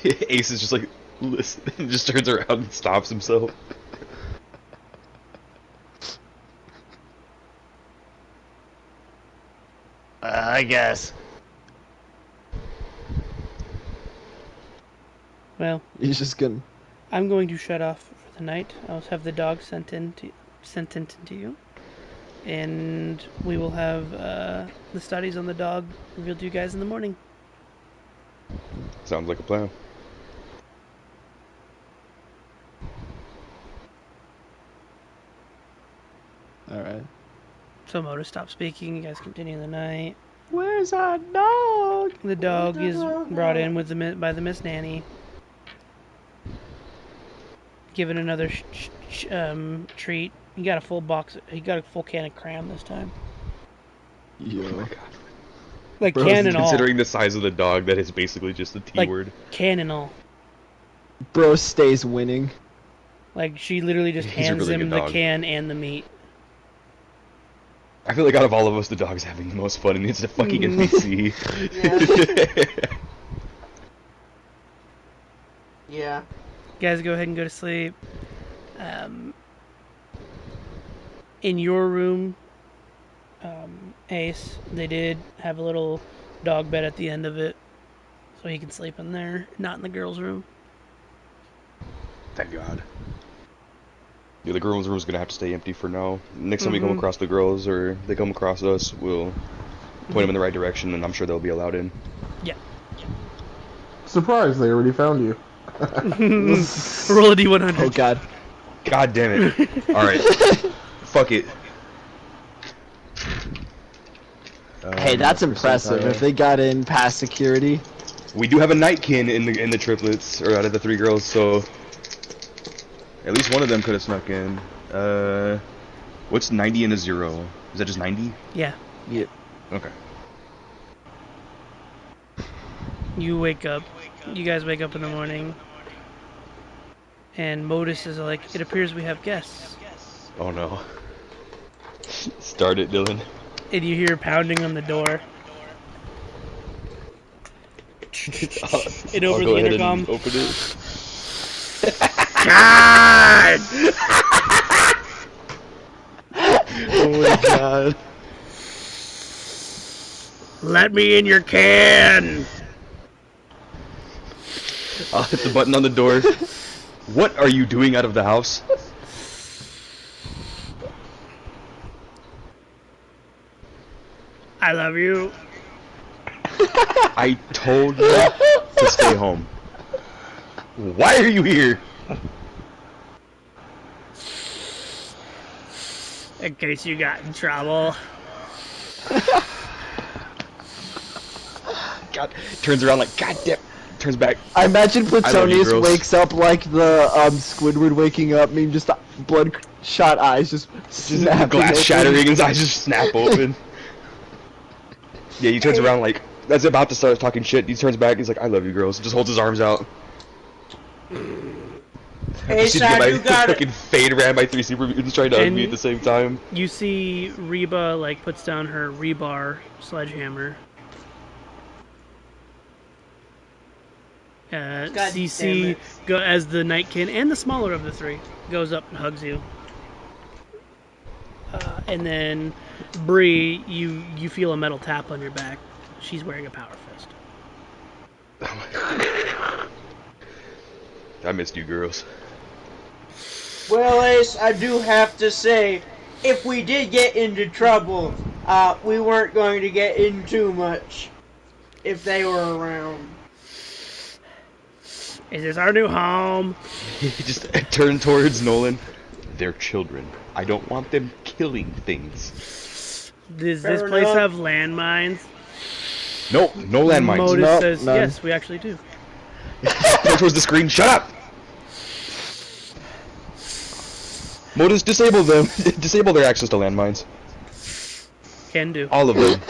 Ace is just like, listen, and just turns around and stops himself. I guess. Well, He's just gonna. I'm going to shut off for the night. I'll have the dog sent in to you, and we will have the studies on the dog revealed to you guys in the morning. Sounds like a plan. Alright. So Moto stops speaking. You guys continue the night. Where's our dog? The dog is brought in with by the Miss Nanny. Give it another treat. He got a full box. He got a full can of cram this time. Yo. Oh my god. Like Bro, can and all. Considering the size of the dog, that is basically just the T Like word. can and all. Bro stays winning. Like she literally just He's a hands really him good the dog. can and the meat. I feel like out of all of us, the dog's having the most fun, and it's a fucking NPC. Yeah. Guys, go ahead and go to sleep. In your room, Ace, they did have a little dog bed at the end of it, so he can sleep in there, not in the girls' room. Thank God. Yeah, the girls' room's gonna have to stay empty for now. Next time we come across the girls, or they come across us, we'll point them in the right direction, and I'm sure they'll be allowed in. Yeah. Surprise! They already found you. Roll a D100. Oh god. God damn it. Alright. Fuck it. Hey, that's impressive. percentile. If they got in past security. We do have a nightkin in the triplets, or out of the 3 girls, so at least one of them could have snuck in. What's 90 and a 0? Is that just 90? Yeah. Yeah. Okay. You wake up. You guys wake up in the morning. And Modus is like, it appears we have guests. Oh no. Start it, Dylan. And you hear pounding on the door. And over I'll the go ahead intercom. and open it. God! Oh my god. Let me in your can! I'll hit the button on the door. What are you doing out of the house? I love you. I told you to stay home. Why are you here? In case you got in trouble. God, turns around like, God damn. Turns back. I imagine love you, Plutonius girls. wakes up like the Squidward waking up, mean just bloodshot eyes just snapping Glass open. shattering, and his eyes just snap open. Yeah, he turns around like, that's about to start talking shit. He turns back, he's like, I love you, girls. Just holds his arms out. Hey, Proceeds so to I get do got fucking it. fade ran by 3 super mutants trying to hug me at the same time. You see Reba, like, puts down her rebar sledgehammer. God damn CC, it. as the Nightkin, and the smaller of the 3, goes up and hugs you. And then Bree, you feel a metal tap on your back. She's wearing a power fist. Oh my god. I missed you, girls. Well, Ace, I do have to say, if we did get into trouble, we weren't going to get in too much if they were around. Is this our new home? He just turned towards Nolan. They're children. I don't want them killing things. Does Fair this place enough. have landmines? Nope, no landmines. Modus Nope, says, none. yes, we actually do. Point towards the screen. Shut up! Modus, disable them. Disable their access to landmines. Can do. All of them.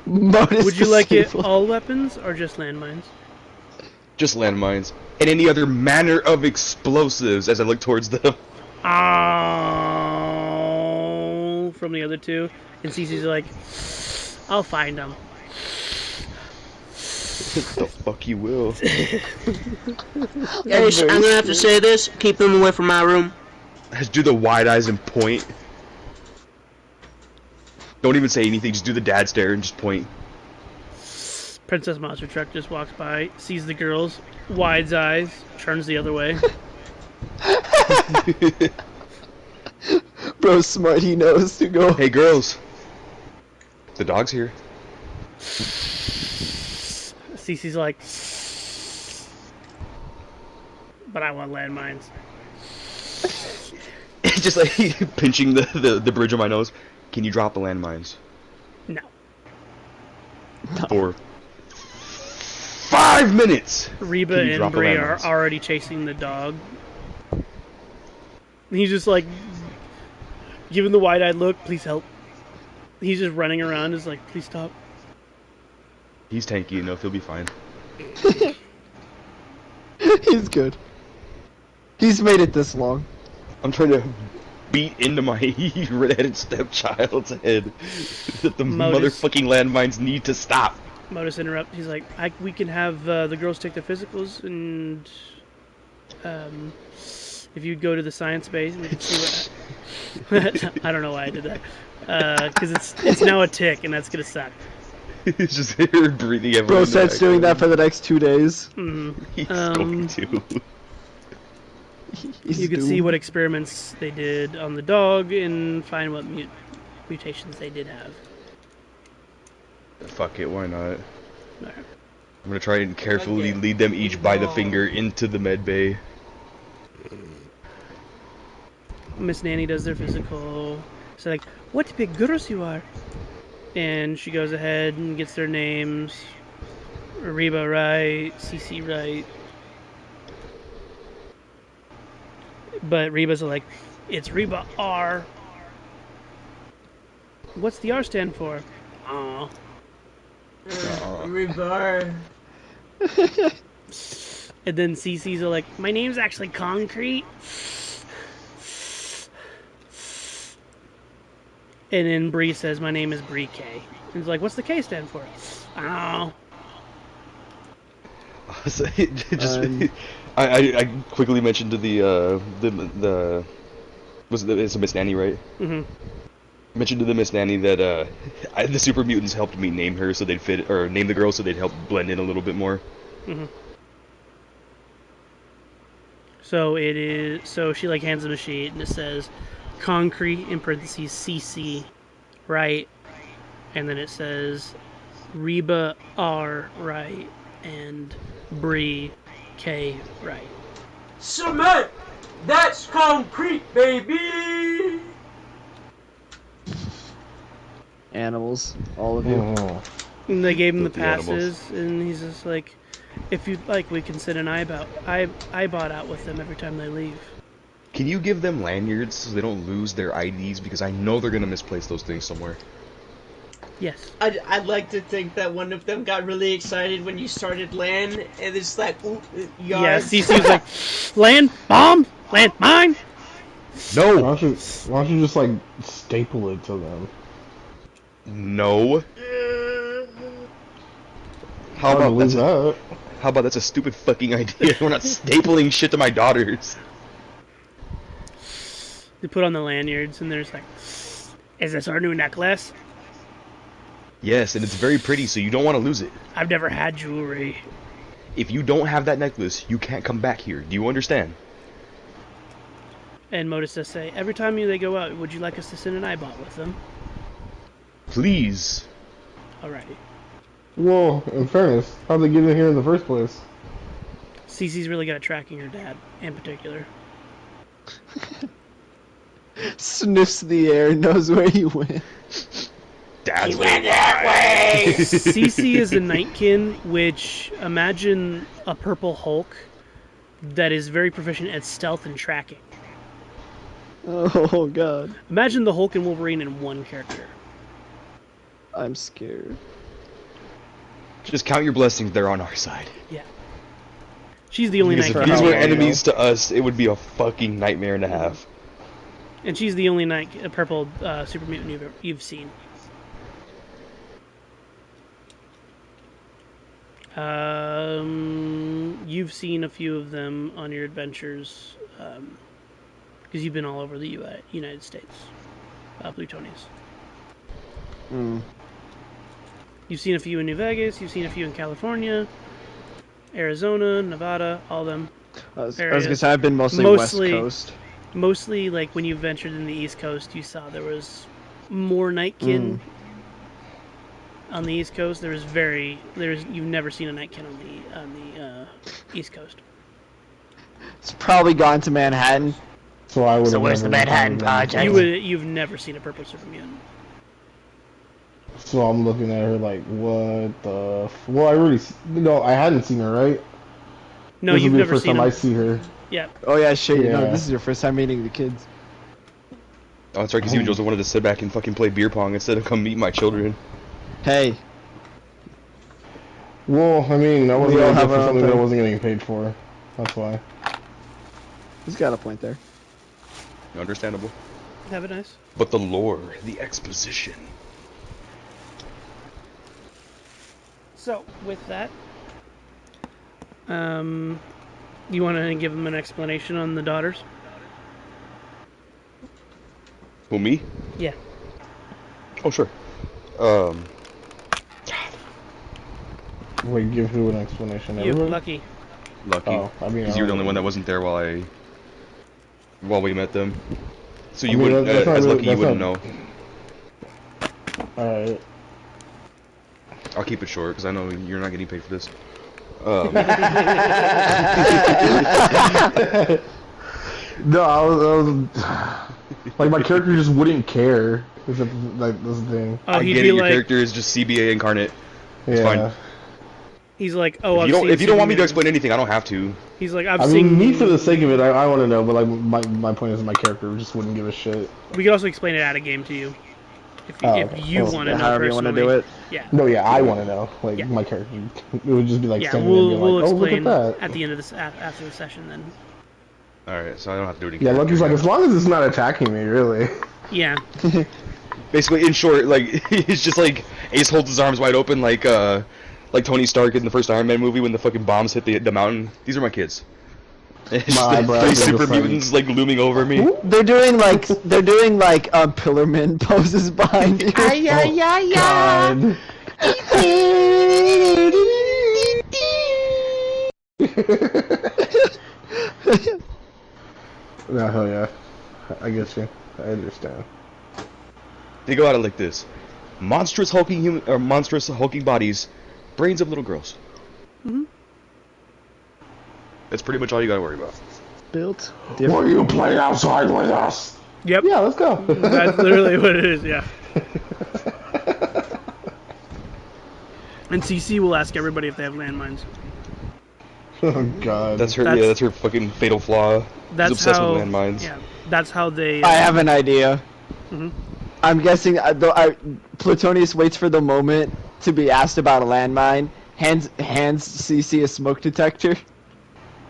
Modus Would you like it disabled. all weapons or just landmines? Just landmines. And any other manner of explosives as I look towards them. Oh, from the other 2. And Cece's like, I'll find them. The fuck you will. Ace, I'm gonna have to say this. Keep them away from my room. Just do the wide eyes and point. Don't even say anything, just do the dad stare and just point. Princess Monster Truck just walks by, sees the girls, wides eyes, turns the other way. Bro's smart, he knows to go. Hey girls. The dog's here. Cece's like, but I want landmines. Just like pinching the bridge of my nose. Can you drop the landmines? No. For 5 minutes! Reba Can you and drop the Bree are landmines? already chasing the dog. He's just like giving the wide-eyed look. Please help. He's just running around. Is like, please stop. He's tanky enough. He'll be fine. He's good. He's made it this long. I'm trying to beat into my redheaded stepchild's head that the Modus. motherfucking landmines need to stop. Modus interrupts. He's like, we can have the girls take the physicals, and if you go to the science base, we can see what. I don't know why I did that. Because it's now a tick, and that's gonna suck. It's just her breathing everywhere. Bro starts doing that for the next 2 days. Mm-hmm. He's going to. He's You could see doomed. what experiments they did on the dog and find what mutations they did have. Fuck it, why not? Alright. I'm gonna try and carefully lead them each by the finger into the med bay. Miss Nanny does their physical. So like, what big girls you are! And she goes ahead and gets their names. Reba right, Cece right. But Reba's like, it's Reba R. What's the R stand for? Aw. Rebar. And then Cece's like, my name's actually Concrete. And then Bree says, my name is Bree K. And he's like, what's the K stand for? Oh. So I quickly mentioned to the it's a Miss Nanny, right? Mm-hmm. Mentioned to the Miss Nanny that the super mutants helped me name her so they'd fit, or name the girl so they'd help blend in a little bit more. Mm-hmm. So it is. So she like hands him a sheet and it says, Concrete in parentheses CC, right, and then it says Reba R right and Bree K right. Cement! That's concrete, baby! Animals, all of you. Oh. And they gave him the With the animals. passes, and he's just like, if you'd like, we can send an iBot out with them every time they leave. Can you give them lanyards so they don't lose their IDs? Because I know they're gonna misplace those things somewhere. Yes. I'd like to think that one of them got really excited when you started land, and it's like, ooh, Yeah, yards. Cece was like, land, bomb, land, mine. No! Why don't you just like staple it to them? No! How I about believe that's that. how about that's a stupid fucking idea? We're not stapling shit to my daughters. They put on the lanyards, and there's like, is this our new necklace? Yes, and it's very pretty, so you don't want to lose it. I've never had jewelry. If you don't have that necklace, you can't come back here. Do you understand? And Modus does say, every time they go out, would you like us to send an iBot with them? Please. Alrighty. Well, in fairness, how'd they get in here in the first place? Cece's really good at tracking her dad, in particular. Sniffs the air, knows where he went. Dad's Cece is a Nightkin, which, imagine a purple Hulk that is very proficient at stealth and tracking. Oh god, Imagine the Hulk and Wolverine in one character. I'm scared. Just count your blessings, they're on our side. Yeah. She's the only Because if Nightkin. these how were long, enemies to us, it would be a fucking nightmare and a half. And she's the only purple super mutant you've seen. You've seen a few of them on your adventures, because you've been all over the United States. Plutonius. Mm. You've seen a few in New Vegas, you've seen a few in California, Arizona, Nevada, all them. I was areas. gonna say I've been mostly Mostly- West Coast. Mostly, like, when you ventured in the East Coast, you saw there was more Nightkin on the East Coast. You've never seen a Nightkin on the East Coast. It's probably gone to Manhattan. So I would. So where's the Manhattan Project? You've never seen a purple super mutant. So I'm looking at her like, what the? Well, I hadn't seen her, right? No, This you've will be never the first seen time I them. see her. Yeah. Oh yeah, shit. You know, Yeah. this is your first time meeting the kids. Oh, that's right, because you and Joseph wanted to sit back and fucking play beer pong instead of come meet my children. Hey, Well, I mean, I We wasn't all gonna have go for our own something that I thing. wasn't getting paid for. That's why. he's got a point there. Understandable. Have it nice. But the lore, the exposition. So, with that, you want to give them an explanation on the daughters? Who, me? Yeah. Oh, sure. Wait, give who an explanation? You, Everyone? Lucky. Lucky. Oh, I mean, Because you were the only one that wasn't there while we met them. So you I mean, wouldn't, that's not as really- Lucky, you that's wouldn't not- know. Alright. I'll keep it short, because I know you're not getting paid for this. No, I was like, my character just wouldn't care. Is it, like, this thing. Oh, I he'd get be it, your like, character is just CBA incarnate. Yeah. fine. he's like, oh, If you don't want me to explain anything, I don't have to. He's like, I've I seen. mean, me for the sake of it, I want to know, but like, my point is my character just wouldn't give a shit. We could also explain it out of game to you, if you, Oh, if okay. you Well, want to know However you personally. want to do it. Yeah. No, yeah, I want to know. Like, Yeah. my character. It would just be like Yeah, standing there we'll and being like, oh, look explain at that. at the end of this after the session then. Alright, so I don't have to do it again. Yeah, Lucky's like, as long as it's not attacking me, really. Yeah. Basically, in short, like, it's just like Ace holds his arms wide open like Tony Stark in the first Iron Man movie when the fucking bombs hit the mountain. These are my kids. It's just My the eyebrows three are super just like- mutants like looming over me. They're doing like Pillarman poses behind you. God. No, hell yeah. I get you. I understand. Think about it like this: monstrous hulking bodies, brains of little girls. Mhm. That's pretty much all you gotta worry about. Built. Will you play outside with us? Yep. Yeah, let's go. That's literally what it is. Yeah. And CC will ask everybody if they have landmines. Oh god. That's her. That's- Yeah, that's her fucking fatal flaw. That's She's obsessed how. with landmines. Yeah. That's how they. I have an idea. Mhm. I'm guessing Plutonius waits for the moment to be asked about a landmine. Hands CC a smoke detector.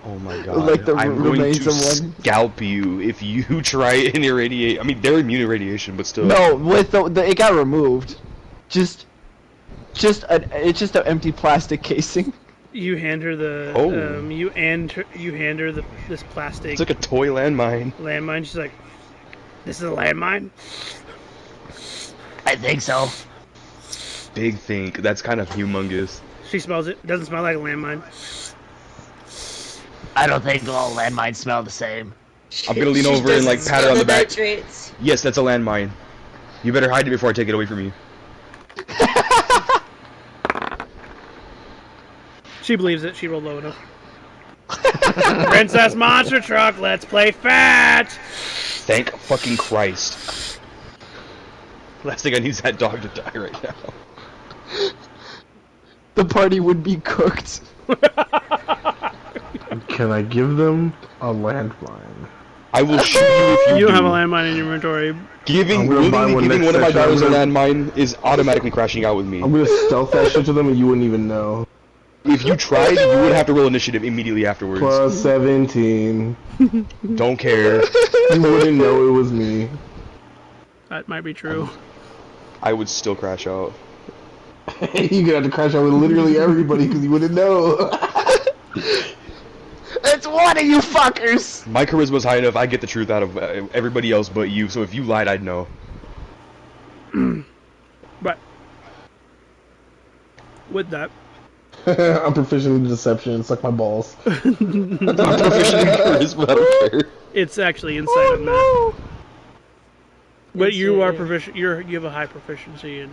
Oh my god! Like the I'm going remains to of one. scalp you if you try and irradiate. I mean, they're immune to radiation, but still. No, with the it got removed. It's just an empty plastic casing. You hand her the. Oh. You hand her this plastic It's like a toy landmine. landmine. She's like, "This is a landmine." I think so. Big think. That's kind of humongous. She smells it. It doesn't smell like a landmine. I don't think all landmines smell the same. I'm gonna lean She over and like doesn't pat her on smell the back. nitrates. Yes, that's a landmine. You better hide it before I take it away from you. She believes it. She rolled low enough. Princess Monster Truck. Let's play fat. Thank fucking Christ. Last thing I need is that dog to die right now. The party would be cooked. Can I give them a landmine? I will shoot you if you You do. don't have a landmine in your inventory. Giving, I'm gonna buy willingly one giving next one of my session. daughters a I'm landmine is automatically crashing out with me. I'm gonna stealth that shit to them and you wouldn't even know. If you tried, you would have to roll initiative immediately afterwards. Plus 17. Don't care. You wouldn't know it was me. That might be true. I would still crash out. You're gonna have to crash out with literally everybody because you wouldn't know. It's one of you fuckers. My charisma's high enough, I get the truth out of everybody else but you, so if you lied, I'd know. But with that, I'm proficient in deception. Suck my balls. I'm proficient in charisma, I don't care. it's actually insight on that. But you are proficient. You have a high proficiency in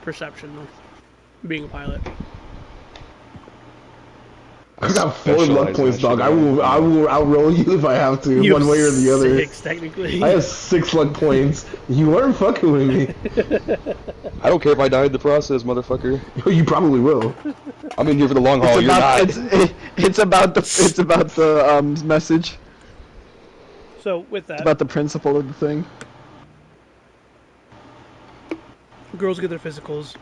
perception, though, being a pilot. I got 4 luck Specialize points, that dog. shit I will outroll you if I have to, You one have way or the other. 6, technically. I have 6 luck points. You weren't fucking with me. I don't care if I die in the process, motherfucker. You probably will. I'm in here for the long haul. You're not. It's about the message. So with that, It's about the principle of the thing. girls get their physicals.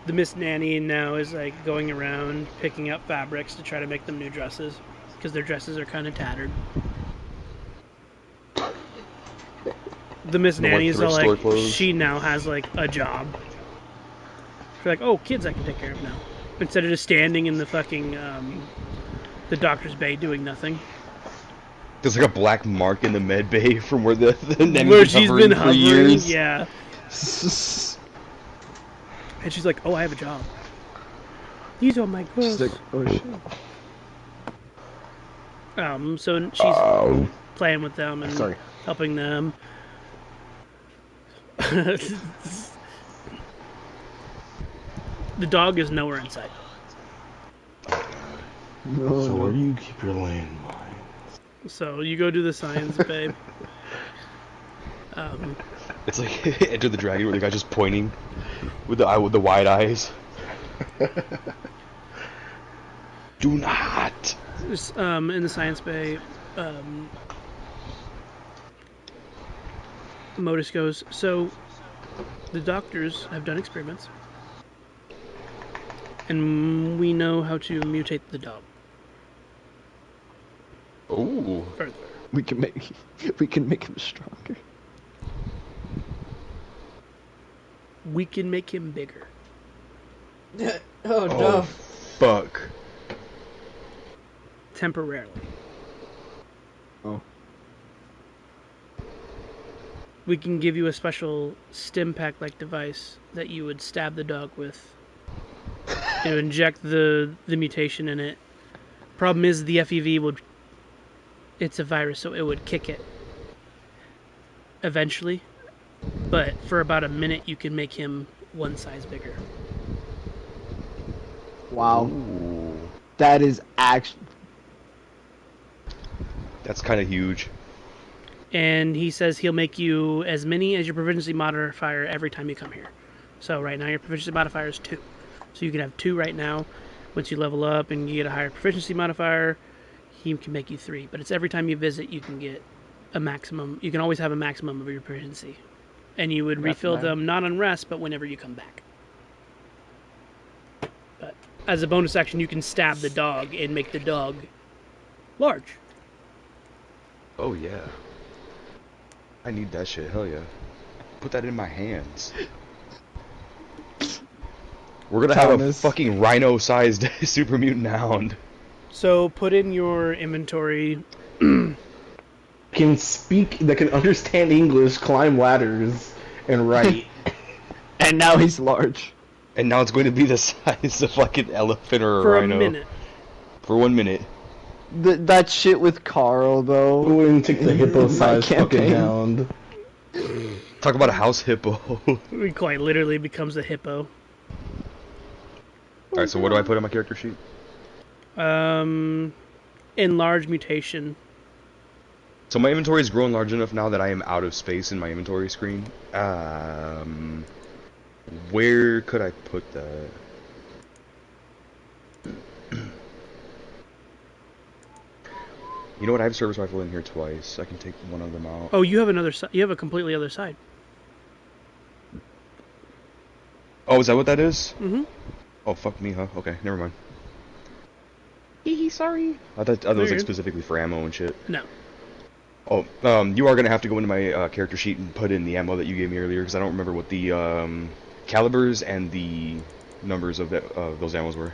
The Miss Nanny now is like going around picking up fabrics to try to make them new dresses because their dresses are kind of tattered. The Miss The, like, Nanny is all thrift store like, clothes? she now has like a job. She's like, oh, kids I can take care of now. Instead of just standing in the fucking the doctor's bay doing nothing. There's like a black mark in the med bay from where the nanny's Where been she's hovering been for hovering, years. yeah. And she's like, oh, I have a job. These are my clothes. She's like, oh shit. So she's playing with them and Sorry. helping them. The dog is nowhere in sight. So where do you keep your landmines? So you go do the science, babe. It's like Enter the Dragon where the guy's just pointing with the wide eyes. Do not. In the science bay, Modus goes, so the doctors have done experiments, and we know how to mutate the dog Oh. further. We can make him stronger. We can make him bigger. Oh no. Oh, fuck. Temporarily. Oh. We can give you a special stim pack-like device that you would stab the dog with. You inject the mutation in it. Problem is the FEV would... It's a virus, so it would kick it. Eventually. But for about a minute, you can make him one size bigger. Wow. Ooh. That is actually... That's kind of huge. And he says he'll make you as many as your proficiency modifier every time you come here. So right now your proficiency modifier is 2. So you can have 2 right now. Once you level up and you get a higher proficiency modifier, he can make you 3. But it's every time you visit you can get a maximum. You can always have a maximum of your proficiency. And you would refill them not on rest, but whenever you come back. But as a bonus action, you can stab the dog and make the dog large. Oh, yeah. I need that shit. Hell yeah. Put that in my hands. We're gonna have a Thomas. fucking rhino-sized super mutant hound. So put in your inventory. Can speak, that can understand English, climb ladders, and write. And now he's large. And now it's going to be the size of like an elephant or a For rhino. a minute. For 1 minute. That shit with Carl, though. Go and take the hippo-sized My fucking campaign. hound. Talk about a house hippo. He quite literally becomes a hippo. Alright, so what do I put on my character sheet? Enlarge mutation. So my inventory has grown large enough now that I am out of space in my inventory screen. Where could I put that? You know what? I have service rifle in here twice. I can take one of them out. Oh, you have another side. You have a completely other side. Oh, is that what that is? Mm-hmm. Oh, fuck me, huh? Okay, never mind. Sorry. I thought it was Weird. like specifically for ammo and shit. No. Oh, you are gonna have to go into my character sheet and put in the ammo that you gave me earlier because I don't remember what the calibers and the numbers of those ammos were.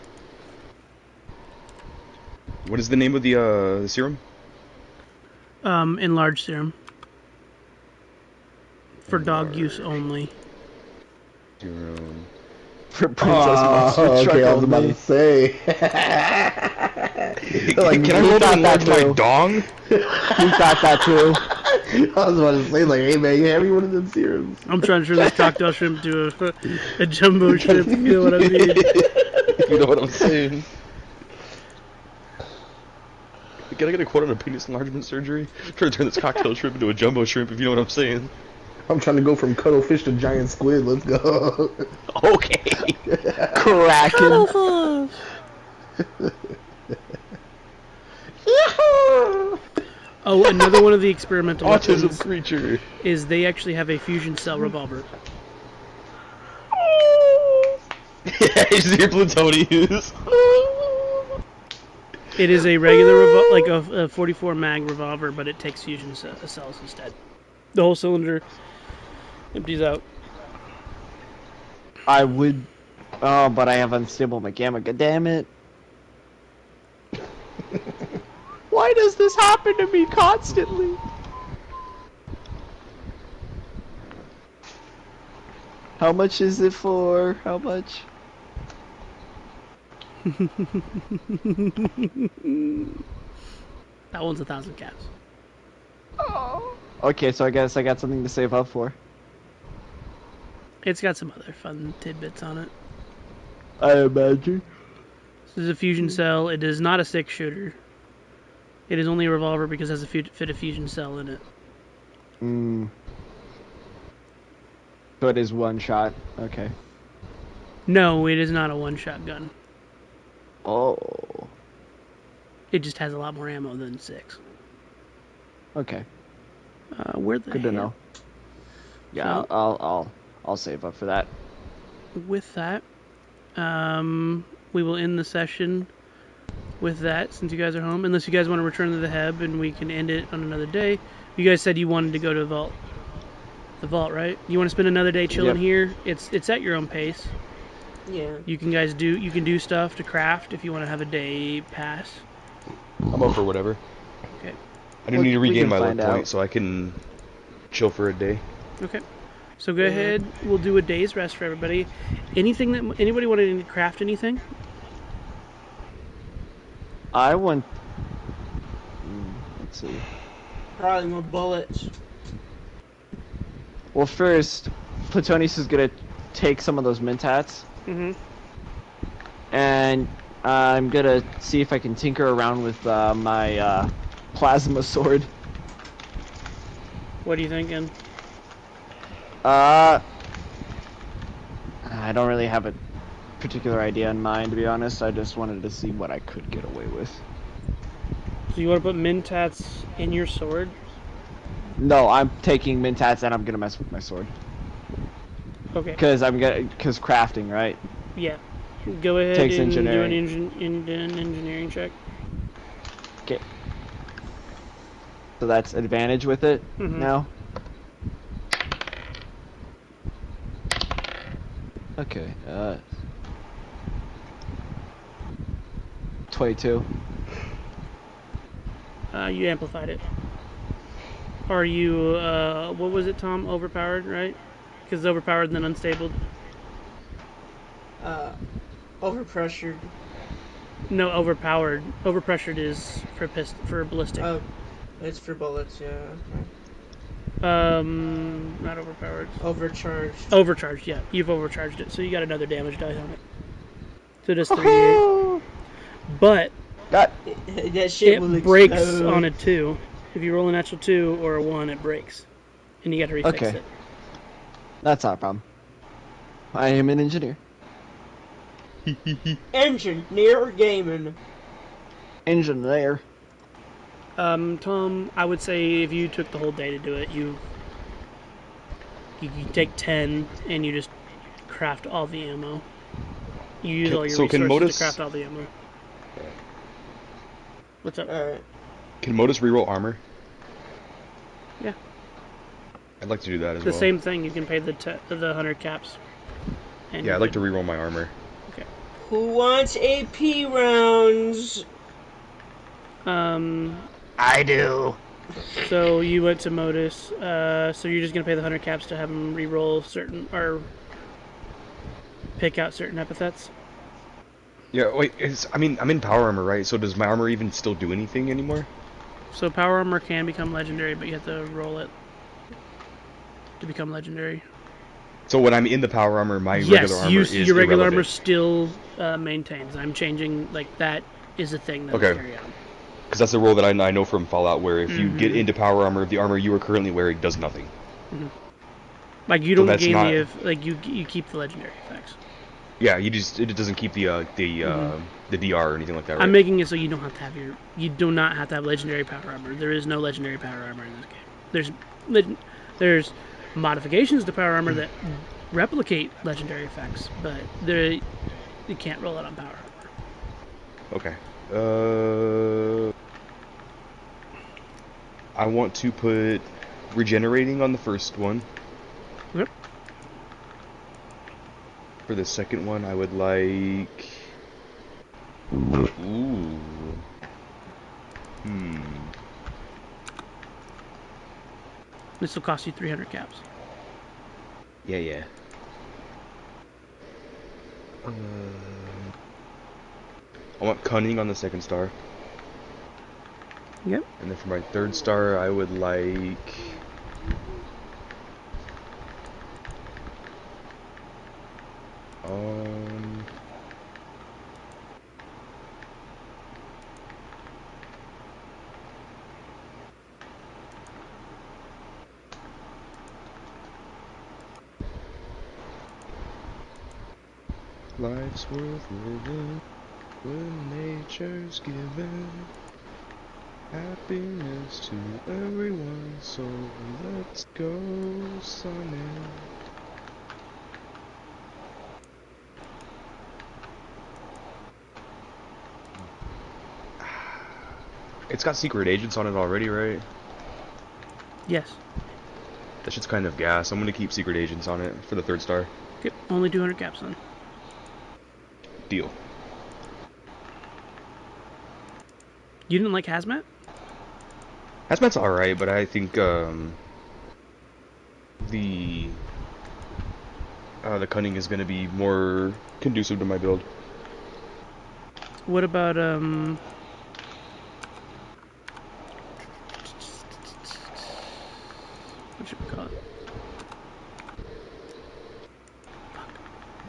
What is the name of the serum? Enlarge serum. For dog use only. Serum. For Princess Monster Truck okay, I was about only. to say. Like, Can I we roll to thought enlarge that my too. dong? We thought that too. I was about to say, like, hey man, you have me one of them serums. I'm trying to turn this cocktail shrimp to a jumbo shrimp. You know what I mean? You know what I'm saying? Can I get a quote on a penis enlargement surgery? I'm trying to turn this cocktail shrimp into a jumbo shrimp, if you know what I'm saying. I'm trying to go from cuttlefish to giant squid. Let's go. Okay. Kraken. Oh, another one of the experimental Autism weapons creature. is they actually have a fusion cell revolver. Yeah, you just hear Plutonius. It is a regular like a 44 mag revolver, but it takes fusion cells instead. The whole cylinder empties out. I would. Oh, but I have unstable mechanic. Damn it. Why does this happen to me constantly? How much is it for? How much? That one's 1,000 caps. Oh. Okay, so I guess I got something to save up for. It's got some other fun tidbits on it. I imagine. This is a fusion cell. It is not a 6-shooter. It is only a revolver because it has a fit a fusion cell in it. So it is one shot. Okay. No, it is not a one-shot gun. Oh. It just has a lot more ammo than 6. Okay. Where the Good to hell- know. Yeah, So- I'll save up for that. With that, we will end the session with that since you guys are home. Unless you guys want to return to the Heb and we can end it on another day. You guys said you wanted to go to the vault. The vault, right? You want to spend another day chilling Yep. here? It's at your own pace. Yeah. You can do stuff to craft if you want to have a day pass. I'm up for whatever. Okay. I do need to We regain can my luck find point out. so I can chill for a day. Okay. So go ahead. We'll do a day's rest for everybody. Anything that anybody want to craft anything? I want. Let's see. Probably more bullets. Well, first, Plutonius is gonna take some of those mentats, Mm-hmm. and I'm gonna see if I can tinker around with my plasma sword. What are you thinking? I don't really have a particular idea in mind, to be honest. I just wanted to see what I could get away with. So you want to put mentats in your sword? No, I'm taking mentats and I'm gonna mess with my sword. Okay. Cause crafting, right? Yeah. Go ahead Takes and do an engineering. an engineering check. Okay. So that's advantage with it Mhm. now. Okay. 22. You amplified it. Are you, what was it, Tom? Overpowered, right? Because it's overpowered and then unstable. Overpressured. No, overpowered. Overpressured is for ballistic. Oh, it's for bullets, yeah. Not overpowered. Overcharged. Overcharged, yeah. You've overcharged it, so you got another damage die on it. So just 3d8. But Got. That shit it will breaks explode. on a 2. If you roll a natural 2 or a 1, it breaks. And you got to refix Okay. it. That's not a problem. I am an engineer. Engineer gaming. Engineer. Tom, I would say if you took the whole day to do it, you take 10 and you just craft all the ammo. You use all your So can resources Modus- to craft all the ammo. What's up? Alright. Can Modus reroll armor? Yeah. I'd like to do that as The well. same thing. You can pay the 100 caps. And Yeah, I'd like to reroll my armor. Who wants AP rounds? I do. So you went to Modus. So you're just gonna pay the 100 caps to have him re-roll certain or pick out certain epithets. Yeah, wait, I'm in power armor, right? So does my armor even still do anything anymore? So power armor can become legendary, but you have to roll it to become legendary. So when I'm in the power armor, my regular armor is your regular armor irrelevant. still maintains. I'm changing, like, that is a thing that's Okay. carry on. Because that's a rule that I know from Fallout, where if you get Mhm. into power armor, the armor you are currently wearing does nothing. Like you So don't that's gain not- you keep the legendary effects. Yeah, it doesn't keep the DR or anything like that, right? I'm making it so you do not have to have legendary power armor. There is no legendary power armor in this game. There's modifications to power armor that replicate legendary effects, but you can't roll it on power armor. Okay. I want to put regenerating on the first one. Yep. For the second one, I would like. Ooh. This will cost you 300 caps. Yeah. I want cunning on the second star. Yep. And then for my third star, I would like. Life's worth living when nature's given happiness to everyone, so let's go, Sonny. It's got secret agents on it already, right? Yes. That shit's kind of gas. I'm gonna keep secret agents on it for the third star. Okay. Only 200 caps then. Deal. You didn't like hazmat? Hazmat's alright, but I think the cunning is gonna be more conducive to my build. What about what should we call it? Fuck.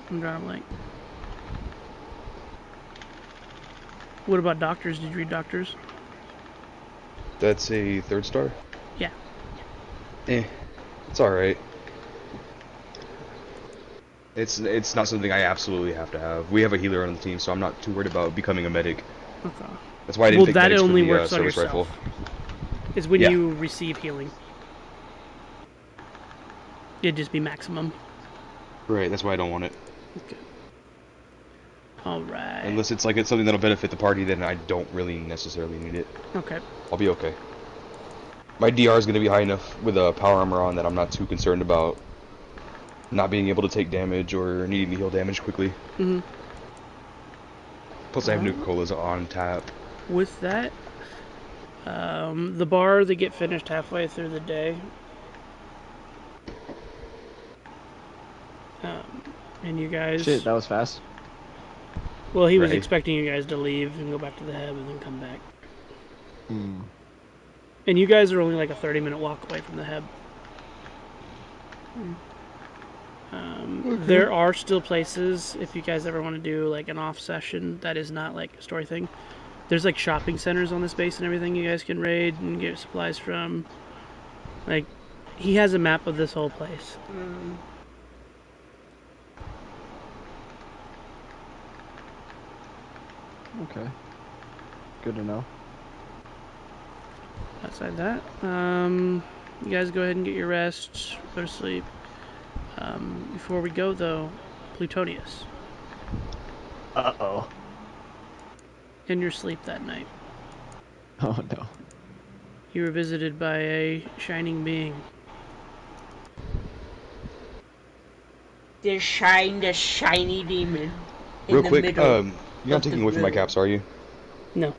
I'm drawing a blank. What about doctors? Did you read doctors? That's a third star? Yeah. It's alright. It's not something I absolutely have to have. We have a healer on the team, so I'm not too worried about becoming a medic. Okay. That's why I didn't pick that medics only for the works on service yourself. rifle. Is when Yeah. you receive healing. It'd just be maximum. Right, that's why I don't want it. Okay. Alright. Unless it's something that'll benefit the party, then I don't really necessarily need it. Okay. I'll be okay. My DR is going to be high enough with a power armor on that I'm not too concerned about not being able to take damage or needing to heal damage quickly. Mm-hmm. Plus I have Nuka-Colas on tap. With that, the bar, they get finished halfway through the day. And you guys... Shit, that was fast. Well, he was Right. expecting you guys to leave and go back to the Heb and then come back. Hmm. And you guys are only like a 30-minute walk away from the Heb. There are still places, if you guys ever want to do like an off session that is not like a story thing. There's like shopping centers on this base and everything you guys can raid and get supplies from. Like, he has a map of this whole place. Okay. Good to know. Outside that, you guys go ahead and get your rest, go to sleep. Before we go though, Plutonius, Uh-oh. in your sleep that night, Oh no. you were visited by a shining being. The shiny demon. Real in the quick, middle you're not of the taking away from my room. caps, are you? No.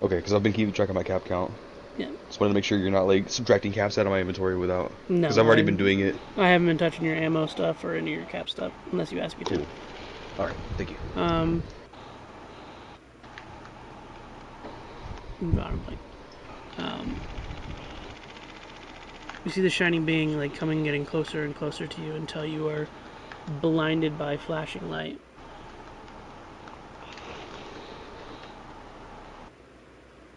Okay, because I've been keeping track of my cap count. Yeah. Just wanted to make sure you're not like subtracting caps out of my inventory without. No. Because I've already been doing it. I haven't been touching your ammo stuff or any of your cap stuff, unless you ask me Cool. Alright, thank you. to. I'm drawing a blank. You see the shining being like coming, getting closer and closer to you until you are blinded by flashing light.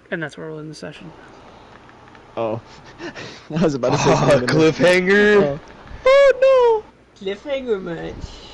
And that's where we'll end the session. Oh. I was about to say something. Cliffhanger! Oh. Oh no! Cliffhanger much?